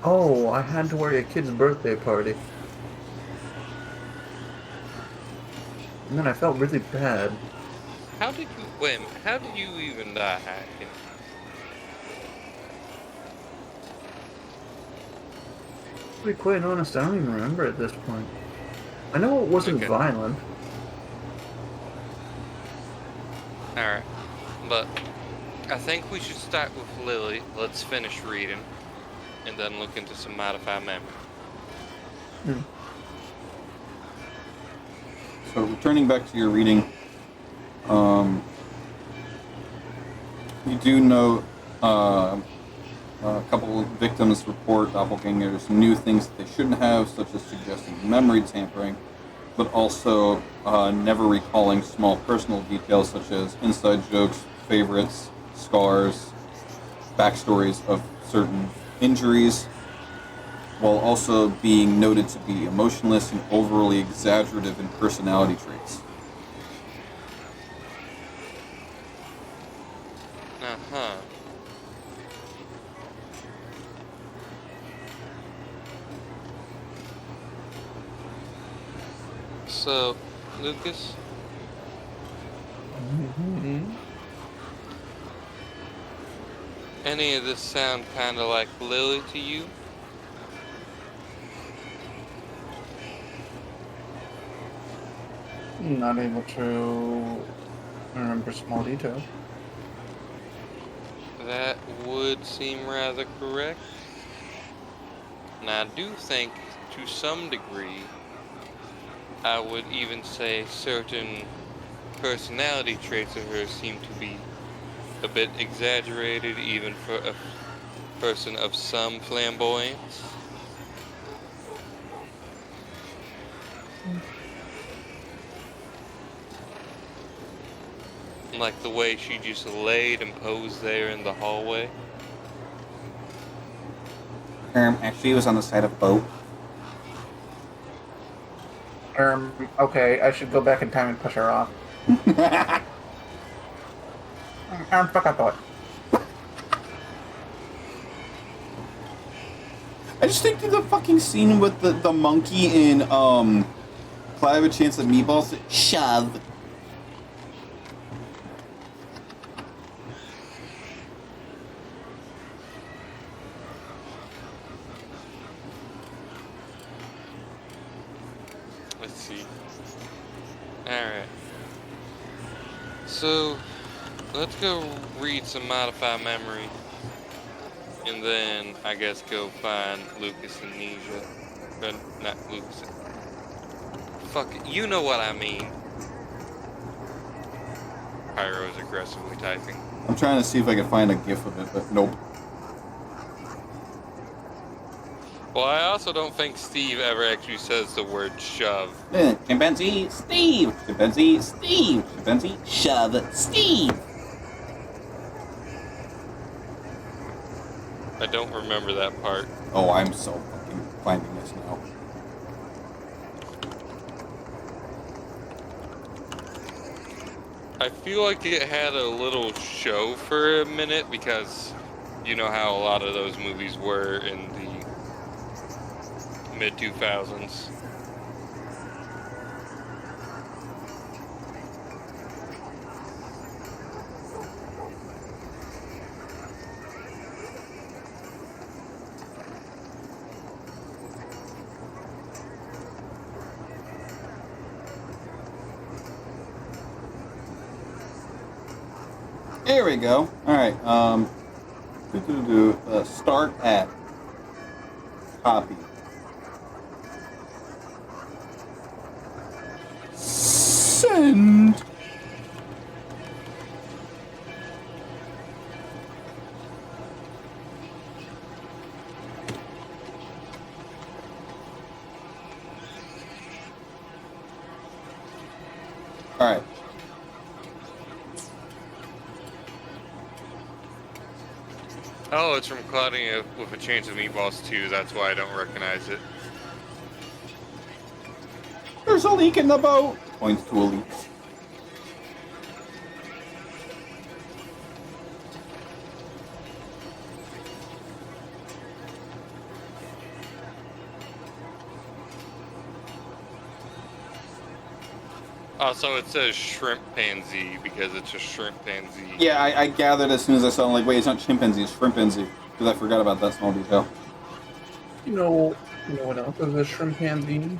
oh, I had to worry a kid's birthday party. And then I felt really bad. How did you even die hacking? To be quite honest, I don't even remember at this point. I know it wasn't violent. Alright, but I think we should start with Lily. Let's finish reading, and then look into some modified memory. So returning back to your reading, you do know a couple of victims report doppelgangers knew things that they shouldn't have, such as suggesting memory tampering, but also never recalling small personal details such as inside jokes, favorites, scars, backstories of certain injuries, while also being noted to be emotionless and overly exaggerative in personality traits. Uh-huh. So, Lucas, any of this sound kind of like Lily to you? Not able to remember small details. That would seem rather correct. And I do think, to some degree, I would even say certain personality traits of hers seem to be a bit exaggerated, even for a person of some flamboyance. Like the way she just laid and posed there in the hallway. Actually, it was on the side of a boat. Okay, I should go back in time and push her off. Fuck, I thought. I just think the fucking scene with the monkey in Cloud Have a Chance at Meatballs. Shove. Let's see. Alright. So, let's go read some Modify Memory. And then, I guess, go find Lucas and Nisha. But not Lucas. Fuck it. You know what I mean. Pyro is aggressively typing. I'm trying to see if I can find a gif of it, but nope. Well, I also don't think Steve ever actually says the word shove. Chimpanzee Steve! Chimpanzee Steve! Chimpanzee shove Steve! I don't remember that part. Oh, I'm so fucking finding this now. I feel like it had a little show for a minute because you know how a lot of those movies were in the mid-2000s. There we go. Alright, start at copy. Send. Alright. Oh, it's from Clouding with a Chance of Meatballs 2, that's why I don't recognize it. There's a leak in the boat. Points to a leak. Also, it says shrimp pansy because it's a shrimp pansy. Yeah, I gathered as soon as I saw it. I'm like, wait, it's not chimpanzee, it's shrimpanzee. Because I forgot about that small detail. You know what else is a shrimpanzee?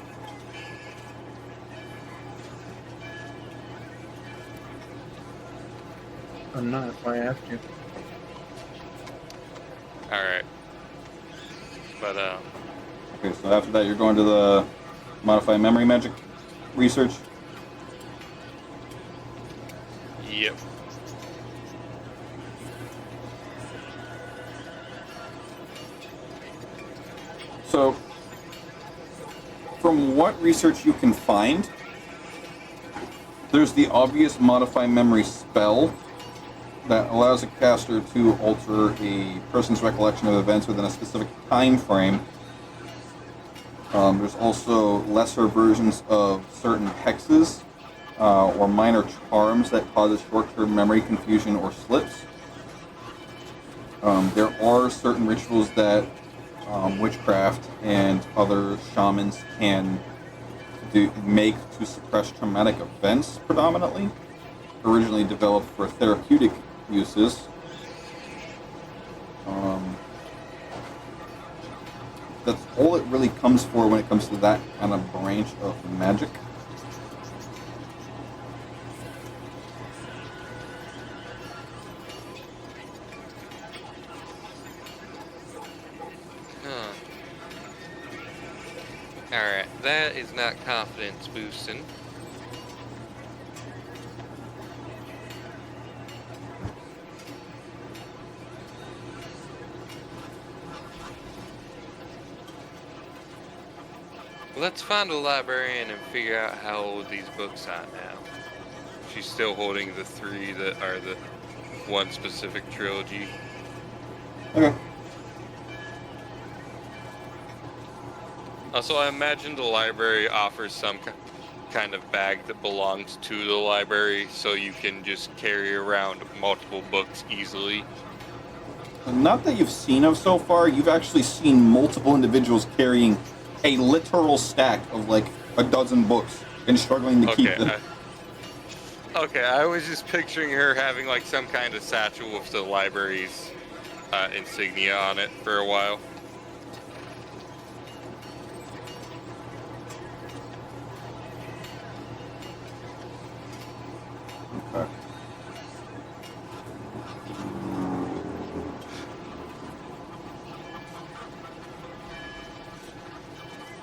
I'm not, if I asked you. Alright. But, Okay, so after that, you're going to the Modify Memory Magic research. yep. So, from what research you can find, there's the obvious modify memory spell that allows a caster to alter a person's recollection of events within a specific time frame. There's also lesser versions of certain hexes or minor charms that causes short-term memory confusion or slips. There are certain rituals that witchcraft and other shamans can make to suppress traumatic events predominantly, originally developed for therapeutic uses. That's all it really comes for when it comes to that kind of branch of magic. Huh. Alright, that is not confidence boosting. Let's find a librarian and figure out how old these books are now. She's still holding the 3 that are the one specific trilogy. Okay. Also, I imagine the library offers some kind of bag that belongs to the library, so you can just carry around multiple books easily. Not that you've seen of so far, you've actually seen multiple individuals carrying a literal stack of like a dozen books and struggling to keep them. Okay, I was just picturing her having like some kind of satchel with the library's insignia on it for a while. Okay.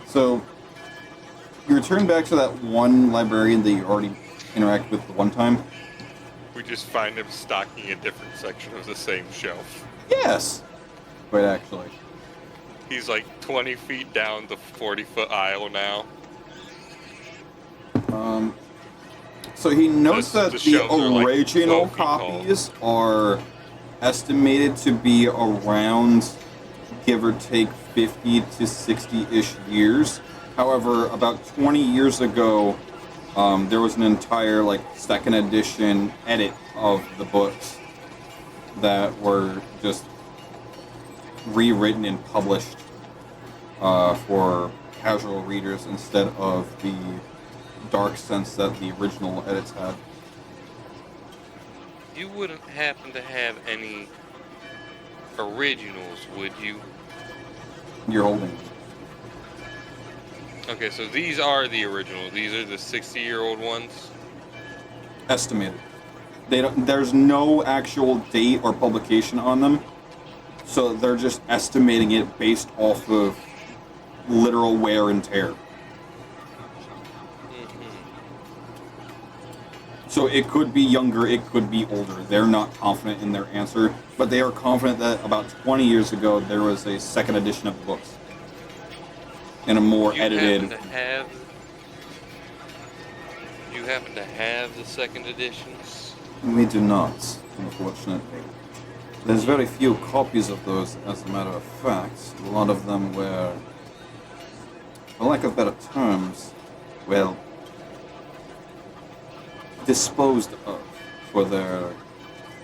So, you return back to that one librarian that you already interacted with the one time? We just find him stocking a different section of the same shelf. Yes! Wait, actually. He's like 20 feet down the 40-foot aisle now. So he notes that The the shelves are, like, original 12 feet tall. copies are estimated to be around, give or take, 50 to 60-ish years. However, about 20 years ago, there was an entire, like, second edition edit of the books that were just rewritten and published for casual readers instead of the dark sense that the original edits had. You wouldn't happen to have any originals, would you? You're holding them. Okay, so these are the originals. These are the 60-year-old ones. Estimated. There's no actual date or publication on them, so they're just estimating it based off of literal wear and tear. So it could be younger, it could be older. They're not confident in their answer, but they are confident that about 20 years ago there was a second edition of the books. And a more edited... You happen to have the second editions? We do not, unfortunately. There's very few copies of those, as a matter of fact. A lot of them were, for lack of better terms, well, disposed of for their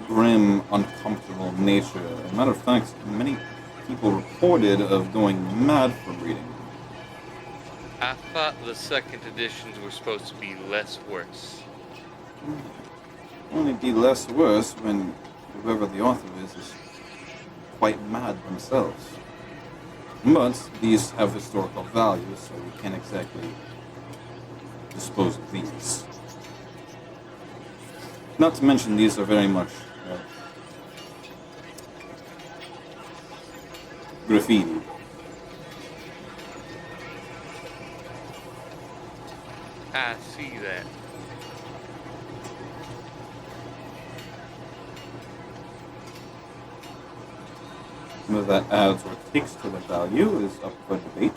grim, uncomfortable nature. As a matter of fact, many people reported of going mad from reading them. I thought the second editions were supposed to be less worse. Only be less worse when whoever the author is quite mad themselves. But these have historical value, so we can't exactly dispose of these. Not to mention, these are very much graffiti. I see that. Whether that adds or takes to the value is up for debate.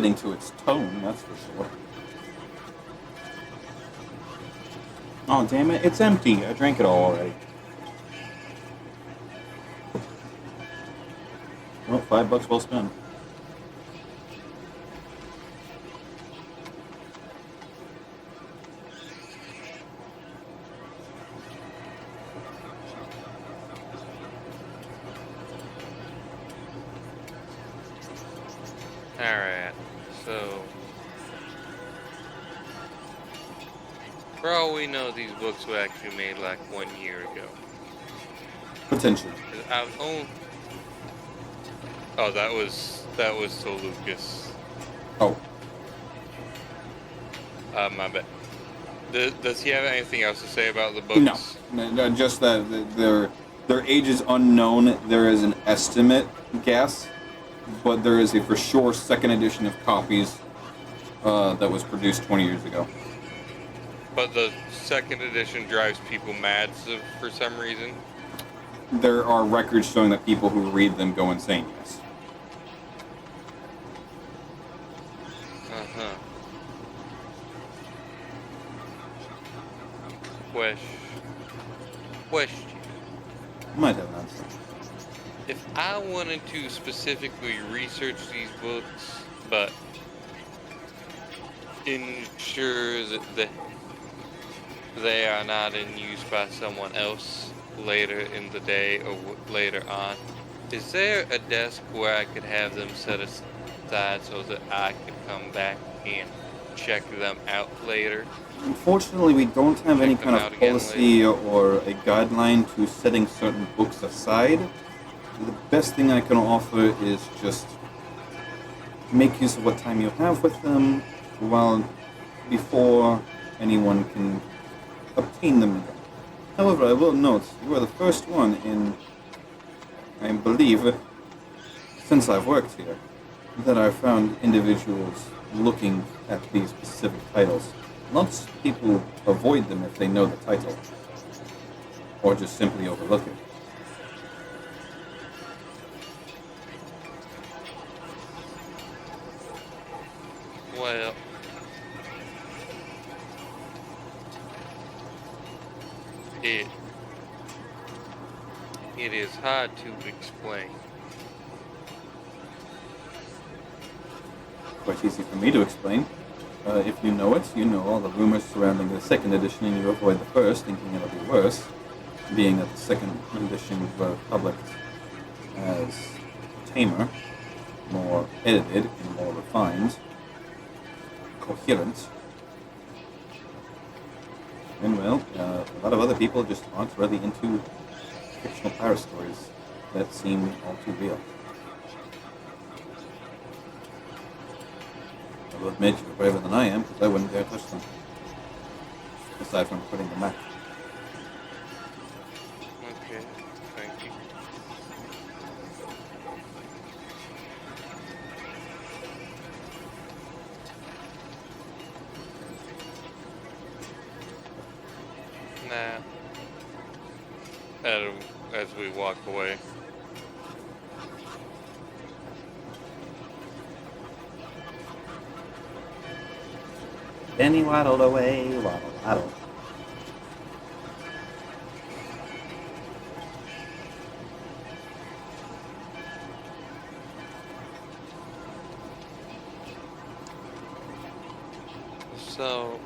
fitting to its tone, that's for sure. Oh, damn it, it's empty. I drank it all already. Well, $5 well spent. Alright, so for all we know, these books were actually made like 1 year ago. Potentially. 'Cause I've owned. Oh, that was so Lucas. Oh, My bad. Does he have anything else to say about the books? no, just that their age is unknown. There is an estimate guess, but there is a for sure second edition of copies that was produced 20 years ago. But the second edition drives people mad for some reason. There are records showing that people who read them go insane, yes. Uh-huh. Question. Might have an answer. If I wanted to specifically research these books, but ensure that they are not in use by someone else later in the day or later on, is there a desk where I could have them set aside so that I could come back and check them out later? Unfortunately, we don't have any Check them kind out of again policy or a guideline to setting certain books aside. The best thing I can offer is just make use of what time you have with them while before anyone can obtain them again. However, I will note you are the first one in, I believe, since I've worked here, that I've found individuals looking at these specific titles. Lots of people avoid them if they know the title, or just simply overlook it. Well, it is hard to explain. Quite easy for me to explain. If you know it, you know all the rumors surrounding the second edition, and you avoid the first, thinking it'll be worse, being that the second edition were published as tamer, more edited and more refined, coherent. And well, a lot of other people just aren't really into fictional pirate stories that seem all too real. I will admit you're braver than I am, because I wouldn't dare touch them. Aside from putting them back. Okay, thank you. Nah. As we walk away. Then he waddled away, waddle, waddle. So,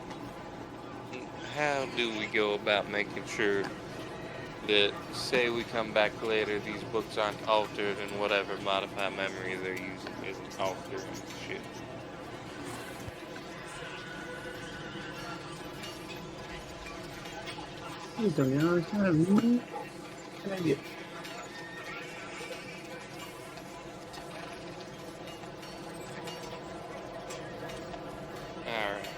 how do we go about making sure that, say we come back later, these books aren't altered and whatever modified memory they're using isn't altered and shit? To be honest, I have no idea. Alright.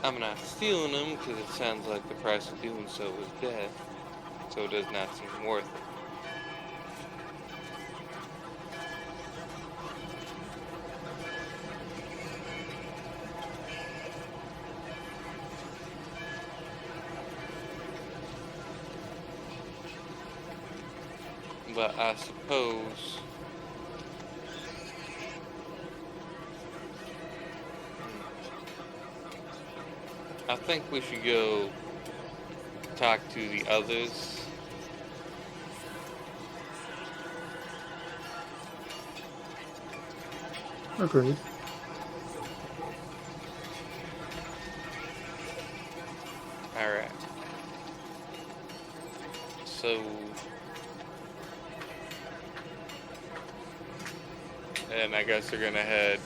I'm not stealing them because it sounds like the price of doing so is death, so it does not seem worth it. But I suppose I think we should go talk to the others. Agreed. Alright. So... And I guess they're gonna head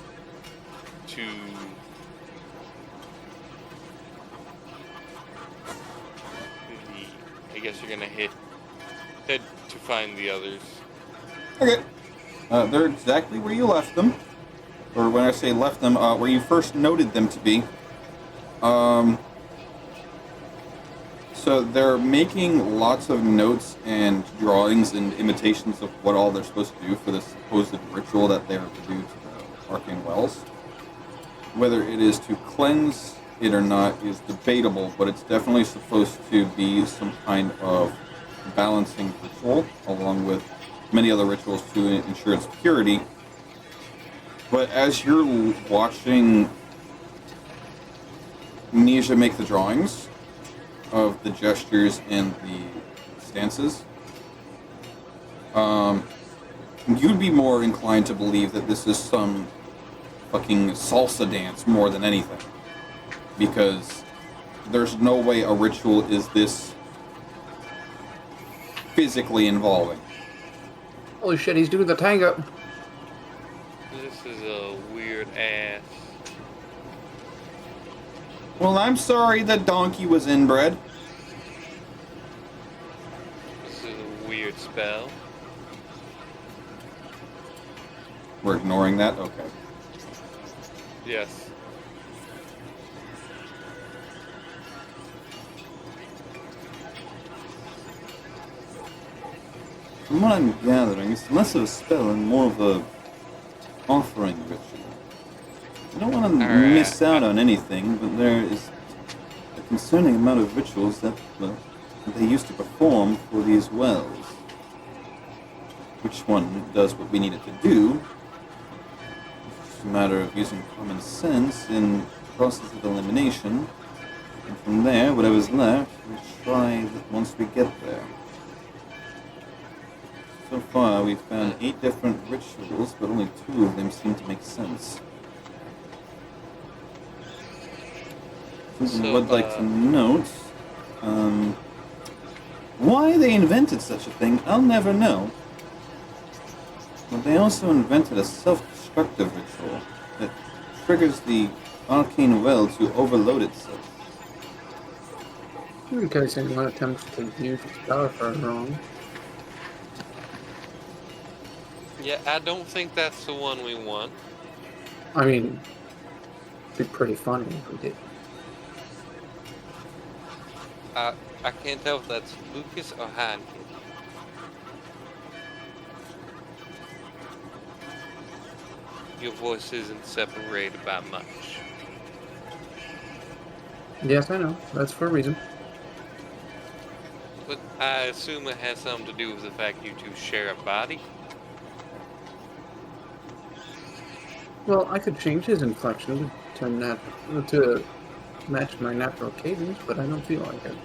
to... I guess you're gonna head to find the others. Okay. They're exactly where you left them. Or when I say left them, where you first noted them to be. So they're making lots of notes and drawings and imitations of what all they're supposed to do for this supposed ritual that they're to do to the arcane wells. Whether it is to cleanse it or not is debatable, but it's definitely supposed to be some kind of balancing ritual, along with many other rituals to ensure its purity. But as you're watching Nisha make the drawings of the gestures and the stances, you'd be more inclined to believe that this is some fucking salsa dance more than anything. Because there's no way a ritual is this physically involving. Holy shit, he's doing the tango. This is a weird ass. Well, I'm sorry the donkey was inbred. This is a weird spell. We're ignoring that? Okay. Yes. From what I'm gathering, it's less of a spell and more of a offering ritual. I don't want to Alright. miss out on anything, but there is a concerning amount of rituals that they used to perform for these wells. Which one does what we need it to do? It's just a matter of using common sense in the process of elimination, and from there, whatever's left, we'll try that once we get there. So far, we've found 8 different rituals, but only 2 of them seem to make sense. Something I would like to note, why they invented such a thing, I'll never know. But they also invented a self-destructive ritual that triggers the arcane well to overload itself. In case anyone attempts to use its power for wrong. Yeah, I don't think that's the one we want. I mean, it'd be pretty funny if we did. I can't tell if that's Lucas or Heineken. Your voice isn't separated by much. Yes, I know. That's for a reason. But I assume it has something to do with the fact you two share a body. Well, I could change his inflection to match my natural cadence, but I don't feel like it.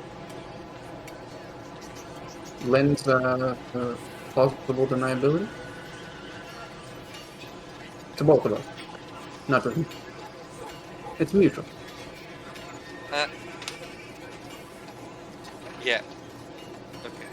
Lends plausible deniability to both of us, not to him. It's mutual. Yeah. Okay.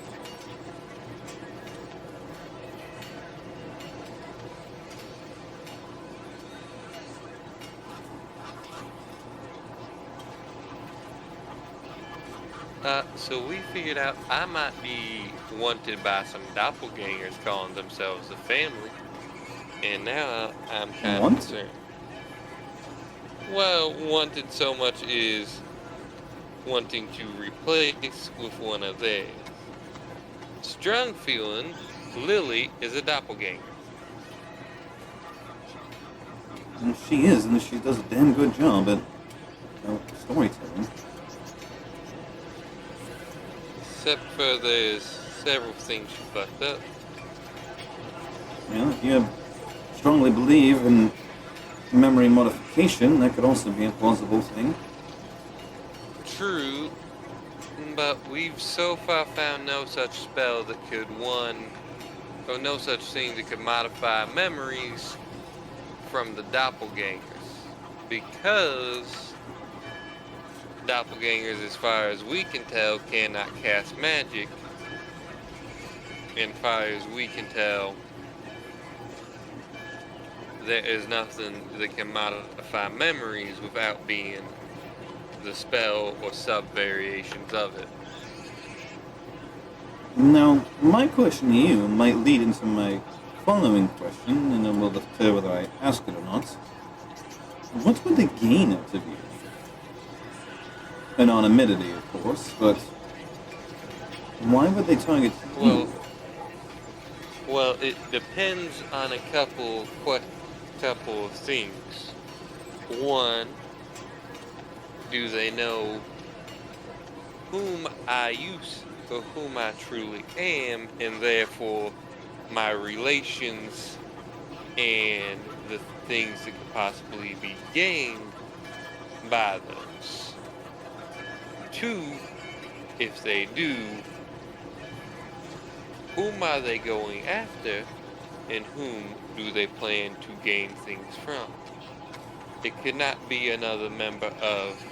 So we figured out I might be wanted by some doppelgangers calling themselves the family. And now I'm kind of Wanted? concerned. Well, wanted so much is wanting to replace with one of theirs. Strong feeling Lily is a doppelganger. And she is, and she does a damn good job at storytelling. Except for there's several things she fucked up. Well, if you strongly believe in memory modification, that could also be a plausible thing. True, but we've so far found no such spell that could or no such thing that could modify memories from the doppelgangers. Because doppelgangers, as far as we can tell, cannot cast magic. And as far as we can tell, there is nothing that can modify memories without being the spell or sub-variations of it. Now, my question to you might lead into my following question, and then we'll declare whether I ask it or not. What would they gain out of you? Anonymity, of course, but why would they target you? Well, it depends on a couple of things. One, do they know whom I use or whom I truly am, and therefore my relations and the things that could possibly be gained by those. Two, if they do, whom are they going after, and whom do they plan to gain things from? It could not be another member of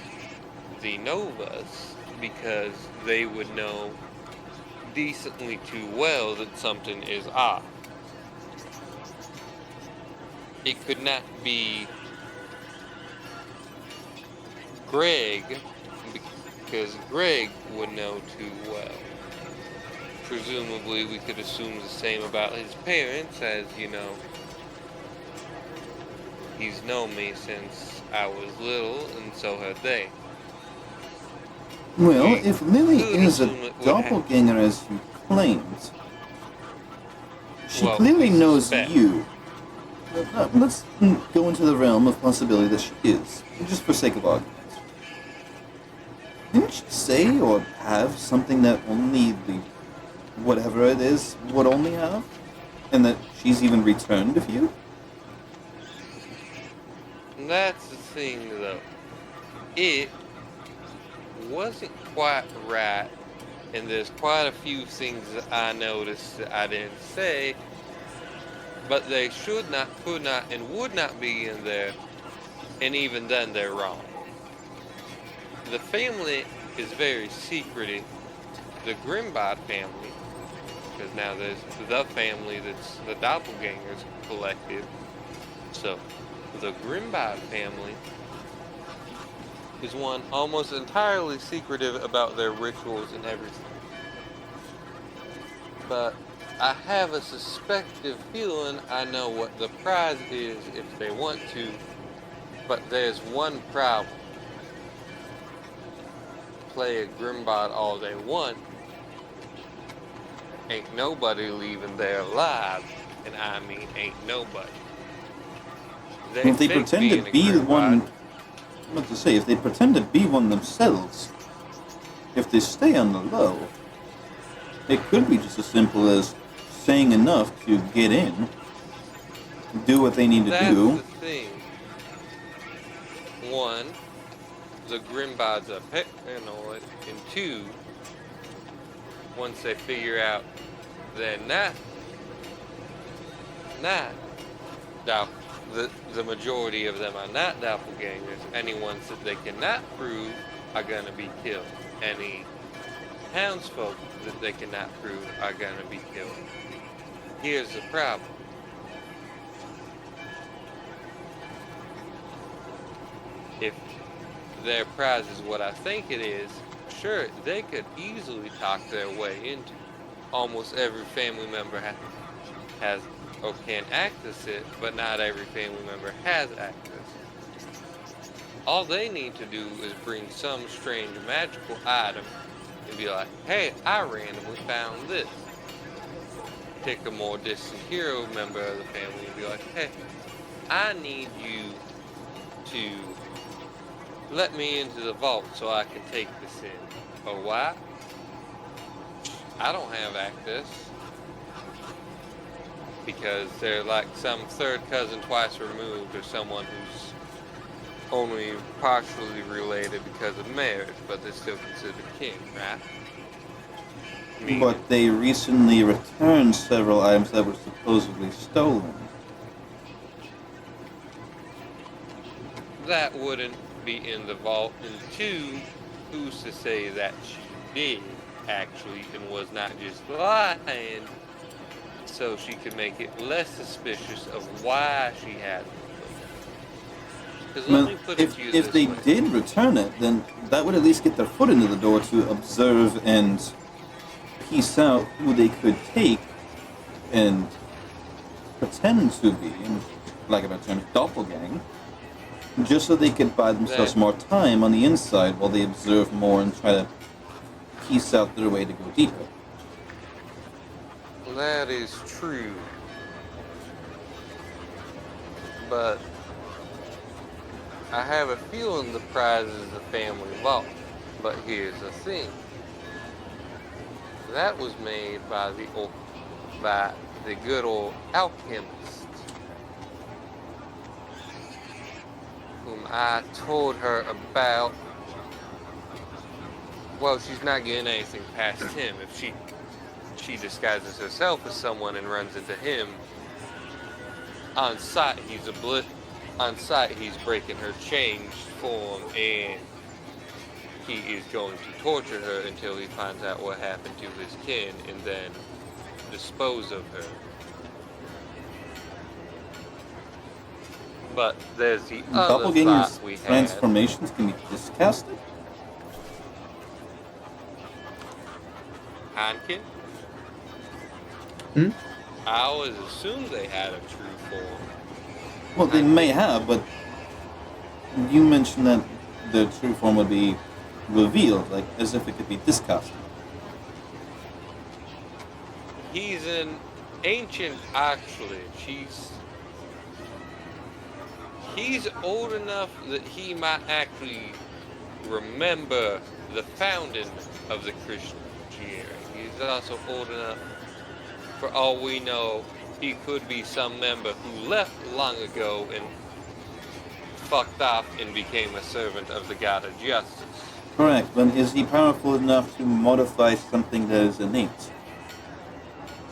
the Novas, because they would know decently too well that something is off. It could not be Greg, because Greg would know too well. Presumably, we could assume the same about his parents, as, he's known me since I was little, and so have they. Well, if Lily is a doppelganger as you claimed, she clearly knows you. Let's go into the realm of possibility that she is, just for sake of argument. Didn't she say or have something that only the whatever it is would only have? And that she's even returned a few? That's the thing, though. It wasn't quite right, and there's quite a few things that I noticed that I didn't say, but they should not, could not, and would not be in there, and even then they're wrong. The family is very secretive. The Grimbot family, because now there's the family that's the Doppelgangers collective. So, the Grimbot family is one almost entirely secretive about their rituals and everything. But I have a suspected feeling I know what the prize is if they want to, but there's one problem. Play a Grimbot all they want, ain't nobody leaving there alive, and I mean ain't nobody. If they pretend to be the one, what to say, if they pretend to be one themselves, if they stay on the low, it could be just as simple as saying enough to get in, do what they need to do. That's the thing. One, the Grimbots are paranoid, and two, once they figure out they're not the majority of them are not doppelgangers, any ones that they cannot prove are going to be killed. Any townsfolk that they cannot prove are going to be killed. Here's the problem. If their prize is what I think it is, sure, they could easily talk their way into. Almost every family member has or can access it, but not every family member has access. All they need to do is bring some strange magical item and be like, hey, I randomly found this. Pick a more distant hero member of the family and be like, hey, I need you to let me into the vault so I can take this in. Or why? I don't have access. Because they're like some third cousin twice removed, or someone who's only partially related because of marriage, but they're still considered kin, right? Meaning, But they recently returned several items that were supposedly stolen. that wouldn't be in the vault. And two, who's to say that she did actually and was not just lying so she could make it less suspicious of why she had them? Because let Well, me put it to you if this they way. did return it, then that would at least get their foot into the door to observe and piece out who they could take and pretend to be, in lack of a term, doppelgang, just so they could buy themselves That- more time on the inside while they observe more and try to piece out their way to go deeper. That is true. But I have a feeling the prize is the family vault. But here's the thing. That was made by the good old alchemist, whom I told her about. Well, she's not getting anything past him. If she disguises herself as someone and runs into him on sight, he's breaking her changed form, and he is going to torture her until he finds out what happened to his kin and then dispose of her. But there's the other Doppelgangers' thought we had. transformations can be discasted? Hankin? Hmm? I always assumed they had a true form. Well, they may have, but you mentioned that the true form would be revealed, like as if it could be discasted. He's an ancient, actually. He's old enough that he might actually remember the founding of the Christianity. He's also old enough, for all we know, he could be some member who left long ago and fucked off and became a servant of the god of justice. Correct, but is he powerful enough to modify something that is innate?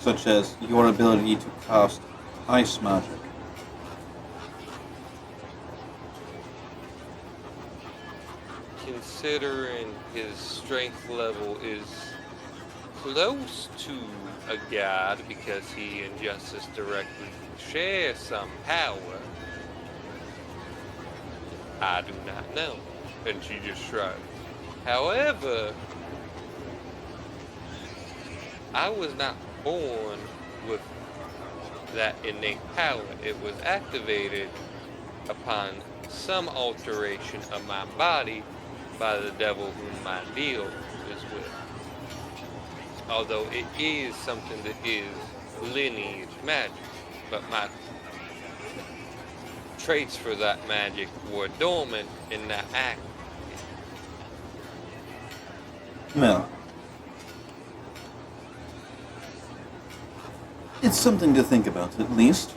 Such as your ability to cast ice magic. Considering his strength level is close to a god because he and Justice directly share some power, I do not know. And she just shrugged. However, I was not born with that innate power. It was activated upon some alteration of my body by the devil whom my deal is with. Although it is something that is lineage magic, but my traits for that magic were dormant and not active. Well, it's something to think about, at least.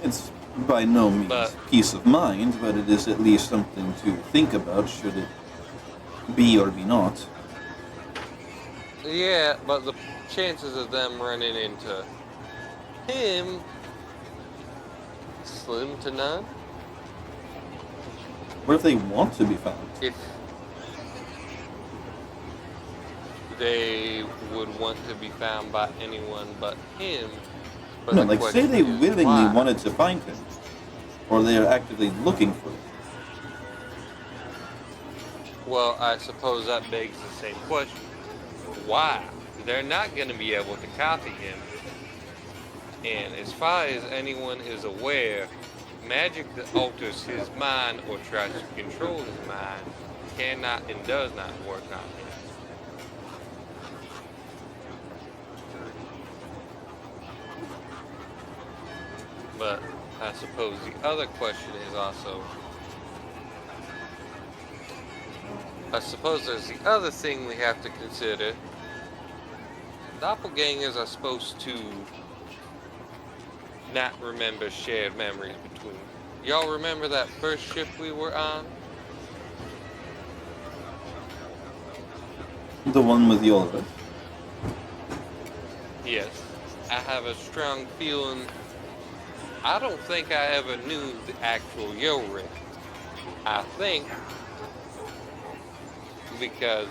It's by no means But- peace of mind, but it is at least something to think about, should it be or be not. Yeah, but the chances of them running into him, slim to none. What if they want to be found? If they would want to be found by anyone but him. But No, the like say question they is willingly why? wanted to find him, or they are actively looking for him. Well, I suppose that begs the same question. Why? They're not going to be able to copy him. And as far as anyone is aware, magic that alters his mind or tries to control his mind cannot and does not work on him. But I suppose the other question is also, I suppose there's the other thing we have to consider. Doppelgangers are supposed to not remember shared memories between Y'all remember that first ship we were on? The one with Yolva. Yes. I have a strong feeling. I don't think I ever knew the actual Yorick. I think because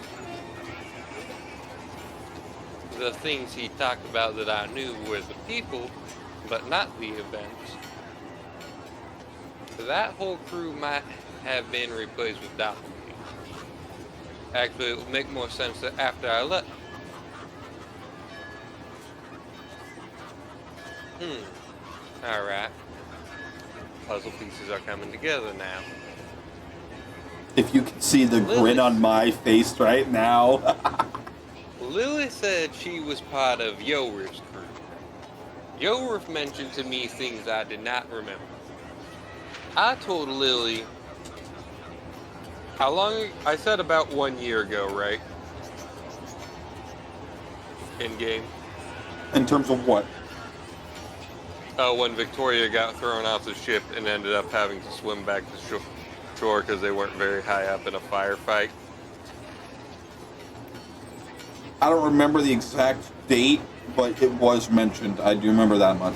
the things he talked about that I knew were the people, but not the events. That whole crew might have been replaced with doppelgangers. Actually, it would make more sense that after I left. Alright. Puzzle pieces are coming together now. If you can see the Lily. grin on my face right now. Lily said she was part of Yorif's crew. Yorif mentioned to me things I did not remember. I told Lily how long, I said about 1 year ago, right? In game. In terms of what? When Victoria got thrown off the ship and ended up having to swim back to shore because they weren't very high up in a firefight. I don't remember the exact date, but it was mentioned. I do remember that much.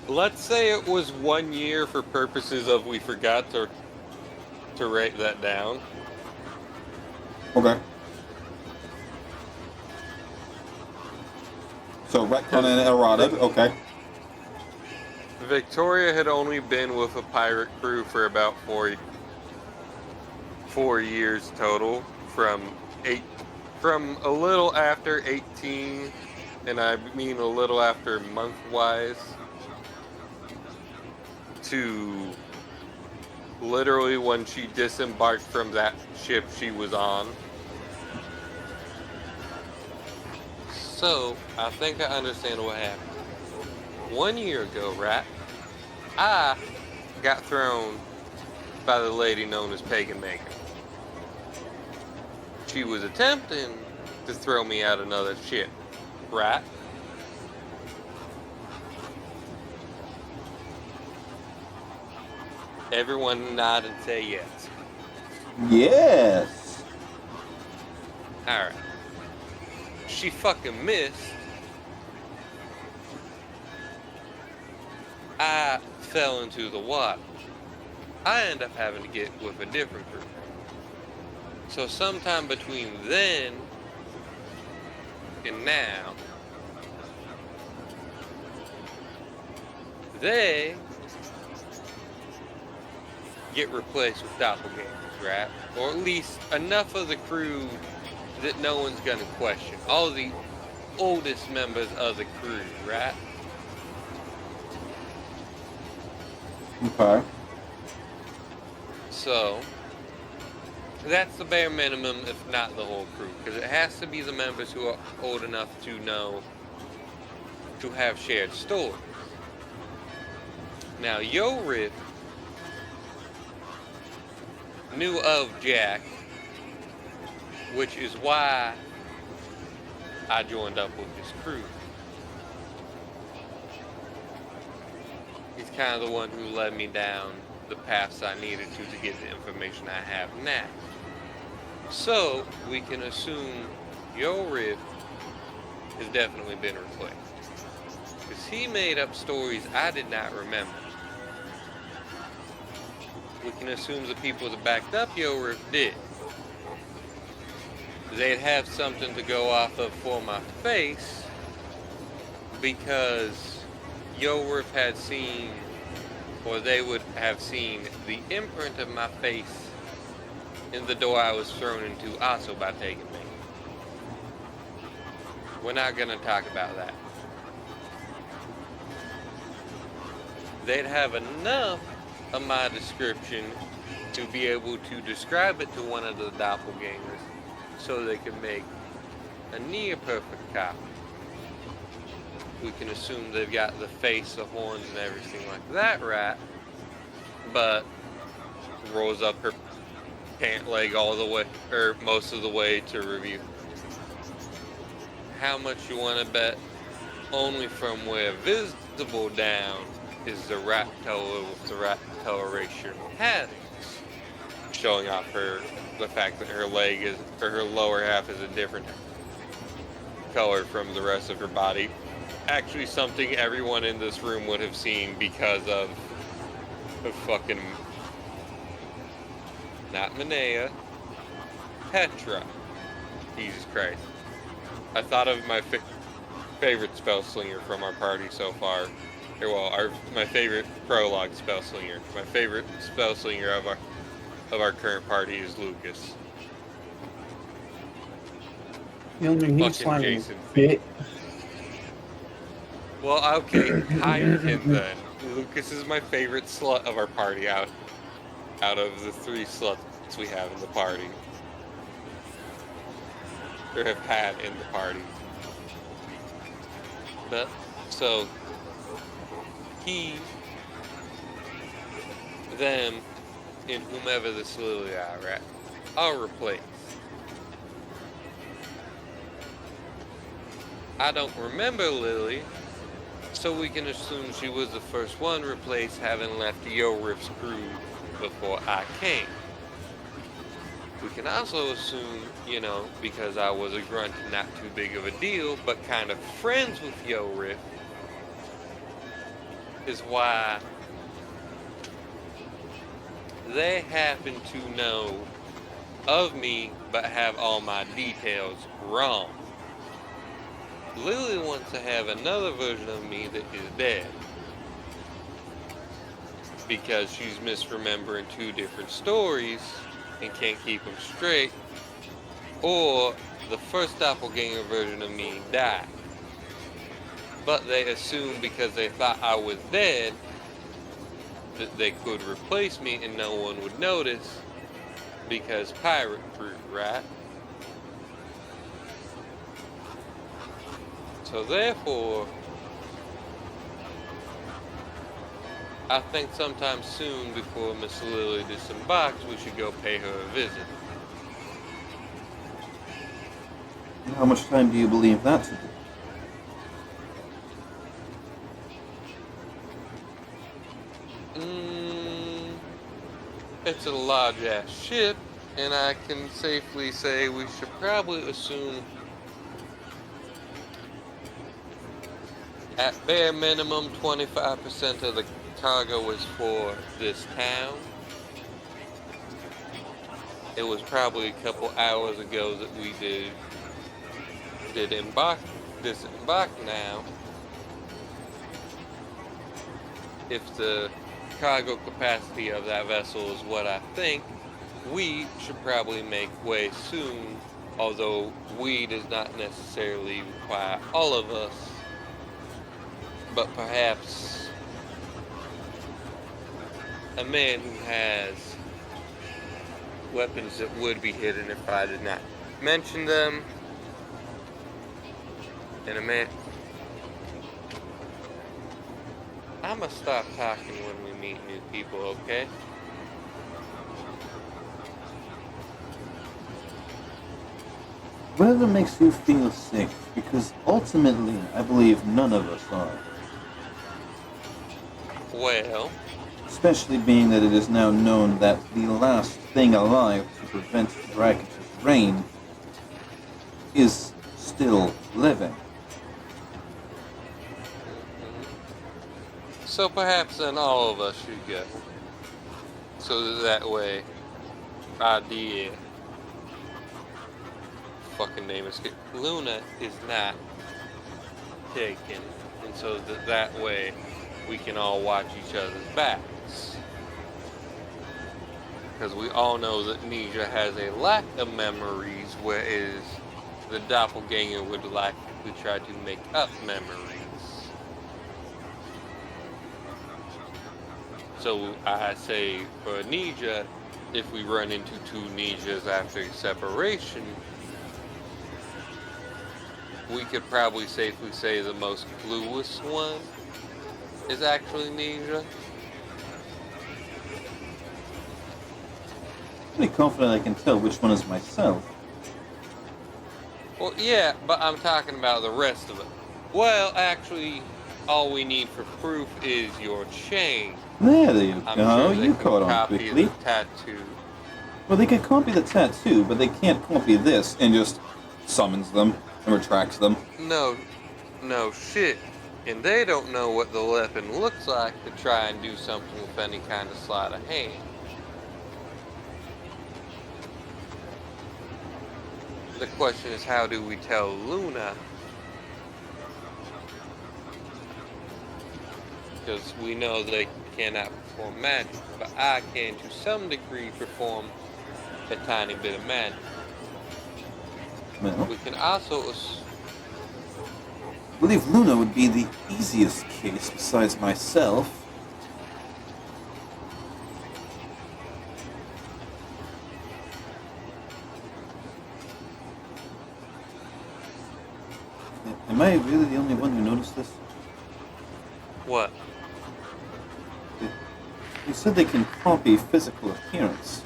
Let's say it was 1 year for purposes of we forgot to write that down. Okay. So retcon and errata. Okay. Victoria had only been with a pirate crew for about 4 years total, from a little after 18, and I mean a little after month-wise, to literally when she disembarked from that ship she was on. So, I think I understand what happened. 1 year ago, right, I got thrown by the lady known as Pagan Maker. She was attempting to throw me out another ship, right? Everyone nod and say yes. Yes. Alright. She fucking missed. I fell into the water. I ended up having to get with a different crew. So sometime between then and now, they get replaced with doppelgangers, right? Or at least enough of the crew that no one's gonna question. All the oldest members of the crew, right? Okay. So, that's the bare minimum, if not the whole crew. Because it has to be the members who are old enough to know, to have shared stories. Now, Yorif knew of Jack, which is why I joined up with his crew. He's kind of the one who led me down the paths I needed to get the information I have now. So, we can assume Yorif has definitely been replaced. Because he made up stories I did not remember. We can assume the people that backed up Yorif did. They'd have something to go off of for my face, because Yorif had seen, or they would have seen, the imprint of my face in the door I was thrown into, also by Pagan Maker. We're not going to talk about that. They'd have enough of my description to be able to describe it to one of the doppelgangers so they can make a near perfect copy. We can assume they've got the face, the horns, and everything like that right, but rolls up her pant leg all the way, or most of the way to review. How much you want to bet? Only from where visible down is the rat color with the rat coloration patterns, showing off the fact that her leg is, or her lower half is a different color from the rest of her body. Actually, something everyone in this room would have seen because of fucking, not Minea, Petra. Jesus Christ. I thought of my favorite spell slinger from our party so far. My favorite prologue spell slinger. My favorite spell slinger of our current party is Lucas. You only need Fucking slime, Jason. bit. Well, okay, hire him then. Lucas is my favorite slut of our party out of the 3 sluts we have in the party. Or have had in the party. But, so, he, them, and whomever this Lily are at, I'll replace. I don't remember Lily, so we can assume she was the first one replaced, having left Yorif's crew before I came. We can also assume, because I was a grunt and not too big of a deal, but kind of friends with Yorif, is why they happen to know of me, but have all my details wrong. Lily wants to have another version of me that is dead, because she's misremembering 2 different stories and can't keep them straight, or the first doppelganger version of me died. But they assumed because they thought I was dead that they could replace me and no one would notice, because pirate fruit, right? So therefore, I think sometime soon before Miss Lily disembarks, we should go pay her a visit. How much time do you believe that to be? It's a large-ass ship, and I can safely say we should probably assume at bare minimum 25% of the cargo is for this town. It was probably a couple hours ago that we disembark now. If the cargo capacity of that vessel is what I think, we should probably make way soon, although we does not necessarily require all of us, but perhaps a man who has weapons that would be hidden if I did not mention them, and a man... I'ma stop talking when we meet new people, okay? Whatever makes you feel safe, because ultimately, I believe none of us are. Well, Especially being that it is now known that the last thing alive to prevent Dragic's reign is still living. so perhaps then all of us should go. So that way, idea, fucking name is Luna is not taken, and so that way we can all watch each other's backs. Because we all know that Nisha has a lack of memories, whereas the doppelganger would likely try to make up memories. So I say for Nisha, if we run into 2 Nishas after separation, we could probably safely say the most clueless one is actually Nisha. Pretty confident I can tell which one is myself. Well, yeah, but I'm talking about the rest of it. Well, actually, all we need for proof is your chain. There you I'm go. sure they You can caught on copy quickly. the tattoo. Well, they can copy the tattoo, but they can't copy this. And just summons them and retracts them. No, no shit. And they don't know what the weapon looks like to try and do something with any kind of sleight of hand. The question is, how do we tell Luna? Because we know they cannot perform magic, but I can to some degree perform a tiny bit of magic. Well, We can also I believe Luna would be the easiest case besides myself. Am I really the only one who noticed this? what? You said they can copy physical appearance.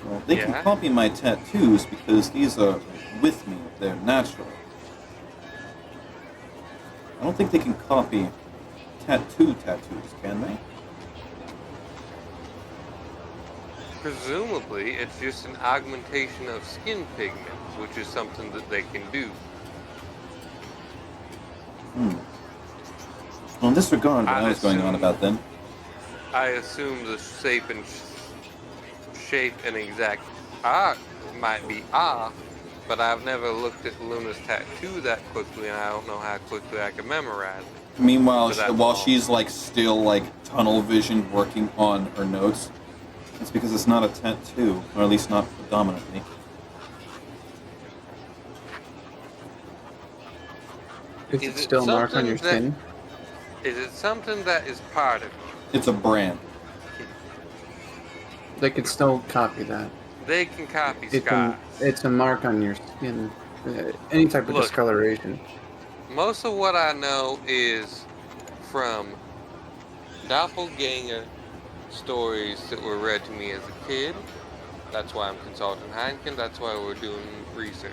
Well, they Yeah. can copy my tattoos because these are with me. They're natural. I don't think they can copy tattoos, can they? Presumably, it's just an augmentation of skin pigment, which is something that they can do. Well, in this regard, what I I was going on assume- about then. I assume the shape and exact art might be off, but I've never looked at Luna's tattoo that quickly, and I don't know how quickly I can memorize it. Meanwhile, But that's while all. she's like still like tunnel vision working on her notes, It's because it's not a tattoo, or at least not predominantly. Is Is it it still a mark on your something skin? Is it something that is part of you? it's a brand. They could still copy that. They can copy It's scars. it's a mark on your skin. Any type of Look. discoloration. Most of what I know is from doppelganger stories that were read to me as a kid. That's why I'm consulting Heineken. That's why we're doing research.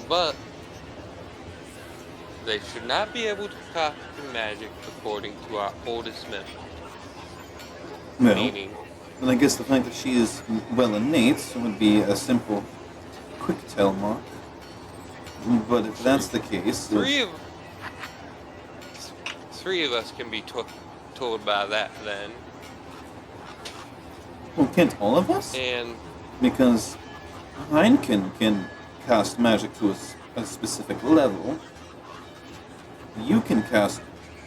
But they should not be able to copy magic according to our oldest method. Well, Meaning, then I guess the fact that she is well innate would be a simple quick tell mark. But if that's the case, three of us can be told by that then. well, can't all of us? And Because Heineken can cast magic to a specific level. You can cast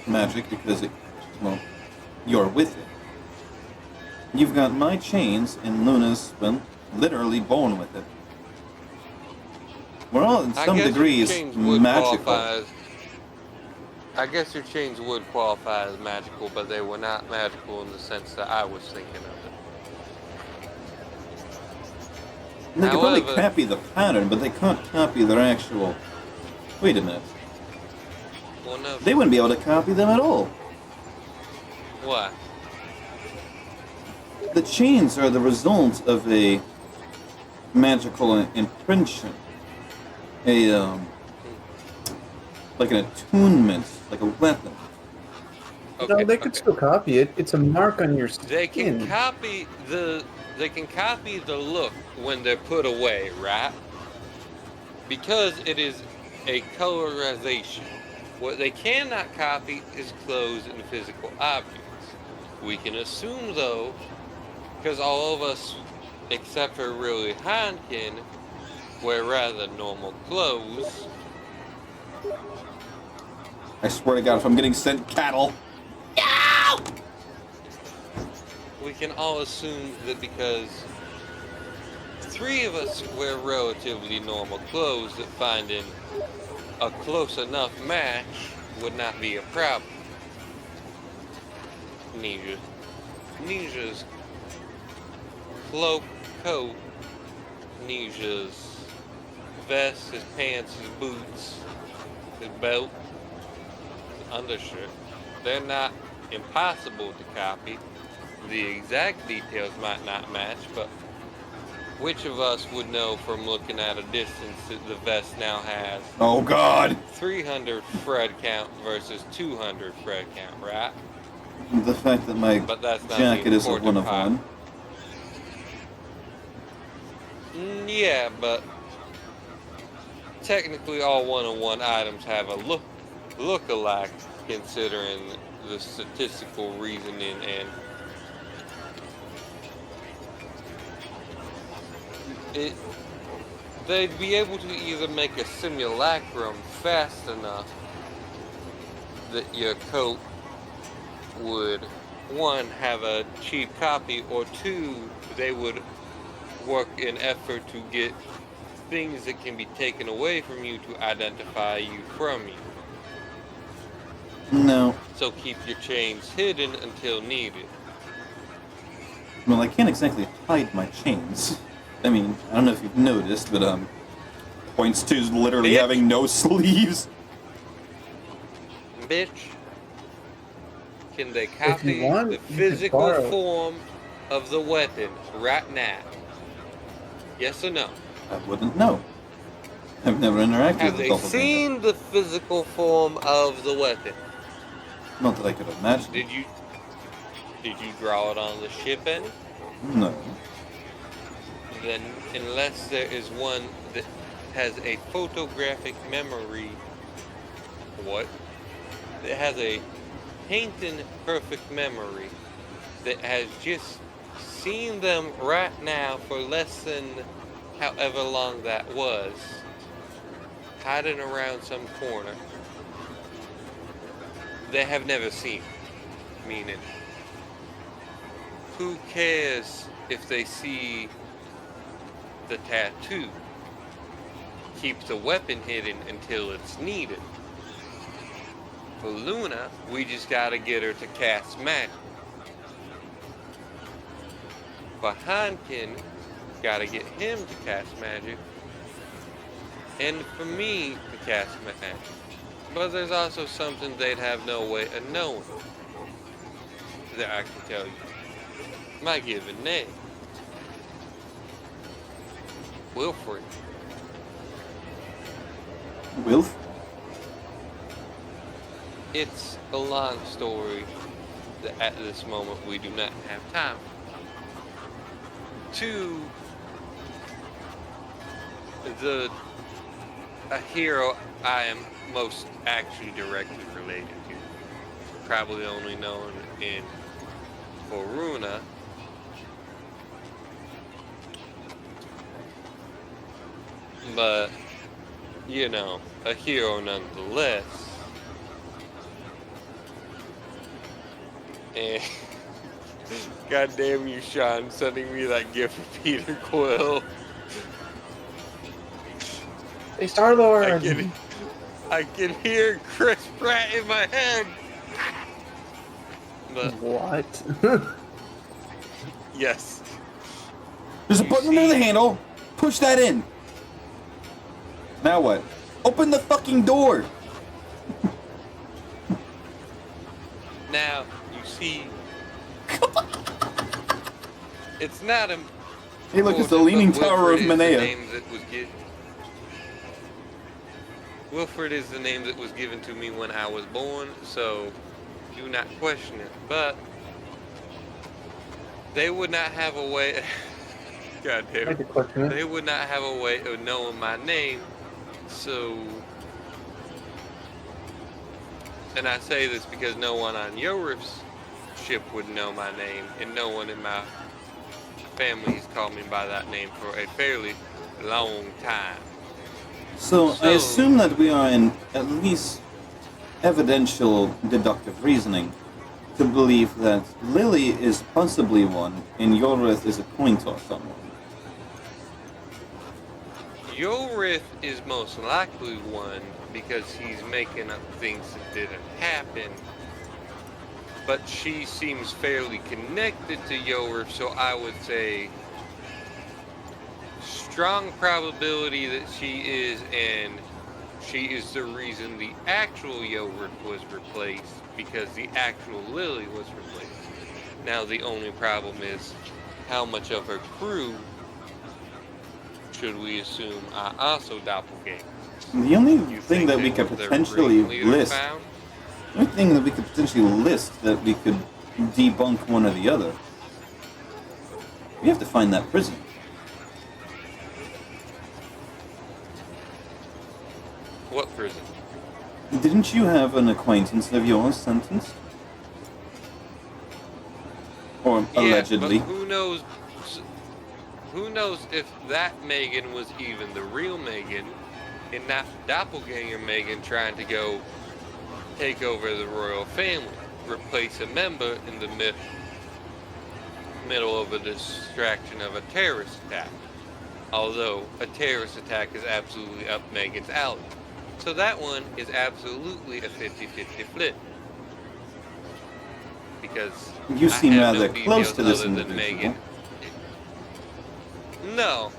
magic because you're with it. You've got my chains, and Luna's, well, literally born with it. We're all, in I some guess degrees, your chains would magical. qualify as, I guess your chains would qualify as magical, but they were not magical in the sense that I was thinking of it. They can probably However- copy the pattern, but they can't copy their actual... Wait a minute. Well, no. They wouldn't be able to copy them at all. What? The chains are the result of a magical impression. Like an attunement, like a weapon. Okay, No, they could okay. still copy it. It's a mark on your skin. They can copy the look when they're put away, right? Because it is a colorization. What they cannot copy is clothes and physical objects. We can assume though, because all of us, except for really Heineken, wear rather normal clothes. I swear to God, if I'm getting sent cattle, We can all assume that because three of us wear relatively normal clothes, that finding a close enough match would not be a problem. Ninja's cloak, coat, Ninja's vest, his pants, his boots, his belt, his undershirt. They're not impossible to copy. The exact details might not match, but which of us would know from looking at a distance that the vest now has Oh God! 300 Fred count versus 200 Fred count, right? The fact that my But that's not jacket the is a important 1 of part. 1. Yeah, but technically all one-on-one items have a look-alike, considering the statistical reasoning, and they'd be able to either make a simulacrum fast enough that your coat would, one, have a cheap copy, or two, they would work an effort to get things that can be taken away from you to identify you from you. No. So keep your chains hidden until needed. Well, I can't exactly hide my chains. I mean, I don't know if you've noticed, but, Points to literally Bitch. having no sleeves. Bitch, can they copy want, the you can physical borrow. form of the weapon right now? Yes or no? I wouldn't know. I've never interacted Have with they a doppelganger. seen the physical form of the weapon? Not that I could imagine. Did you draw it on the ship any? No. Then unless there is one that has a photographic memory, what? That has a painting perfect memory, that has just seen them right now for less than however long that was, hiding around some corner, they have never seen. Meaning, who cares if they see the tattoo? Keep the weapon hidden until it's needed. For Luna, we just gotta get her to cast magic. For Hankin, gotta get him to cast magic. And for me to cast magic. But there's also something they'd have no way of knowing that I can tell you. My given name. Wilfred. Wilf? It's a long story that at this moment we do not have time to a hero I am most actually directly related to, probably only known in Foruna, but you know, a hero nonetheless. And God damn you, Sean, sending me that gift of Peter Quill. Hey, Star-Lord! I can hear Chris Pratt in my head. But What? yes, There's a You button under the see- handle. Push that in. Now what? Open the fucking door. now you see, it's not a. Hey, look, it's the Leaning Tower of Manea. Wilfred is the name that was given to me when I was born, so do not question it. But they would not have a way. God damn I it. could question it. They would not have a way of knowing my name, so. And I say this because no one on Yorif's ship would know my name, and no one in my family has called me by that name for a fairly long time. So, I So- assume that we are in at least evidential deductive reasoning to believe that Lily is possibly one and Yorith is a coin toss on one. Yorith is most likely one because he's making up things that didn't happen. But she seems fairly connected to Yorith, so I would say strong probability that she is, and she is the reason the actual Yorith was replaced, because the actual Lily was replaced. Now the only problem is how much of her crew should we assume are also doppelgangers? The only You thing think that we they could were the potentially ringleader list, found? the only thing that we could potentially list that we could debunk one or the other, we have to find that prison. What prison? Didn't you have an acquaintance of yours sentenced? Or allegedly? Yeah, but who knows? Who knows if that Megan was even the real Megan, and not doppelganger Megan trying to go take over the royal family, replace a member in the middle of a distraction of a terrorist attack. Although a terrorist attack is absolutely up Megan's alley. So that one is absolutely a 50-50 flip. Because You I seem have rather no close details to this other than individual. Megan. No,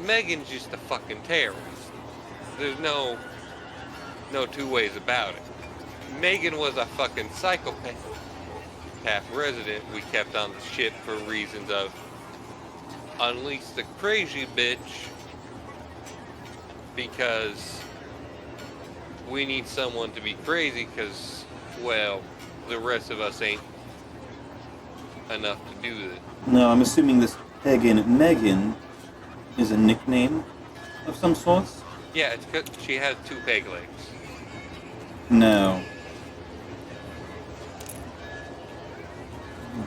Megan's just a fucking terrorist. There's no two ways about it. Megan was a fucking psychopath resident we kept on the ship for reasons of unleash the crazy bitch because we need someone to be crazy because, well, the rest of us ain't enough to do it. No, I'm assuming this pagan Megan is a nickname of some sorts? Yeah, it's 'cause she has 2 peg legs. No.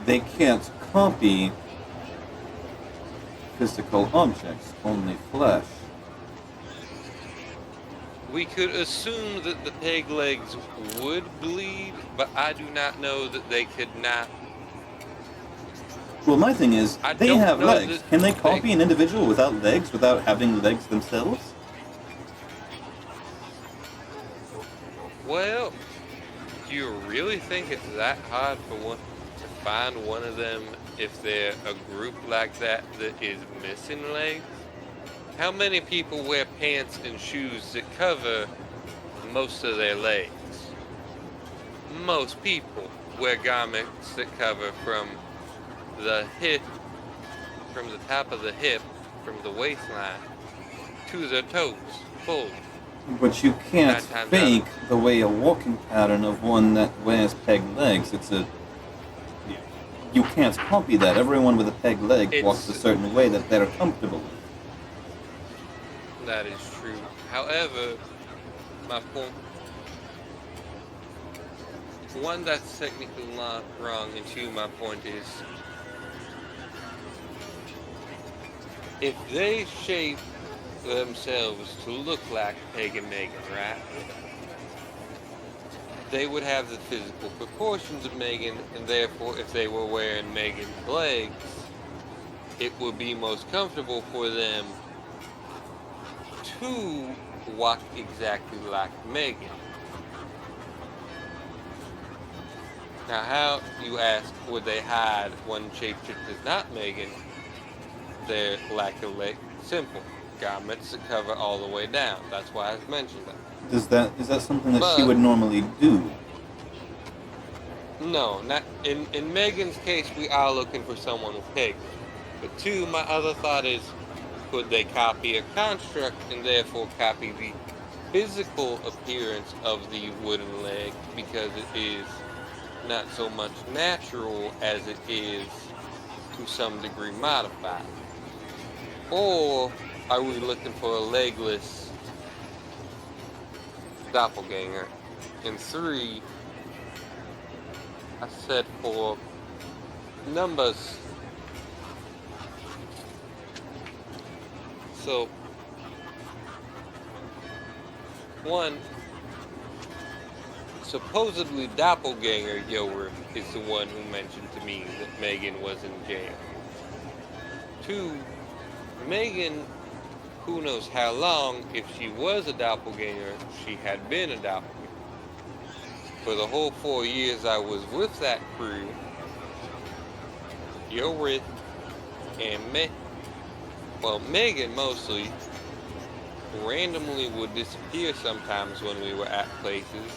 They can't copy physical objects, only flesh. We could assume that the peg legs would bleed, but I do not know that they could not. Well, my thing is, I they don't have know legs. that Can they copy they- an individual without legs, without having legs themselves? Well, do you really think it's that hard for one to find one of them if they're a group like that that is missing legs? How many people wear pants and shoes that cover most of their legs? Most people wear garments that cover from the hip, from the top of the hip, from the waistline to the toes, full. But you can't 9 times fake the way a walking pattern of one that wears peg legs. You can't copy that. Everyone with a peg leg walks a It's- certain way that they're comfortable with. That is true. However, my point, one, that's technically not wrong, and 2, my point is, if they shape themselves to look like Pagan Megan, right? They would have the physical proportions of Megan, and therefore, if they were wearing Megan's legs, it would be most comfortable for them to walk exactly like Megan. Now, how, you ask, would they hide one shapeshift is not Megan? Their lack of leg? Simple. Garments that cover all the way down. That's why I mentioned that. Is that something that she But- would normally do? No, not in Megan's case. We are looking for someone with pegs. But 2, my other thought is, could they copy a construct and therefore copy the physical appearance of the wooden leg because it is not so much natural as it is to some degree modified? Or are we looking for a legless doppelganger? And 3, I said for numbers. So, 1, supposedly doppelganger Yower is the one who mentioned to me that Megan was in jail. 2, Megan, who knows how long, if she was a doppelganger, she had been a doppelganger. For the whole 4 years I was with that crew, Yower and Megan mostly randomly would disappear sometimes when we were at places,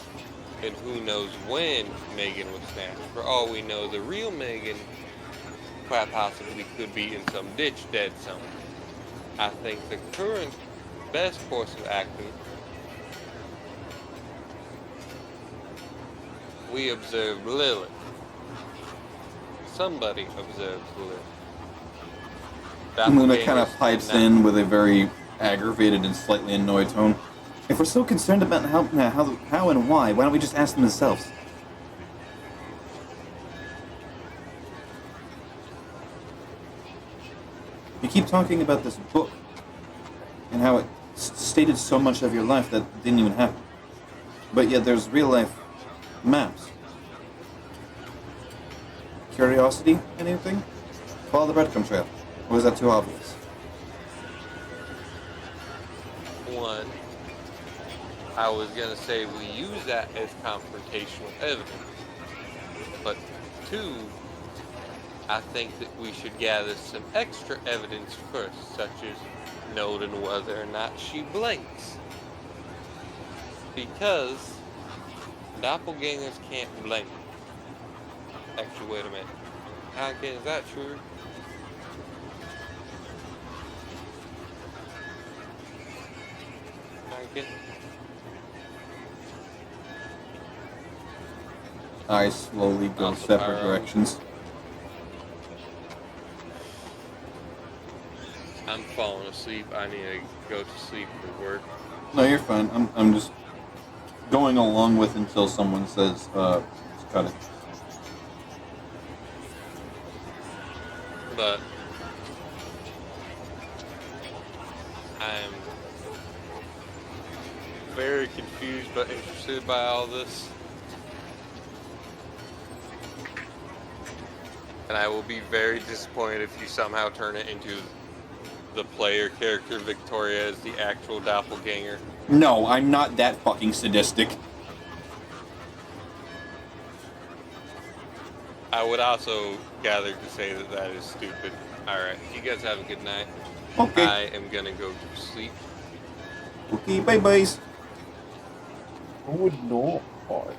and who knows when Megan was snatched. For all we know, the real Megan quite possibly could be in some ditch dead somewhere. I think the current best course of action, we observed Lilith. Somebody observed Lilith. Luna kind of Doppelgangers pipes did not- in with a very aggravated and slightly annoyed tone. If we're so concerned about how and why don't we just ask them themselves? You keep talking about this book and how it stated so much of your life that didn't even happen. But yet there's real life maps. Curiosity? Anything? Follow the breadcrumb trail. Or is that too obvious? One, I was going to say we use that as confrontational evidence. But two, I think that we should gather some extra evidence first, such as noting whether or not she blinks. Because doppelgangers can't blink. Actually, wait a minute. Is that true? I slowly go Also separate Pyro. directions. I'm falling asleep. I need to go to sleep for work. No, you're fine. I'm just going along with until someone says, just cut it. But I'm very confused but interested by all this. And I will be very disappointed if you somehow turn it into the player character Victoria as the actual doppelganger. No, I'm not that fucking sadistic. I would also gather to say that that is stupid. Alright, you guys have a good night. Okay. I am gonna go to sleep. Okay, bye-byes. Who would know? God.